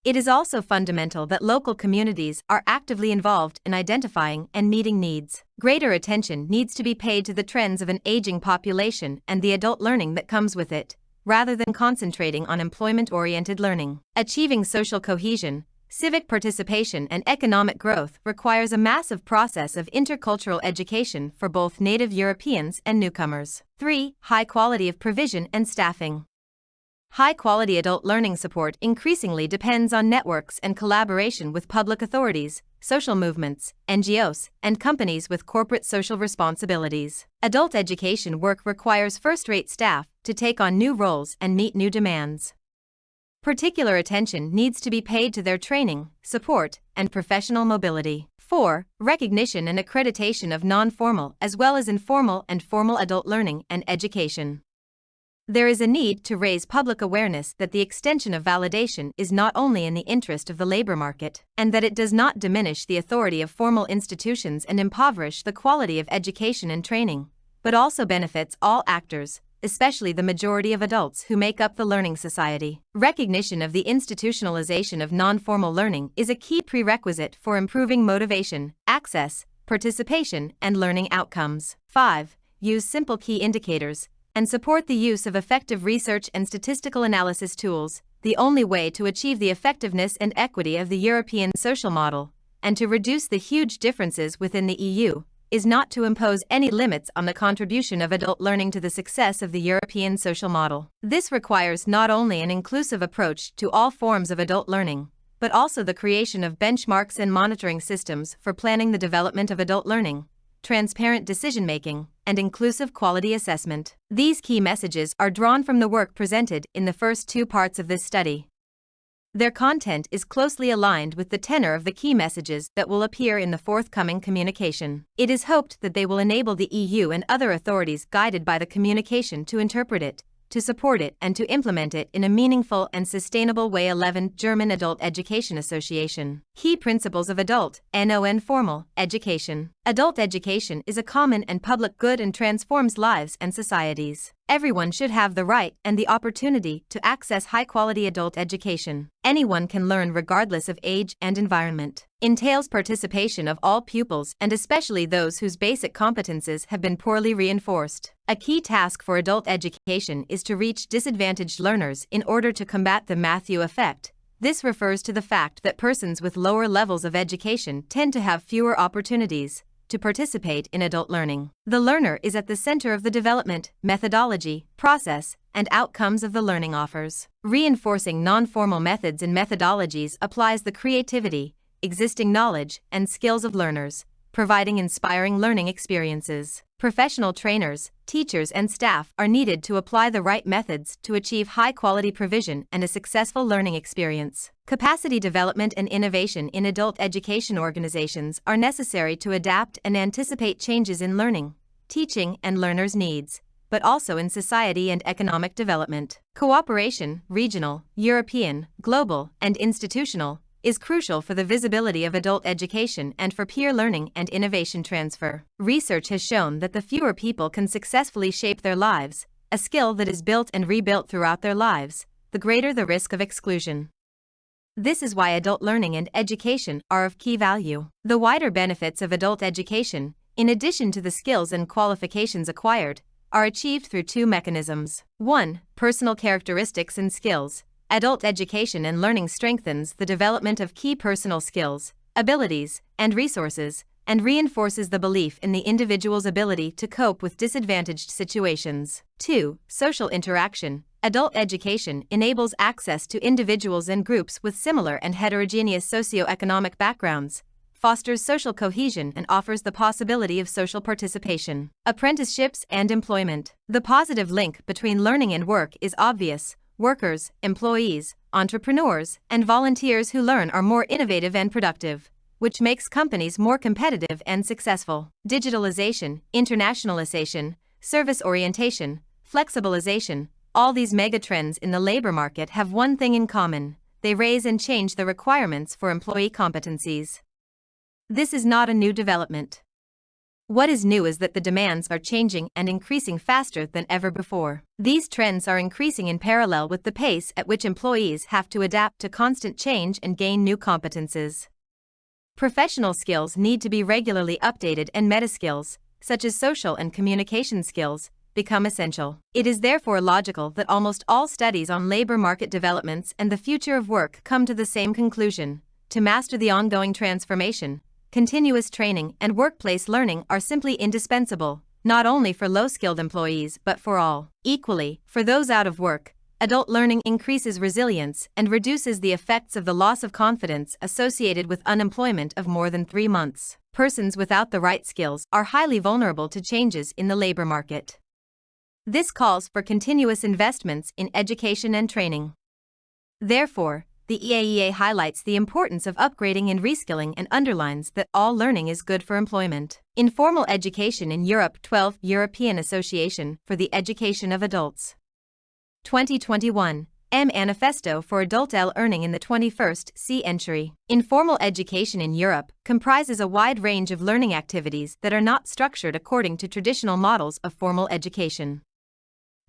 It is also fundamental that local communities are actively involved in identifying and meeting needs. Greater attention needs to be paid to the trends of an aging population and the adult learning that comes with it, rather than concentrating on employment-oriented learning. Achieving social cohesion, civic participation and economic growth requires a massive process of intercultural education for both native Europeans and newcomers. 3. High quality of provision and staffing. High-quality adult learning support increasingly depends on networks and collaboration with public authorities, social movements, NGOs, and companies with corporate social responsibilities. Adult education work requires first-rate staff to take on new roles and meet new demands. Particular attention needs to be paid to their training, support, and professional mobility. 4. Recognition and accreditation of non-formal as well as informal and formal adult learning and education. There is a need to raise public awareness that the extension of validation is not only in the interest of the labor market, and that it does not diminish the authority of formal institutions and impoverish the quality of education and training, but also benefits all actors, especially the majority of adults who make up the learning society. Recognition of the institutionalization of non-formal learning is a key prerequisite for improving motivation, access, participation, and learning outcomes. 5. Use simple key indicators and support the use of effective research and statistical analysis tools, the only way to achieve the effectiveness and equity of the European social model, and to reduce the huge differences within the EU, is not to impose any limits on the contribution of adult learning to the success of the European social model. This requires not only an inclusive approach to all forms of adult learning, but also the creation of benchmarks and monitoring systems for planning the development of adult learning, transparent decision-making, and inclusive quality assessment. These key messages are drawn from the work presented in the first 2 parts of this study. Their content is closely aligned with the tenor of the key messages that will appear in the forthcoming communication. It is hoped that they will enable the EU and other authorities guided by the communication to interpret it, to support it, and to implement it in a meaningful and sustainable way. 11. German Adult Education Association. Key Principles of Adult, Non-Formal, Education. Adult education is a common and public good and transforms lives and societies. Everyone should have the right and the opportunity to access high-quality adult education. Anyone can learn regardless of age and environment. Entails participation of all pupils and especially those whose basic competences have been poorly reinforced. A key task for adult education is to reach disadvantaged learners in order to combat the Matthew effect. This refers to the fact that persons with lower levels of education tend to have fewer opportunities to participate in adult learning. The learner is at the center of the development, methodology, process, and outcomes of the learning offers. Reinforcing non-formal methods and methodologies applies the creativity, existing knowledge, and skills of learners, providing inspiring learning experiences. Professional trainers, teachers, and staff are needed to apply the right methods to achieve high-quality provision and a successful learning experience. Capacity development and innovation in adult education organizations are necessary to adapt and anticipate changes in learning, teaching, and learners' needs, but also in society and economic development. Cooperation, regional, European, global, and institutional, is crucial for the visibility of adult education and for peer learning and innovation transfer. Research has shown that the fewer people can successfully shape their lives, a skill that is built and rebuilt throughout their lives, the greater the risk of exclusion. This is why adult learning and education are of key value. The wider benefits of adult education, in addition to the skills and qualifications acquired, are achieved through 2 mechanisms. 1. Personal characteristics and skills. Adult education and learning strengthens the development of key personal skills, abilities, and resources, and reinforces the belief in the individual's ability to cope with disadvantaged situations. 2. Social interaction. Adult education enables access to individuals and groups with similar and heterogeneous socioeconomic backgrounds, fosters social cohesion, and offers the possibility of social participation. Apprenticeships and employment. The positive link between learning and work is obvious. workers, employees, entrepreneurs, and volunteers who learn are more innovative and productive, which makes companies more competitive and successful. Digitalization, internationalization, service orientation, flexibilization, all these megatrends in the labor market have one thing in common: they raise and change the requirements for employee competencies. This is not a new development. What is new is that the demands are changing and increasing faster than ever before. These trends are increasing in parallel with the pace at which employees have to adapt to constant change and gain new competences. Professional skills need to be regularly updated, and meta skills, such as social and communication skills, become essential. It is therefore logical that almost all studies on labor market developments and the future of work come to the same conclusion: to master the ongoing transformation, continuous training and workplace learning are simply indispensable, not only for low-skilled employees but for all. Equally, for those out of work, adult learning increases resilience and reduces the effects of the loss of confidence associated with unemployment of more than 3 months. Persons without the right skills are highly vulnerable to changes in the labor market. This calls for continuous investments in education and training. Therefore, the EAEA highlights the importance of upgrading and reskilling and underlines that all learning is good for employment. Informal Education in Europe. 12. European Association for the Education of Adults. 2021. Manifesto for Adult Learning in the 21st Century. Informal education in Europe comprises a wide range of learning activities that are not structured according to traditional models of formal education.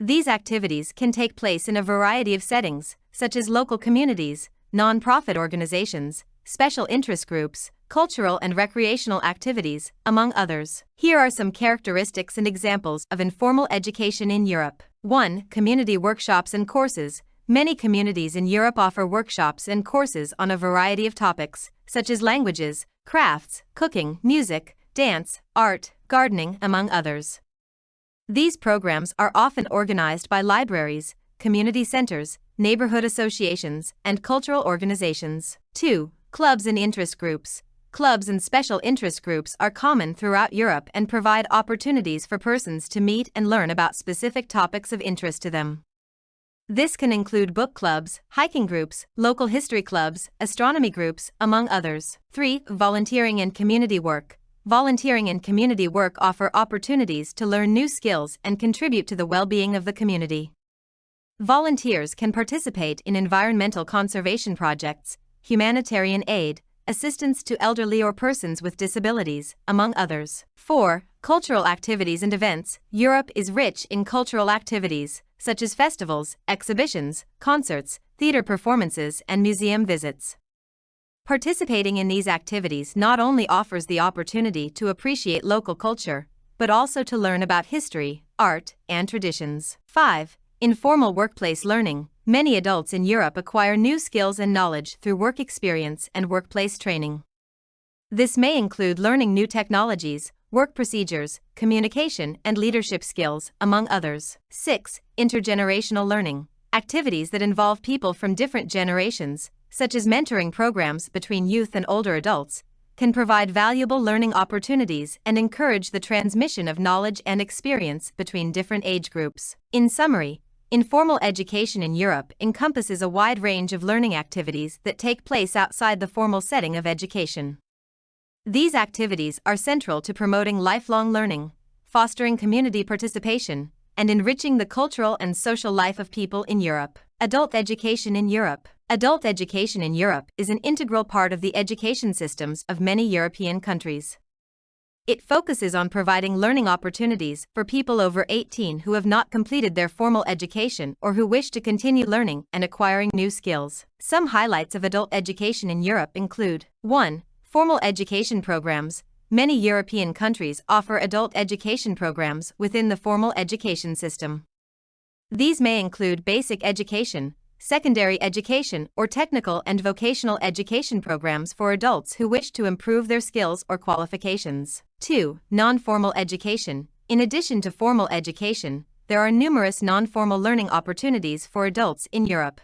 These activities can take place in a variety of settings, such as local communities, non-profit organizations, special interest groups, cultural and recreational activities, among others. Here are some characteristics and examples of informal education in Europe. 1. Community workshops and courses. Many communities in Europe offer workshops and courses on a variety of topics, such as languages, crafts, cooking, music, dance, art, gardening, among others. These programs are often organized by libraries, community centers, neighborhood associations, and cultural organizations. 2. Clubs and interest groups. Clubs and special interest groups are common throughout Europe and provide opportunities for persons to meet and learn about specific topics of interest to them. This can include book clubs, hiking groups, local history clubs, astronomy groups, among others. 3. Volunteering and community work. Volunteering and community work offer opportunities to learn new skills and contribute to the well-being of the community. Volunteers can participate in environmental conservation projects, humanitarian aid, assistance to elderly or persons with disabilities, among others. 4. Cultural activities and events. Europe is rich in cultural activities, such as festivals, exhibitions, concerts, theater performances, and museum visits. Participating in these activities not only offers the opportunity to appreciate local culture, but also to learn about history, art, and traditions. 5. Informal workplace learning. Many adults in Europe acquire new skills and knowledge through work experience and workplace training. This may include learning new technologies, work procedures, communication and leadership skills, among others. 6. Intergenerational learning. Activities that involve people from different generations, such as mentoring programs between youth and older adults, can provide valuable learning opportunities and encourage the transmission of knowledge and experience between different age groups. In summary, informal education in Europe encompasses a wide range of learning activities that take place outside the formal setting of education. These activities are central to promoting lifelong learning, fostering community participation, and enriching the cultural and social life of people in Europe. Adult education in Europe. Adult education in Europe is an integral part of the education systems of many European countries. It focuses on providing learning opportunities for people over 18 who have not completed their formal education or who wish to continue learning and acquiring new skills. Some highlights of adult education in Europe include: 1. Formal education programs. Many European countries offer adult education programs within the formal education system. These may include basic education, secondary education, or technical and vocational education programs for adults who wish to improve their skills or qualifications. 2. Non-formal education. In addition to formal education, there are numerous non-formal learning opportunities for adults in Europe.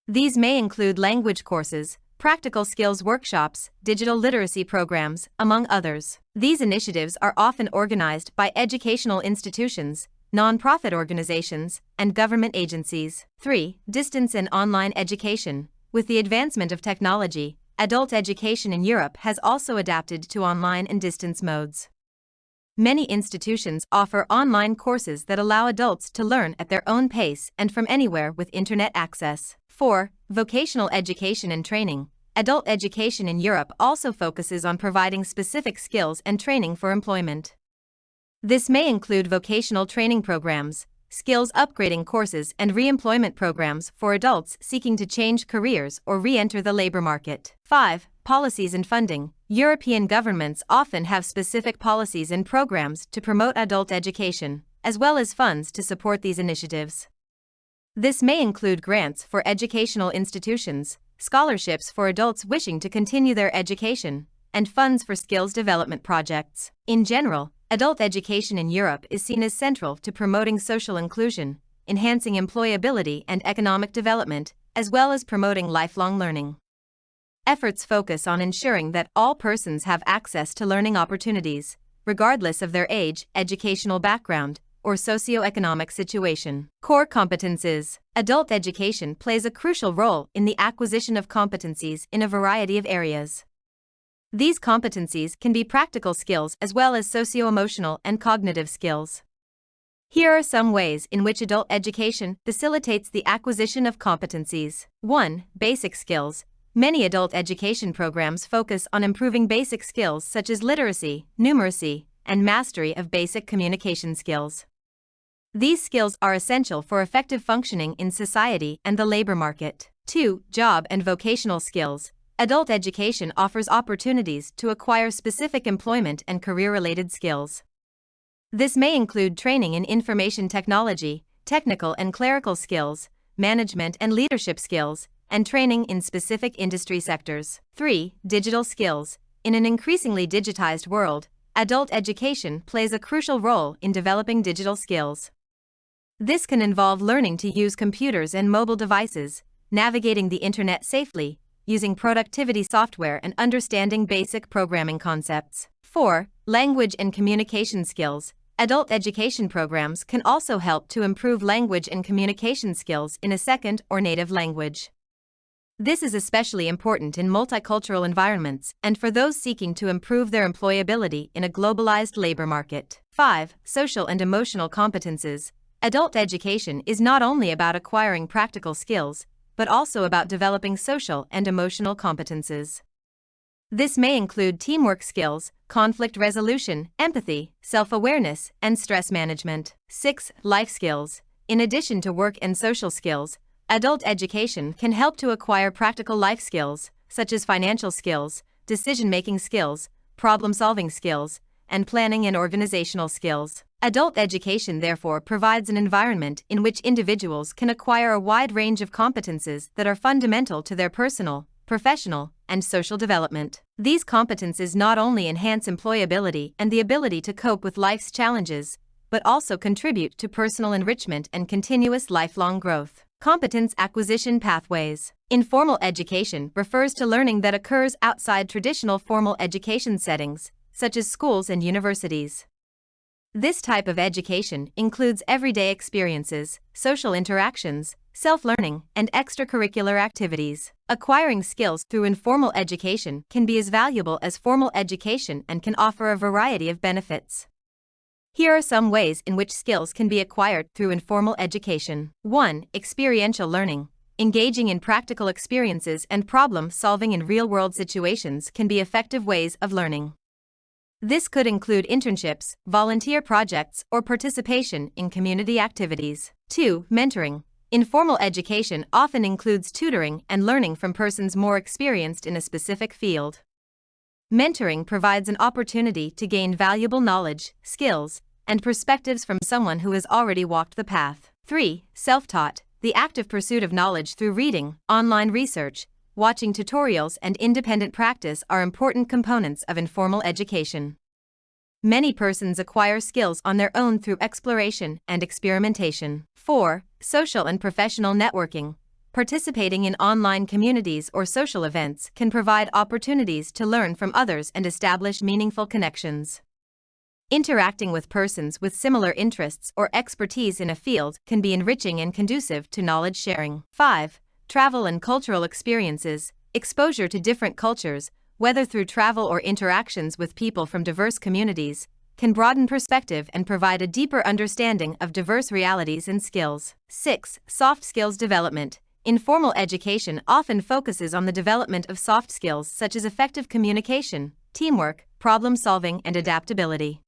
These may include language courses, practical skills workshops, digital literacy programs, among others. These initiatives are often organized by educational institutions, non-profit organizations, and government agencies. 3. Distance and online education. With the advancement of technology, adult education in Europe has also adapted to online and distance modes. Many institutions offer online courses that allow adults to learn at their own pace and from anywhere with internet access. 4. Vocational education and training. Adult education in Europe also focuses on providing specific skills and training for employment. This may include vocational training programs, skills upgrading courses, and re-employment programs for adults seeking to change careers or re-enter the labor market. 5. Policies and funding. European governments often have specific policies and programs to promote adult education, as well as funds to support these initiatives. This may include grants for educational institutions, scholarships for adults wishing to continue their education, and funds for skills development projects. In general, adult education in Europe is seen as central to promoting social inclusion, enhancing employability and economic development, as well as promoting lifelong learning. Efforts focus on ensuring that all persons have access to learning opportunities, regardless of their age, educational background, or socioeconomic situation. Core competences. Adult education plays a crucial role in the acquisition of competencies in a variety of areas. These competencies can be practical skills as well as socio-emotional and cognitive skills. Here are some ways in which adult education facilitates the acquisition of competencies. 1. Basic skills. Many adult education programs focus on improving basic skills such as literacy, numeracy, and mastery of basic communication skills. These skills are essential for effective functioning in society and the labor market. 2. Job and vocational skills. Adult education offers opportunities to acquire specific employment and career-related skills. This may include training in information technology, technical and clerical skills, management and leadership skills, and training in specific industry sectors. 3. Digital skills. In an increasingly digitized world, adult education plays a crucial role in developing digital skills. This can involve learning to use computers and mobile devices, navigating the internet safely, using productivity software, and understanding basic programming concepts. 4. Language and communication skills. Adult education programs can also help to improve language and communication skills in a second or native language. This is especially important in multicultural environments and for those seeking to improve their employability in a globalized labor market. 5. Social and emotional competences. Adult education is not only about acquiring practical skills, but also about developing social and emotional competences. This may include teamwork skills, conflict resolution, empathy, self-awareness, and stress management. 6. Life skills. In addition to work and social skills, adult education can help to acquire practical life skills, such as financial skills, decision-making skills, problem-solving skills, and planning and organizational skills. Adult education therefore provides an environment in which individuals can acquire a wide range of competences that are fundamental to their personal, professional, and social development. These competences not only enhance employability and the ability to cope with life's challenges, but also contribute to personal enrichment and continuous lifelong growth. Competence acquisition pathways. Informal education refers to learning that occurs outside traditional formal education settings, such as schools and universities. This type of education includes everyday experiences, social interactions, self-learning, and extracurricular activities. Acquiring skills through informal education can be as valuable as formal education and can offer a variety of benefits. Here are some ways in which skills can be acquired through informal education. 1. Experiential learning. Engaging in practical experiences and problem-solving in real-world situations can be effective ways of learning. This could include internships, volunteer projects, or participation in community activities. 2. Mentoring. Informal education often includes tutoring and learning from persons more experienced in a specific field. Mentoring provides an opportunity to gain valuable knowledge, skills, and perspectives from someone who has already walked the path. 3. Self-taught. The active pursuit of knowledge through reading, online research, watching tutorials, and independent practice are important components of informal education. Many persons acquire skills on their own through exploration and experimentation. 4. Social and professional networking. Participating in online communities or social events can provide opportunities to learn from others and establish meaningful connections. Interacting with persons with similar interests or expertise in a field can be enriching and conducive to knowledge sharing. 5. Travel and cultural experiences. Exposure to different cultures, whether through travel or interactions with people from diverse communities, can broaden perspective and provide a deeper understanding of diverse realities and skills. 6. Soft skills development. Informal education often focuses on the development of soft skills such as effective communication, teamwork, problem solving, and adaptability.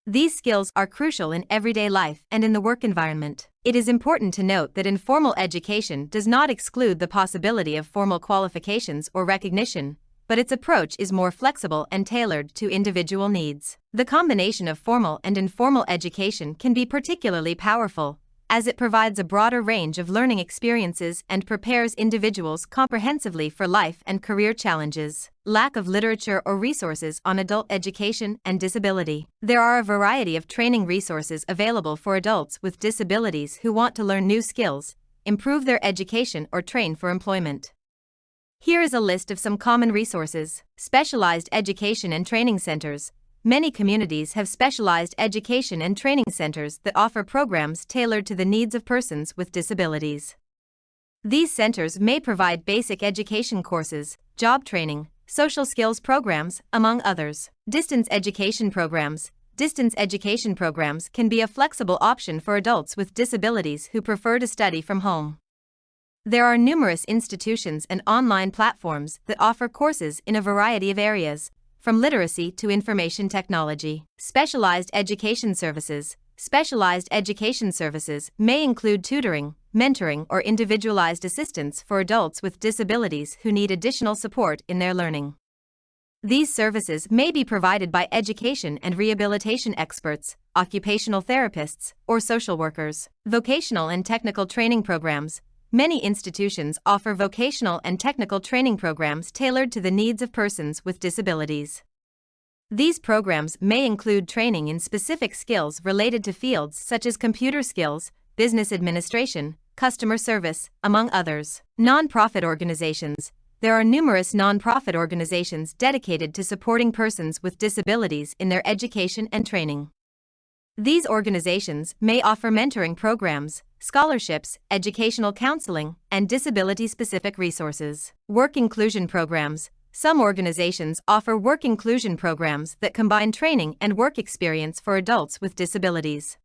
These skills are crucial in everyday life and in the work environment. It is important to note that informal education does not exclude the possibility of formal qualifications or recognition, but its approach is more flexible and tailored to individual needs. The combination of formal and informal education can be particularly powerful, as it provides a broader range of learning experiences and prepares individuals comprehensively for life and career challenges. Lack of literature or resources on adult education and disability. There are a variety of training resources available for adults with disabilities who want to learn new skills, improve their education, or train for employment. Here is a list of some common resources. Specialized education and training centers. Many communities have specialized education and training centers that offer programs tailored to the needs of persons with disabilities. These centers may provide basic education courses, job training, social skills programs, among others. Distance education programs. Distance education programs can be a flexible option for adults with disabilities who prefer to study from home. There are numerous institutions and online platforms that offer courses in a variety of areas, from literacy to information technology. Specialized education services. Specialized education services may include tutoring, mentoring, or individualized assistance for adults with disabilities who need additional support in their learning. These services may be provided by education and rehabilitation experts, occupational therapists, or social workers. Vocational and technical training programs. Many institutions offer vocational and technical training programs tailored to the needs of persons with disabilities. These programs may include training in specific skills related to fields such as computer skills, business administration, customer service, among others. Non-profit organizations. There are numerous non-profit organizations dedicated to supporting persons with disabilities in their education and training. These organizations may offer mentoring programs, scholarships, educational counseling, and disability-specific resources. Work inclusion programs. Some organizations offer work inclusion programs that combine training and work experience for adults with disabilities.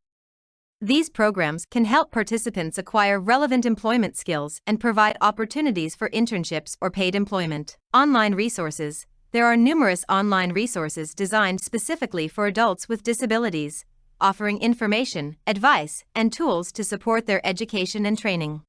These programs can help participants acquire relevant employment skills and provide opportunities for internships or paid employment. Online resources. There are numerous online resources designed specifically for adults with disabilities, offering information, advice, and tools to support their education and training.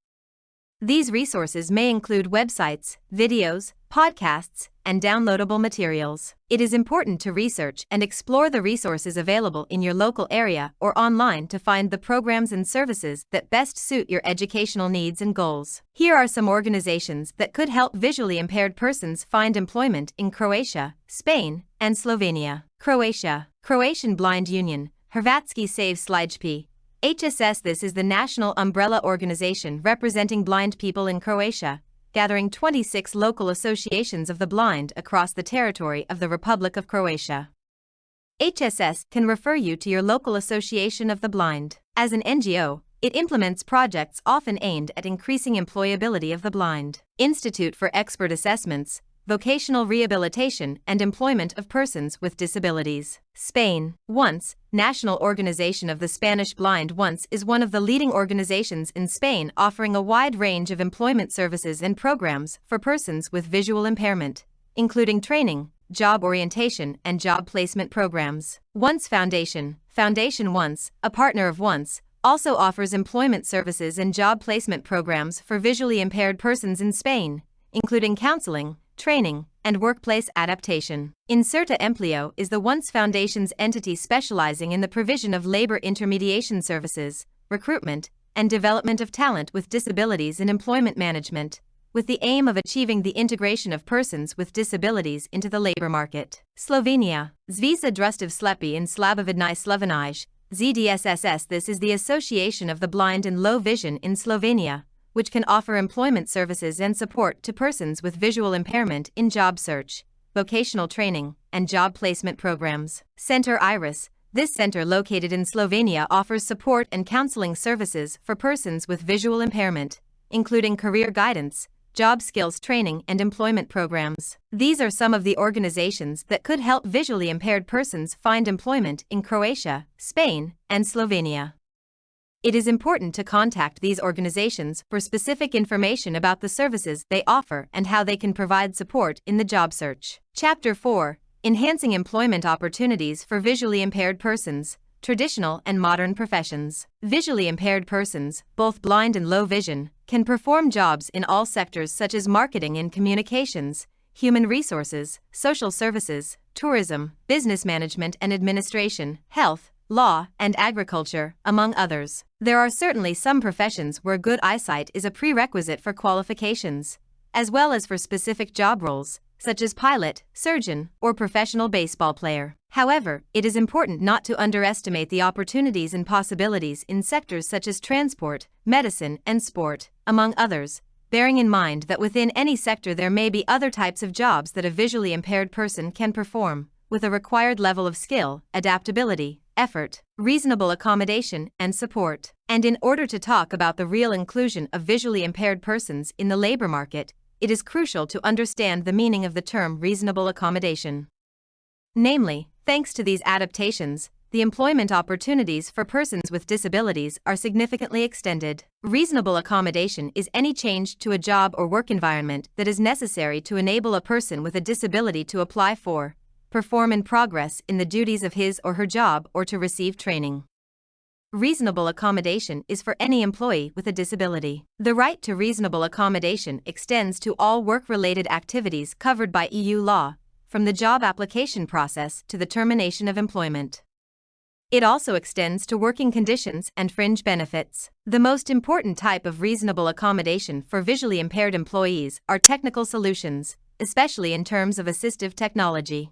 These resources may include websites, videos, podcasts, and downloadable materials. It is important to research and explore the resources available in your local area or online to find the programs and services that best suit your educational needs and goals. Here are some organizations that could help visually impaired persons find employment in Croatia, Spain, and Slovenia. Croatia. Croatian Blind Union. Hrvatski slijepih. HSS. This is the national umbrella organization representing blind people in Croatia, gathering 26 local associations of the blind across the territory of the Republic of Croatia. HSS can refer you to your local association of the blind. As an NGO, it implements projects often aimed at increasing employability of the blind. Institute for Expert Assessments, Vocational Rehabilitation and Employment of Persons with Disabilities. Spain. ONCE, National Organization of the Spanish Blind. ONCE is one of the leading organizations in Spain offering a wide range of employment services and programs for persons with visual impairment, including training, job orientation, and job placement programs. ONCE Foundation. Foundation ONCE, a partner of ONCE, also offers employment services and job placement programs for visually impaired persons in Spain, including counseling, training, and workplace adaptation. Inserta Empleo is the ONCE Foundation's entity specializing in the provision of labor intermediation services, recruitment, and development of talent with disabilities in employment management, with the aim of achieving the integration of persons with disabilities into the labor market. Slovenia. Zveza društv slijepih in slabovidni Slovenije, ZDSSS. This is the Association of the Blind and Low Vision in Slovenia, which can offer employment services and support to persons with visual impairment in job search, vocational training, and job placement programs. Center Iris. This center, located in Slovenia, offers support and counseling services for persons with visual impairment, including career guidance, job skills training, and employment programs. These are some of the organizations that could help visually impaired persons find employment in Croatia, Spain, and Slovenia. It is important to contact these organizations for specific information about the services they offer and how they can provide support in the job search. Chapter 4: Enhancing Employment Opportunities for Visually Impaired Persons, Traditional and Modern Professions. Visually impaired persons, both blind and low vision, can perform jobs in all sectors such as marketing and communications, human resources, social services, tourism, business management and administration, health, law, and agriculture, among others. There are certainly some professions where good eyesight is a prerequisite for qualifications, as well as for specific job roles, such as pilot, surgeon, or professional baseball player. However, it is important not to underestimate the opportunities and possibilities in sectors such as transport, medicine, and sport, among others, bearing in mind that within any sector there may be other types of jobs that a visually impaired person can perform, with a required level of skill, adaptability, effort, reasonable accommodation, and support. And in order to talk about the real inclusion of visually impaired persons in the labor market, it is crucial to understand the meaning of the term reasonable accommodation. Namely, thanks to these adaptations, the employment opportunities for persons with disabilities are significantly extended. Reasonable accommodation is any change to a job or work environment that is necessary to enable a person with a disability to apply for, perform and progress in the duties of his or her job or to receive training. Reasonable accommodation is for any employee with a disability. The right to reasonable accommodation extends to all work-related activities covered by EU law, from the job application process to the termination of employment. It also extends to working conditions and fringe benefits. The most important type of reasonable accommodation for visually impaired employees are technical solutions, especially in terms of assistive technology.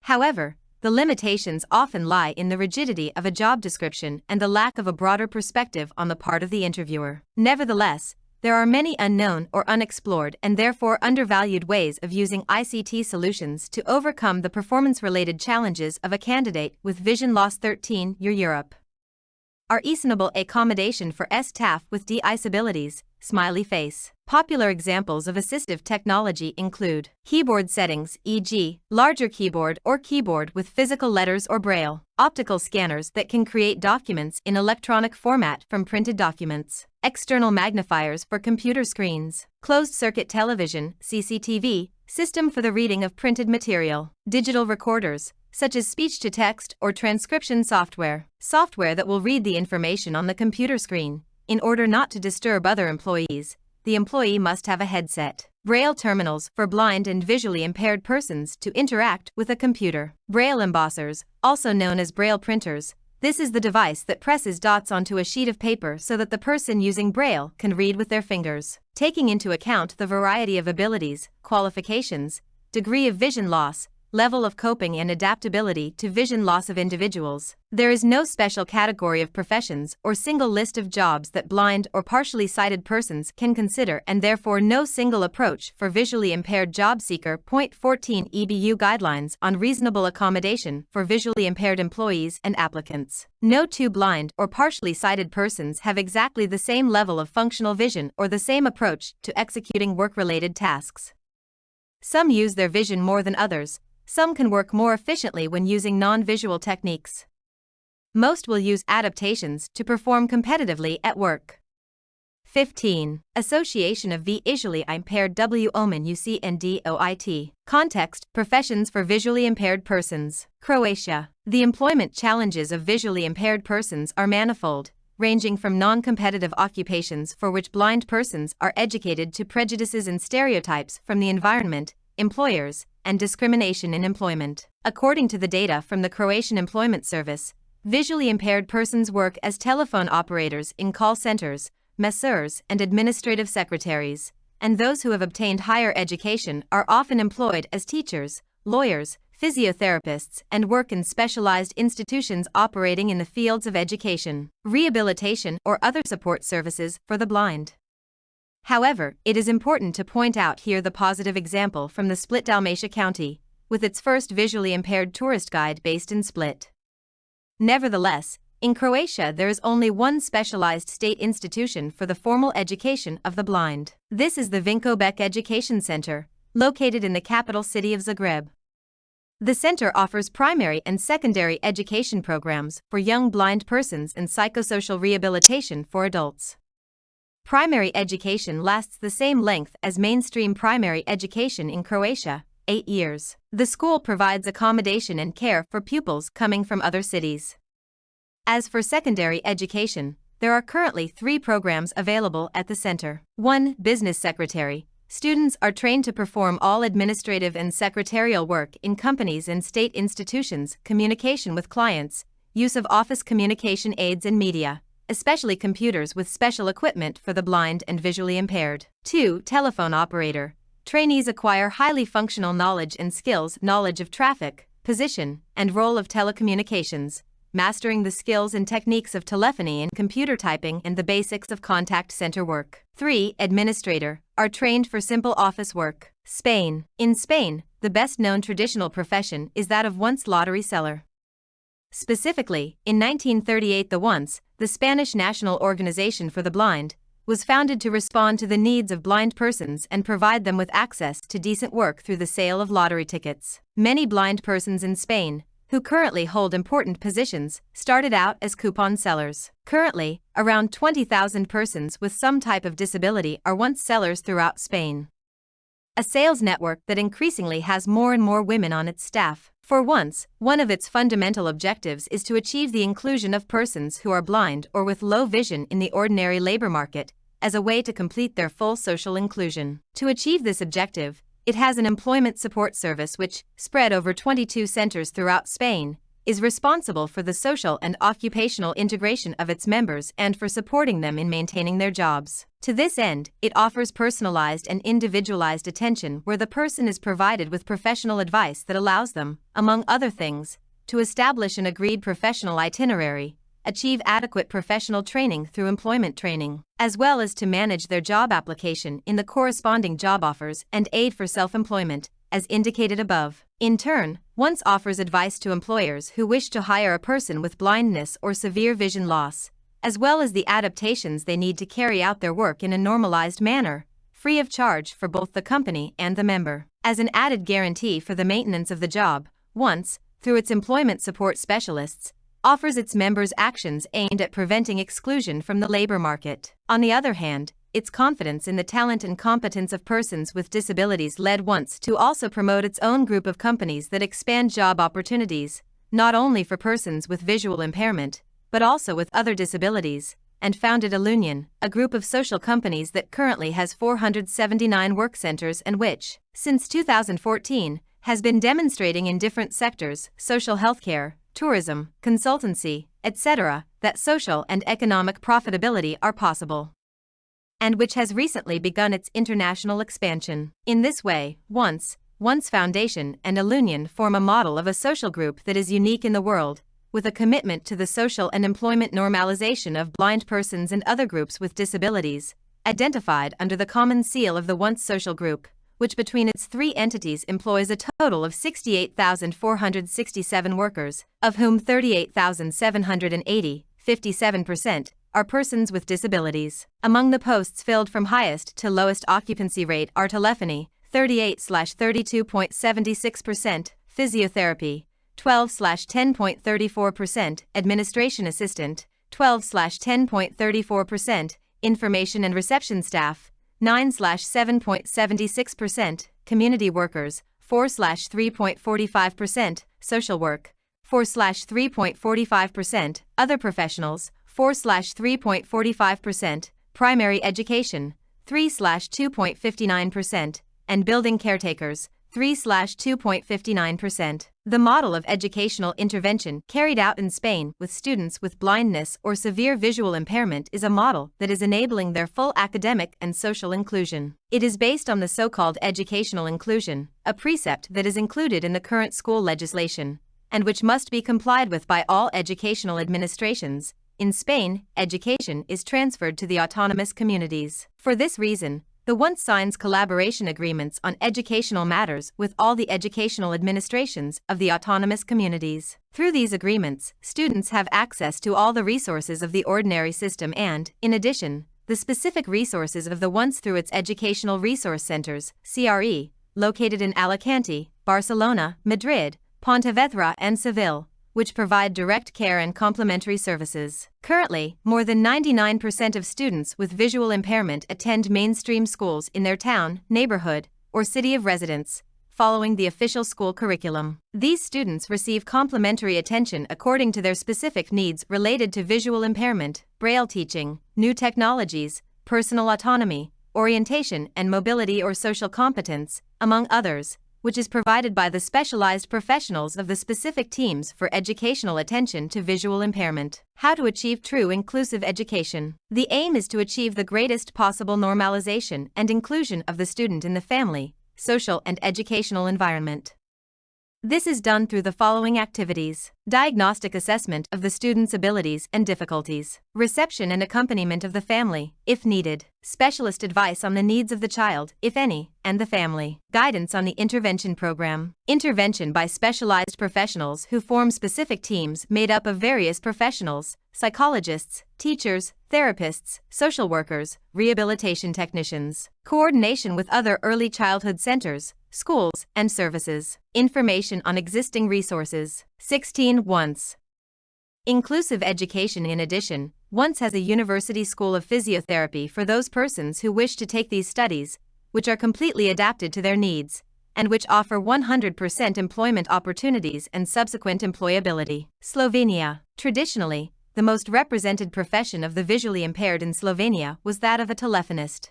However, the limitations often lie in the rigidity of a job description and the lack of a broader perspective on the part of the interviewer. Nevertheless, there are many unknown or unexplored and therefore undervalued ways of using ICT solutions to overcome the performance-related challenges of a candidate with vision loss. 13 Europe. Are reasonable accommodation for staff with disabilities, smiley face. Popular examples of assistive technology include keyboard settings, e.g., larger keyboard or keyboard with physical letters or braille, optical scanners that can create documents in electronic format from printed documents, external magnifiers for computer screens, closed-circuit television, CCTV, system for the reading of printed material, digital recorders, such as speech-to-text or transcription software, software that will read the information on the computer screen. In order not to disturb other employees, the employee must have a headset. Braille terminals for blind and visually impaired persons to interact with a computer. Braille embossers, also known as Braille printers. This is the device that presses dots onto a sheet of paper so that the person using Braille can read with their fingers. Taking into account the variety of abilities, qualifications, degree of vision loss, level of coping and adaptability to vision loss of individuals, there is no special category of professions or single list of jobs that blind or partially sighted persons can consider, and therefore no single approach for visually impaired job seeker. 14 EBU Guidelines on Reasonable Accommodation for Visually Impaired Employees and Applicants. No two blind or partially sighted persons have exactly the same level of functional vision or the same approach to executing work-related tasks. Some use their vision more than others. Some can work more efficiently when using non-visual techniques. Most will use adaptations to perform competitively at work. 15. Association of Visually Impaired Women UCNDOIT. Context: Professions for visually impaired persons. Croatia. The employment challenges of visually impaired persons are manifold, ranging from non-competitive occupations for which blind persons are educated to prejudices and stereotypes from the environment, employers, and discrimination in employment. According to the data from the Croatian Employment Service, visually impaired persons work as telephone operators in call centers, masseurs, and administrative secretaries, and those who have obtained higher education are often employed as teachers, lawyers, physiotherapists, and work in specialized institutions operating in the fields of education, rehabilitation, or other support services for the blind. However, it is important to point out here the positive example from the Split Dalmatia County, with its first visually impaired tourist guide based in Split. Nevertheless, in Croatia there is only one specialized state institution for the formal education of the blind. This is the Vinko Bek Education Center, located in the capital city of Zagreb. The center offers primary and secondary education programs for young blind persons and psychosocial rehabilitation for adults. Primary education lasts the same length as mainstream primary education in Croatia, 8 years. The school provides accommodation and care for pupils coming from other cities. As for secondary education, there are currently 3 programs available at the center. 1. Business Secretary. Students are trained to perform all administrative and secretarial work in companies and state institutions, communication with clients, use of office communication aids and media, especially computers with special equipment for the blind and visually impaired. 2. Telephone Operator. Trainees acquire highly functional knowledge and skills, knowledge of traffic, position, and role of telecommunications, mastering the skills and techniques of telephony and computer typing and the basics of contact center work. 3. Administrator. Are trained for simple office work. Spain. In Spain, the best-known traditional profession is that of once lottery seller. Specifically, in 1938 the Spanish National Organization for the Blind, was founded to respond to the needs of blind persons and provide them with access to decent work through the sale of lottery tickets. Many blind persons in Spain, who currently hold important positions, started out as coupon sellers. Currently, around 20,000 persons with some type of disability are once sellers throughout Spain. A sales network that increasingly has more and more women on its staff. For once, one of its fundamental objectives is to achieve the inclusion of persons who are blind or with low vision in the ordinary labor market, as a way to complete their full social inclusion. To achieve this objective, it has an employment support service which, spread over 22 centers throughout Spain, is responsible for the social and occupational integration of its members and for supporting them in maintaining their jobs. To this end, it offers personalized and individualized attention where the person is provided with professional advice that allows them, among other things, to establish an agreed professional itinerary, achieve adequate professional training through employment training, as well as to manage their job application in the corresponding job offers and aid for self-employment, as indicated above. In turn, once offers advice to employers who wish to hire a person with blindness or severe vision loss, as well as the adaptations they need to carry out their work in a normalized manner, free of charge for both the company and the member. As an added guarantee for the maintenance of the job, once, through its employment support specialists, offers its members actions aimed at preventing exclusion from the labor market. On the other hand, its confidence in the talent and competence of persons with disabilities led once to also promote its own group of companies that expand job opportunities, not only for persons with visual impairment, but also with other disabilities, and founded Allunion, a group of social companies that currently has 479 work centers and which, since 2014, has been demonstrating in different sectors, social healthcare, tourism, consultancy, etc., that social and economic profitability are possible, and which has recently begun its international expansion. In this way, Once Foundation and Allunion form a model of a social group that is unique in the world, with a commitment to the social and employment normalization of blind persons and other groups with disabilities, identified under the common seal of the Once Social Group, which between its 3 entities employs a total of 68,467 workers, of whom 38,780, 57%, are persons with disabilities. Among the posts filled from highest to lowest occupancy rate are telephony, 38/32.76%, physiotherapy, 12/10.34%, administration assistant, 12/10.34%, information and reception staff, 9/7.76%, community workers, 4/3.45%, social work, 4/3.45%, other professionals, 4/3.45%, primary education, 3/2.59%, and building caretakers, 3/2.59%. The model of educational intervention carried out in Spain with students with blindness or severe visual impairment is a model that is enabling their full academic and social inclusion. It is based on the so-called educational inclusion, a precept that is included in the current school legislation, and which must be complied with by all educational administrations. In Spain, education is transferred to the autonomous communities. For this reason, The once signs collaboration agreements on educational matters with all the educational administrations of the autonomous communities. Through these agreements, students have access to all the resources of the ordinary system and, in addition, the specific resources of the once through its Educational Resource Centers, CRE, located in Alicante, Barcelona, Madrid, Pontevedra and Seville, which provide direct care and complementary services. Currently, more than 99% of students with visual impairment attend mainstream schools in their town, neighborhood, or city of residence, following the official school curriculum. These students receive complementary attention according to their specific needs related to visual impairment, braille teaching, new technologies, personal autonomy, orientation and mobility or social competence, among others, which is provided by the specialized professionals of the specific teams for educational attention to visual impairment. How to achieve true inclusive education. The aim is to achieve the greatest possible normalization and inclusion of the student in the family, social and educational environment. This is done through the following activities: diagnostic assessment of the student's abilities and difficulties, reception and accompaniment of the family, if needed, specialist advice on the needs of the child, if any, and the family, guidance on the intervention program, intervention by specialized professionals who form specific teams made up of various professionals, psychologists, teachers, therapists, social workers, rehabilitation technicians, coordination with other early childhood centers, schools, and services, information on existing resources. 16. Once. Inclusive education. In addition, Once has a university school of physiotherapy for those persons who wish to take these studies, which are completely adapted to their needs, and which offer 100% employment opportunities and subsequent employability. Slovenia. Traditionally, the most represented profession of the visually impaired in Slovenia was that of a telephonist.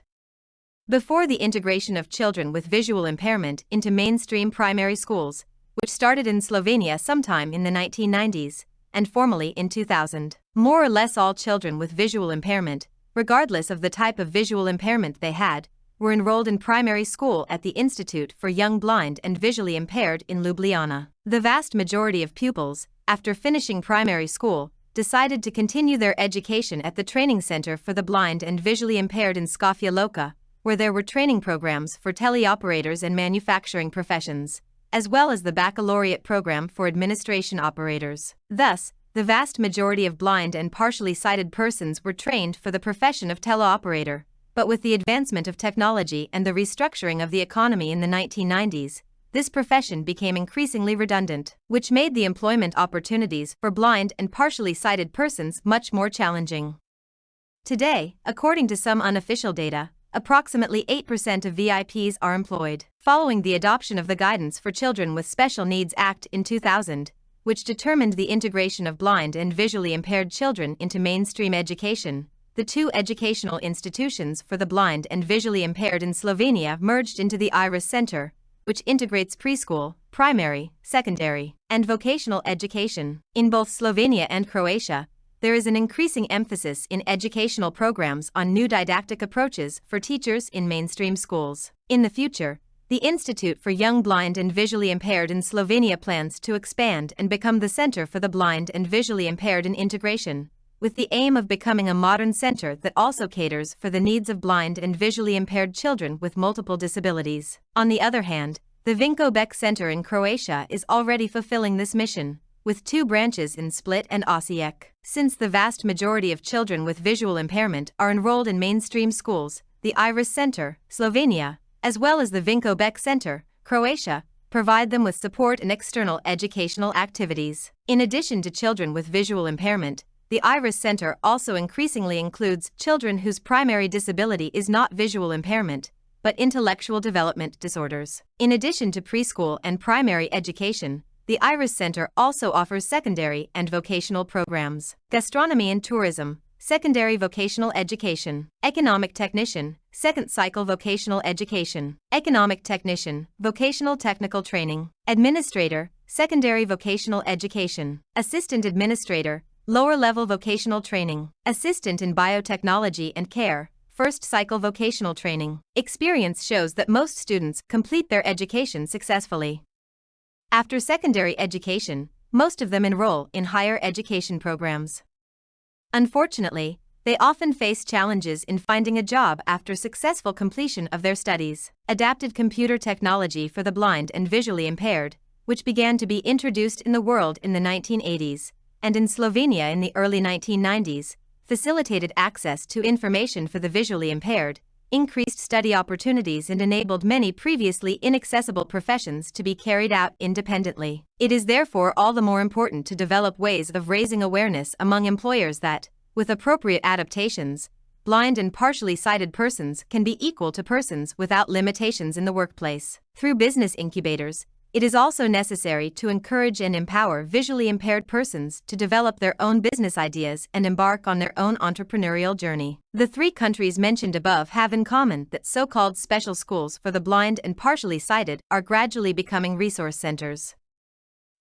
Before the integration of children with visual impairment into mainstream primary schools, which started in Slovenia sometime in the 1990s, and formally in 2000, more or less all children with visual impairment, regardless of the type of visual impairment they had, were enrolled in primary school at the Institute for Young Blind and Visually Impaired in Ljubljana. The vast majority of pupils, after finishing primary school, decided to continue their education at the Training Center for the Blind and Visually Impaired in Škofja Loka, where there were training programs for teleoperators and manufacturing professions, as well as the baccalaureate program for administration operators. Thus, the vast majority of blind and partially sighted persons were trained for the profession of teleoperator, but with the advancement of technology and the restructuring of the economy in the 1990s, this profession became increasingly redundant, which made the employment opportunities for blind and partially sighted persons much more challenging. Today, according to some unofficial data, approximately 8% of VIPs are employed. Following the adoption of the Guidance for Children with Special Needs Act in 2000, which determined the integration of blind and visually impaired children into mainstream education, the two educational institutions for the blind and visually impaired in Slovenia merged into the IRIS Center, which integrates preschool, primary, secondary, and vocational education. In both Slovenia and Croatia, there is an increasing emphasis in educational programs on new didactic approaches for teachers in mainstream schools. In the future, the Institute for Young Blind and Visually Impaired in Slovenia plans to expand and become the Center for the Blind and Visually Impaired in Integration, with the aim of becoming a modern center that also caters for the needs of blind and visually impaired children with multiple disabilities. On the other hand, the Vinko Bek Center in Croatia is already fulfilling this mission, with two branches in Split and Osijek. Since the vast majority of children with visual impairment are enrolled in mainstream schools, the IRIS Center, Slovenia, as well as the Vinko Bek Center, Croatia, provide them with support and external educational activities. In addition to children with visual impairment, the IRIS Center also increasingly includes children whose primary disability is not visual impairment, but intellectual development disorders. In addition to preschool and primary education, the IRIS Center also offers secondary and vocational programs. Gastronomy and tourism, secondary vocational education. Economic technician, second cycle vocational education. Economic technician, vocational technical training. Administrator, secondary vocational education. Assistant administrator, lower level vocational training. Assistant in biotechnology and care, first cycle vocational training. Experience shows that most students complete their education successfully. After secondary education, most of them enroll in higher education programs. Unfortunately, They often face challenges in finding a job after successful completion of their studies. Adapted computer technology for the blind and visually impaired, which began to be introduced in the world in the 1980s, and in Slovenia in the early 1990s, facilitated access to information for the visually impaired, increased study opportunities and enabled many previously inaccessible professions to be carried out independently. It is therefore all the more important to develop ways of raising awareness among employers that, with appropriate adaptations, blind and partially sighted persons can be equal to persons without limitations in the workplace. Through business incubators, it is also necessary to encourage and empower visually impaired persons to develop their own business ideas and embark on their own entrepreneurial journey. The 3 countries mentioned above have in common that so-called special schools for the blind and partially sighted are gradually becoming resource centers.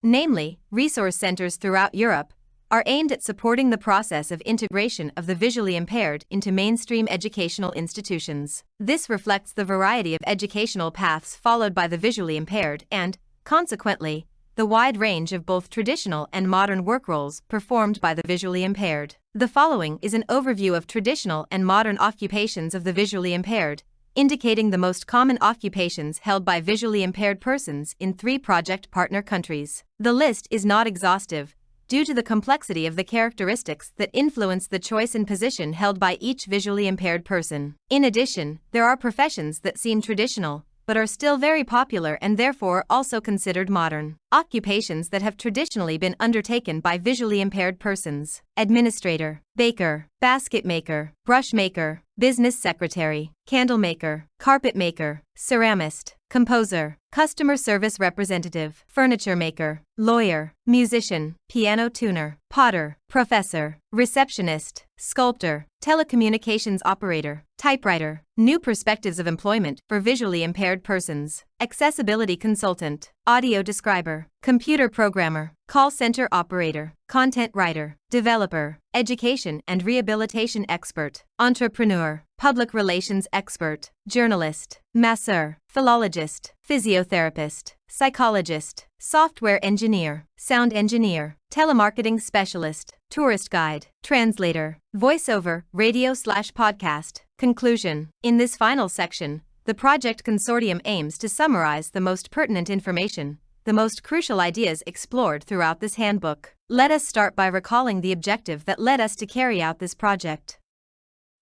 Namely, resource centers throughout Europe are aimed at supporting the process of integration of the visually impaired into mainstream educational institutions. This reflects the variety of educational paths followed by the visually impaired and, consequently, the wide range of both traditional and modern work roles performed by the visually impaired. The following is an overview of traditional and modern occupations of the visually impaired, indicating the most common occupations held by visually impaired persons in 3 project partner countries. The list is not exhaustive, due to the complexity of the characteristics that influence the choice and position held by each visually impaired person. In addition, there are professions that seem traditional, but are still very popular and therefore also considered modern. Occupations that have traditionally been undertaken by visually impaired persons: administrator, baker, basket maker, brush maker, business secretary, candle maker, carpet maker, ceramist, composer, customer service representative, furniture maker, lawyer, musician, piano tuner, potter, professor, receptionist, sculptor, telecommunications operator, typewriter. New perspectives of employment for visually impaired persons: accessibility consultant, audio describer, computer programmer, call center operator, content writer, developer, education and rehabilitation expert, entrepreneur, public relations expert, journalist, masseur, philologist, physiotherapist, psychologist, software engineer, sound engineer, telemarketing specialist, tourist guide, translator, voiceover, radio/podcast. Conclusion. In this final section, the project consortium aims to summarize the most pertinent information, the most crucial ideas explored throughout this handbook. Let us start by recalling the objective that led us to carry out this project.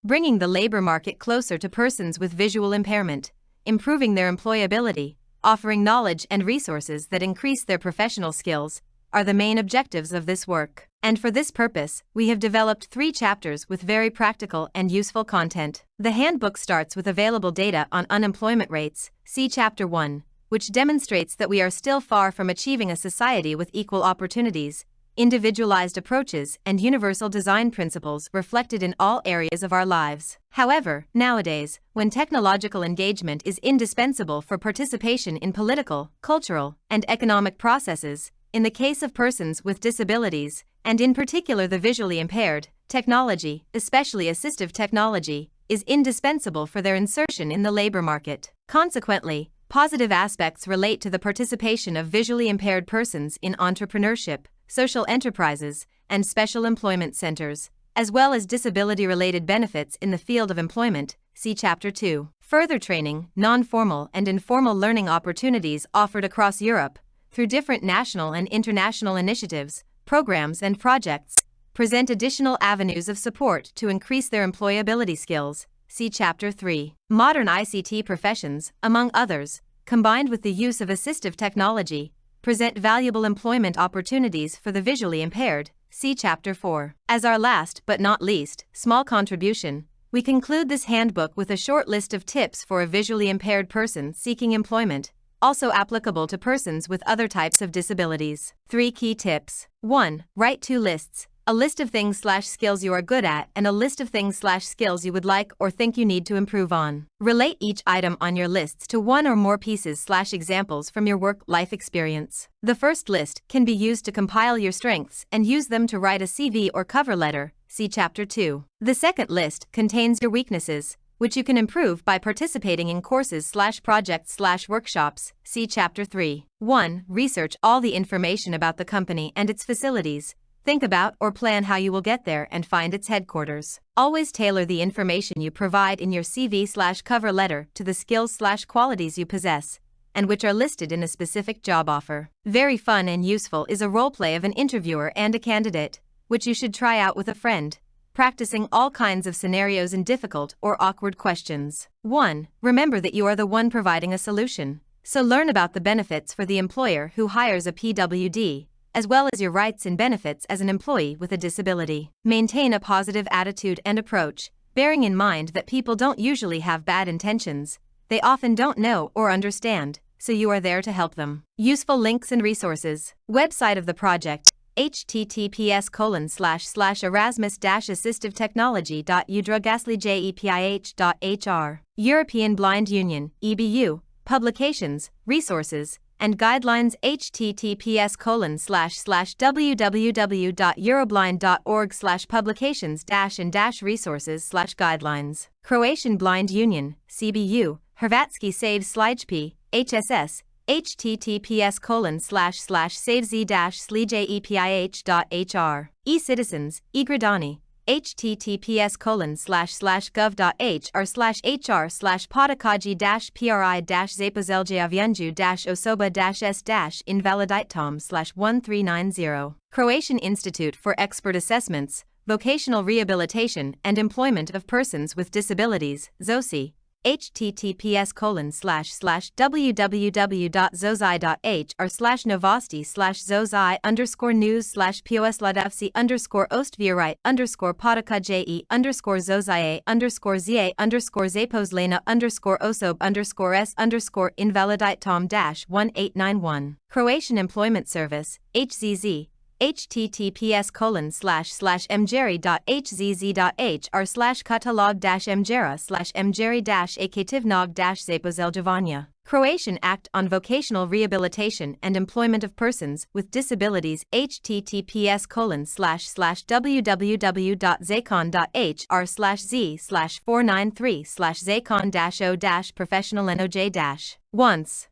Bringing the labor market closer to persons with visual impairment, improving their employability, offering knowledge and resources that increase their professional skills, are the main objectives of this work. And for this purpose, we have developed 3 chapters with very practical and useful content. The handbook starts with available data on unemployment rates, see Chapter 1, which demonstrates that we are still far from achieving a society with equal opportunities, individualized approaches, and universal design principles reflected in all areas of our lives. However, nowadays, when technological engagement is indispensable for participation in political, cultural, and economic processes, in the case of persons with disabilities, and in particular the visually impaired, technology, especially assistive technology, is indispensable for their insertion in the labor market. Consequently, positive aspects relate to the participation of visually impaired persons in entrepreneurship, social enterprises, and special employment centers, as well as disability-related benefits in the field of employment, see Chapter 2. Further training, non-formal and informal learning opportunities offered across Europe, through different national and international initiatives, programs and projects, present additional avenues of support to increase their employability skills, see Chapter 3. Modern ICT professions, among others, combined with the use of assistive technology, present valuable employment opportunities for the visually impaired, see Chapter 4. As our last but not least, small contribution, we conclude this handbook with a short list of tips for a visually impaired person seeking employment, also applicable to persons with other types of disabilities. 3 key tips. 1. Write 2 lists, a list of things/skills you are good at and a list of things/skills you would like or think you need to improve on. Relate each item on your lists to 1 or more pieces/examples from your work-life experience. The first list can be used to compile your strengths and use them to write a CV or cover letter, see Chapter 2. The second list contains your weaknesses, which you can improve by participating in courses/projects/workshops, see Chapter 3. 1. Research all the information about the company and its facilities, Think about or plan how you will get there and find its headquarters. Always tailor the information you provide in your CV/cover letter to the skills/qualities you possess, and which are listed in a specific job offer. Very fun and useful is a role-play of an interviewer and a candidate, which you should try out with a friend, practicing all kinds of scenarios and difficult or awkward questions. 1. Remember that you are the one providing a solution, so learn about the benefits for the employer who hires a PWD, as well as your rights and benefits as an employee with a disability. Maintain a positive attitude and approach, bearing in mind that people don't usually have bad intentions, they often don't know or understand, so you are there to help them. Useful links and resources. Website of the project: https://erasmus-assistivetechnology.udrugaslijepih.hr. European Blind Union, EBU, publications, resources, and guidelines: https://www.euroblind.org/publications-and-resources/guidelines. Croatian Blind Union, CBU, Hrvatski Save slijepih, HSS, https://savez-slijepih.hr. E-Citizens, e-Gradani, https://gov.hr/hr/potakodzi-pri-zapozeljeavyanju-osoba-s-invaliditom/1390. Croatian Institute for Expert Assessments, Vocational Rehabilitation and Employment of Persons with Disabilities, ZOSI, https://www.zozai_news/posladaci_zai_zai_zai_zpozdlena_ostoviorite_zozai_zpozdlena_osob_s_e_zposladatom-18911. Croatian Employment Service, HZZ, https://mjeri.hzz.hr/catalog-mjera/mjeri-akativnog-zapozeljavanja. Croatian Act on Vocational Rehabilitation and Employment of Persons with Disabilities, https://www.zacon.h/z/493/zacon-o-professional-noj- once.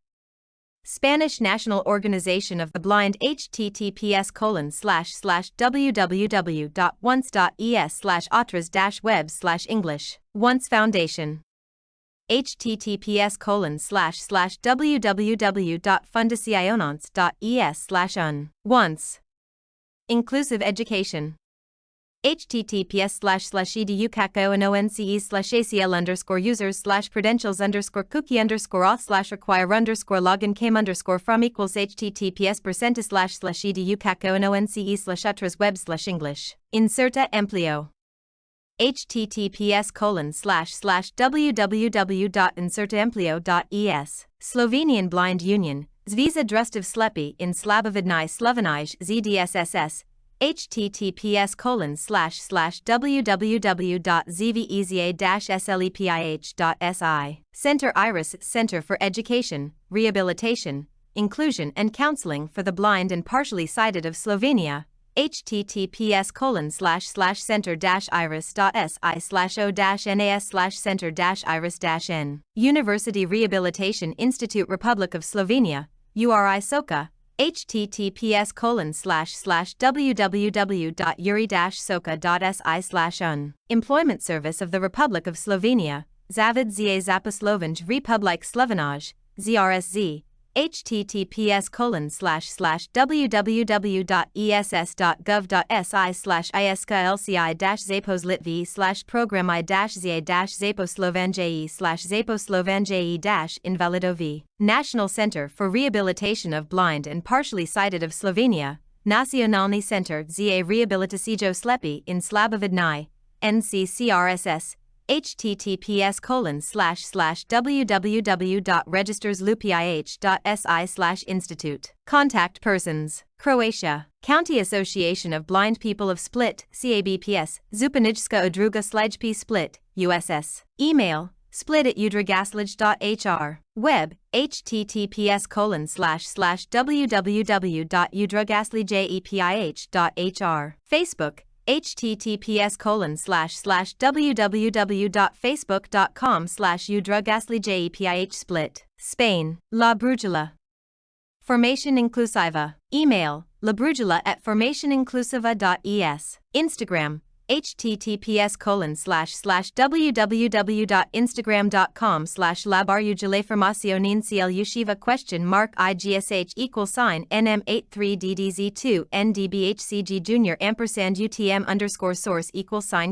Spanish National Organization of the Blind, https://www.once.es/otras-web/English. Once Foundation. https://www.fundaciones.es/un. Once. Inclusive Education. https://educacaononces/credentials_users/credentials_auth/require_ecam_author/others/login_came_otras/from=equals https://empleo. https://www.insertaempleo.es. Slovenian Blind Union, Zveza društv slepih in slabovidnih Slovenij ZDSSS, https://www.zvezia-slepih.si. Center Iris Center for Education, Rehabilitation, Inclusion and Counseling for the Blind and Partially Sighted of Slovenia, https://center-iris.si/o-nas/center-iris-n. University Rehabilitation Institute Republic of Slovenia, URI Soka, https://www.uri-soka.si/un. Employment Service of the Republic of Slovenia, Zavod za zaposlovanje Republik Slovenaj, ZRSZ, https://www.ess.gov.si/iska-lci-zaposlitvij/programai-zaposlovenjai-invalidovi. National Center for Rehabilitation of Blind and Partially Sighted of Slovenia, Nacionalni Center za rehabilitacijo slepih in slabovidnih, NCCRSS, https://www.registerslupih.si/institute. Contact Persons. Croatia. County Association of Blind People of Split, CABPS, Županijska udruga slijepih Split, USS. Email: split@udrugaslij.hr. Web: https://www.udrugaslijepih.hr. Facebook: https://www.facebook.com/udrugaslijepih split. Spain. La Brújula. Formación Inclusiva. Email, labrújula@formacioninclusiva.es. Instagram, https://www.instagram.com/labarujaleformacionin/IGSH =NM83DDZ2 NDBHCG Junior &UTM_source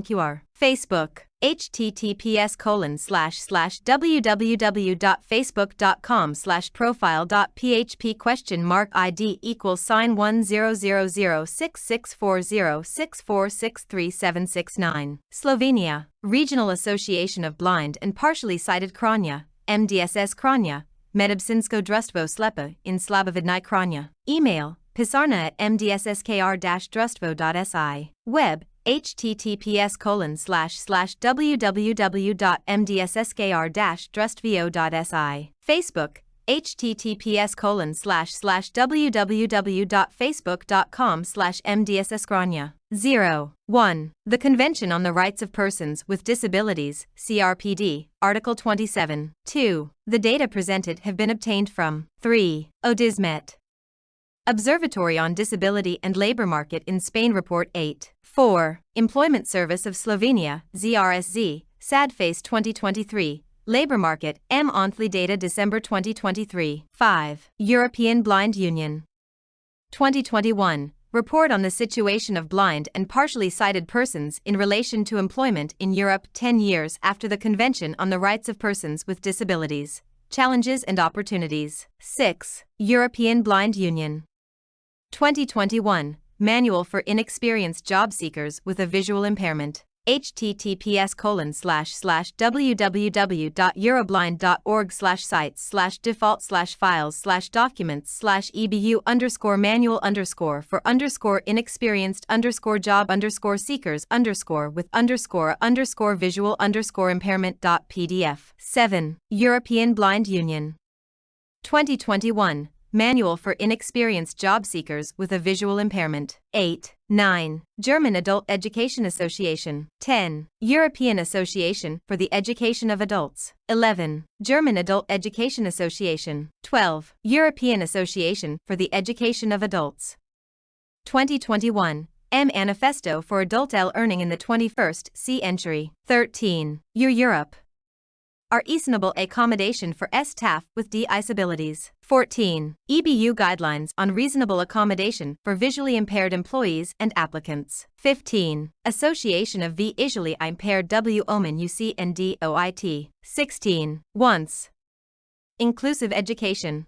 QR. Facebook, https://www.facebook.com/profile.php?ID=100664064636769. Slovenia, Regional Association of Blind and Partially Sighted Kranj, MDSS Kranj, Medicинsko društvo slijepih in slabovidnih Kranj. Email, pisarna@mdsskr-društvo.si. Web, https://www.mdsskr-društvo.si. Facebook, https://www.facebook.com/mdsskranja. 1. The Convention on the Rights of Persons with Disabilities, CRPD, Article 27. 2. The data presented have been obtained from 3. Odismet. Observatory on Disability and Labor Market in Spain Report 8. 4. Employment Service of Slovenia, ZRSZ, SADFACE 2023, Labor Market, monthly data December 2023. 5. European Blind Union 2021, Report on the Situation of Blind and Partially Sighted Persons in Relation to Employment in Europe 10 years after the Convention on the Rights of Persons with Disabilities, Challenges and Opportunities. 6. European Blind Union 2021, Manual for Inexperienced Job Seekers with a Visual Impairment. https://www.euroblind.org/sites/default/files/documents/ebu_manual_for_visual_impairment.pdf. 7. European Blind Union 2021, Manual for Inexperienced Job Seekers with a Visual Impairment. 8. 9. German Adult Education Association. 10. European Association for the Education of Adults. 11. German Adult Education Association. 12. European Association for the Education of Adults. 2021, Manifesto for Adult Earning in the 21st Century. 13. Europe. Are reasonable accommodation for staff with disabilities. 14. EBU Guidelines on Reasonable Accommodation for Visually Impaired Employees and Applicants. 15. Association of Visually Impaired Women UC and DOIT. 16. Once. Inclusive Education.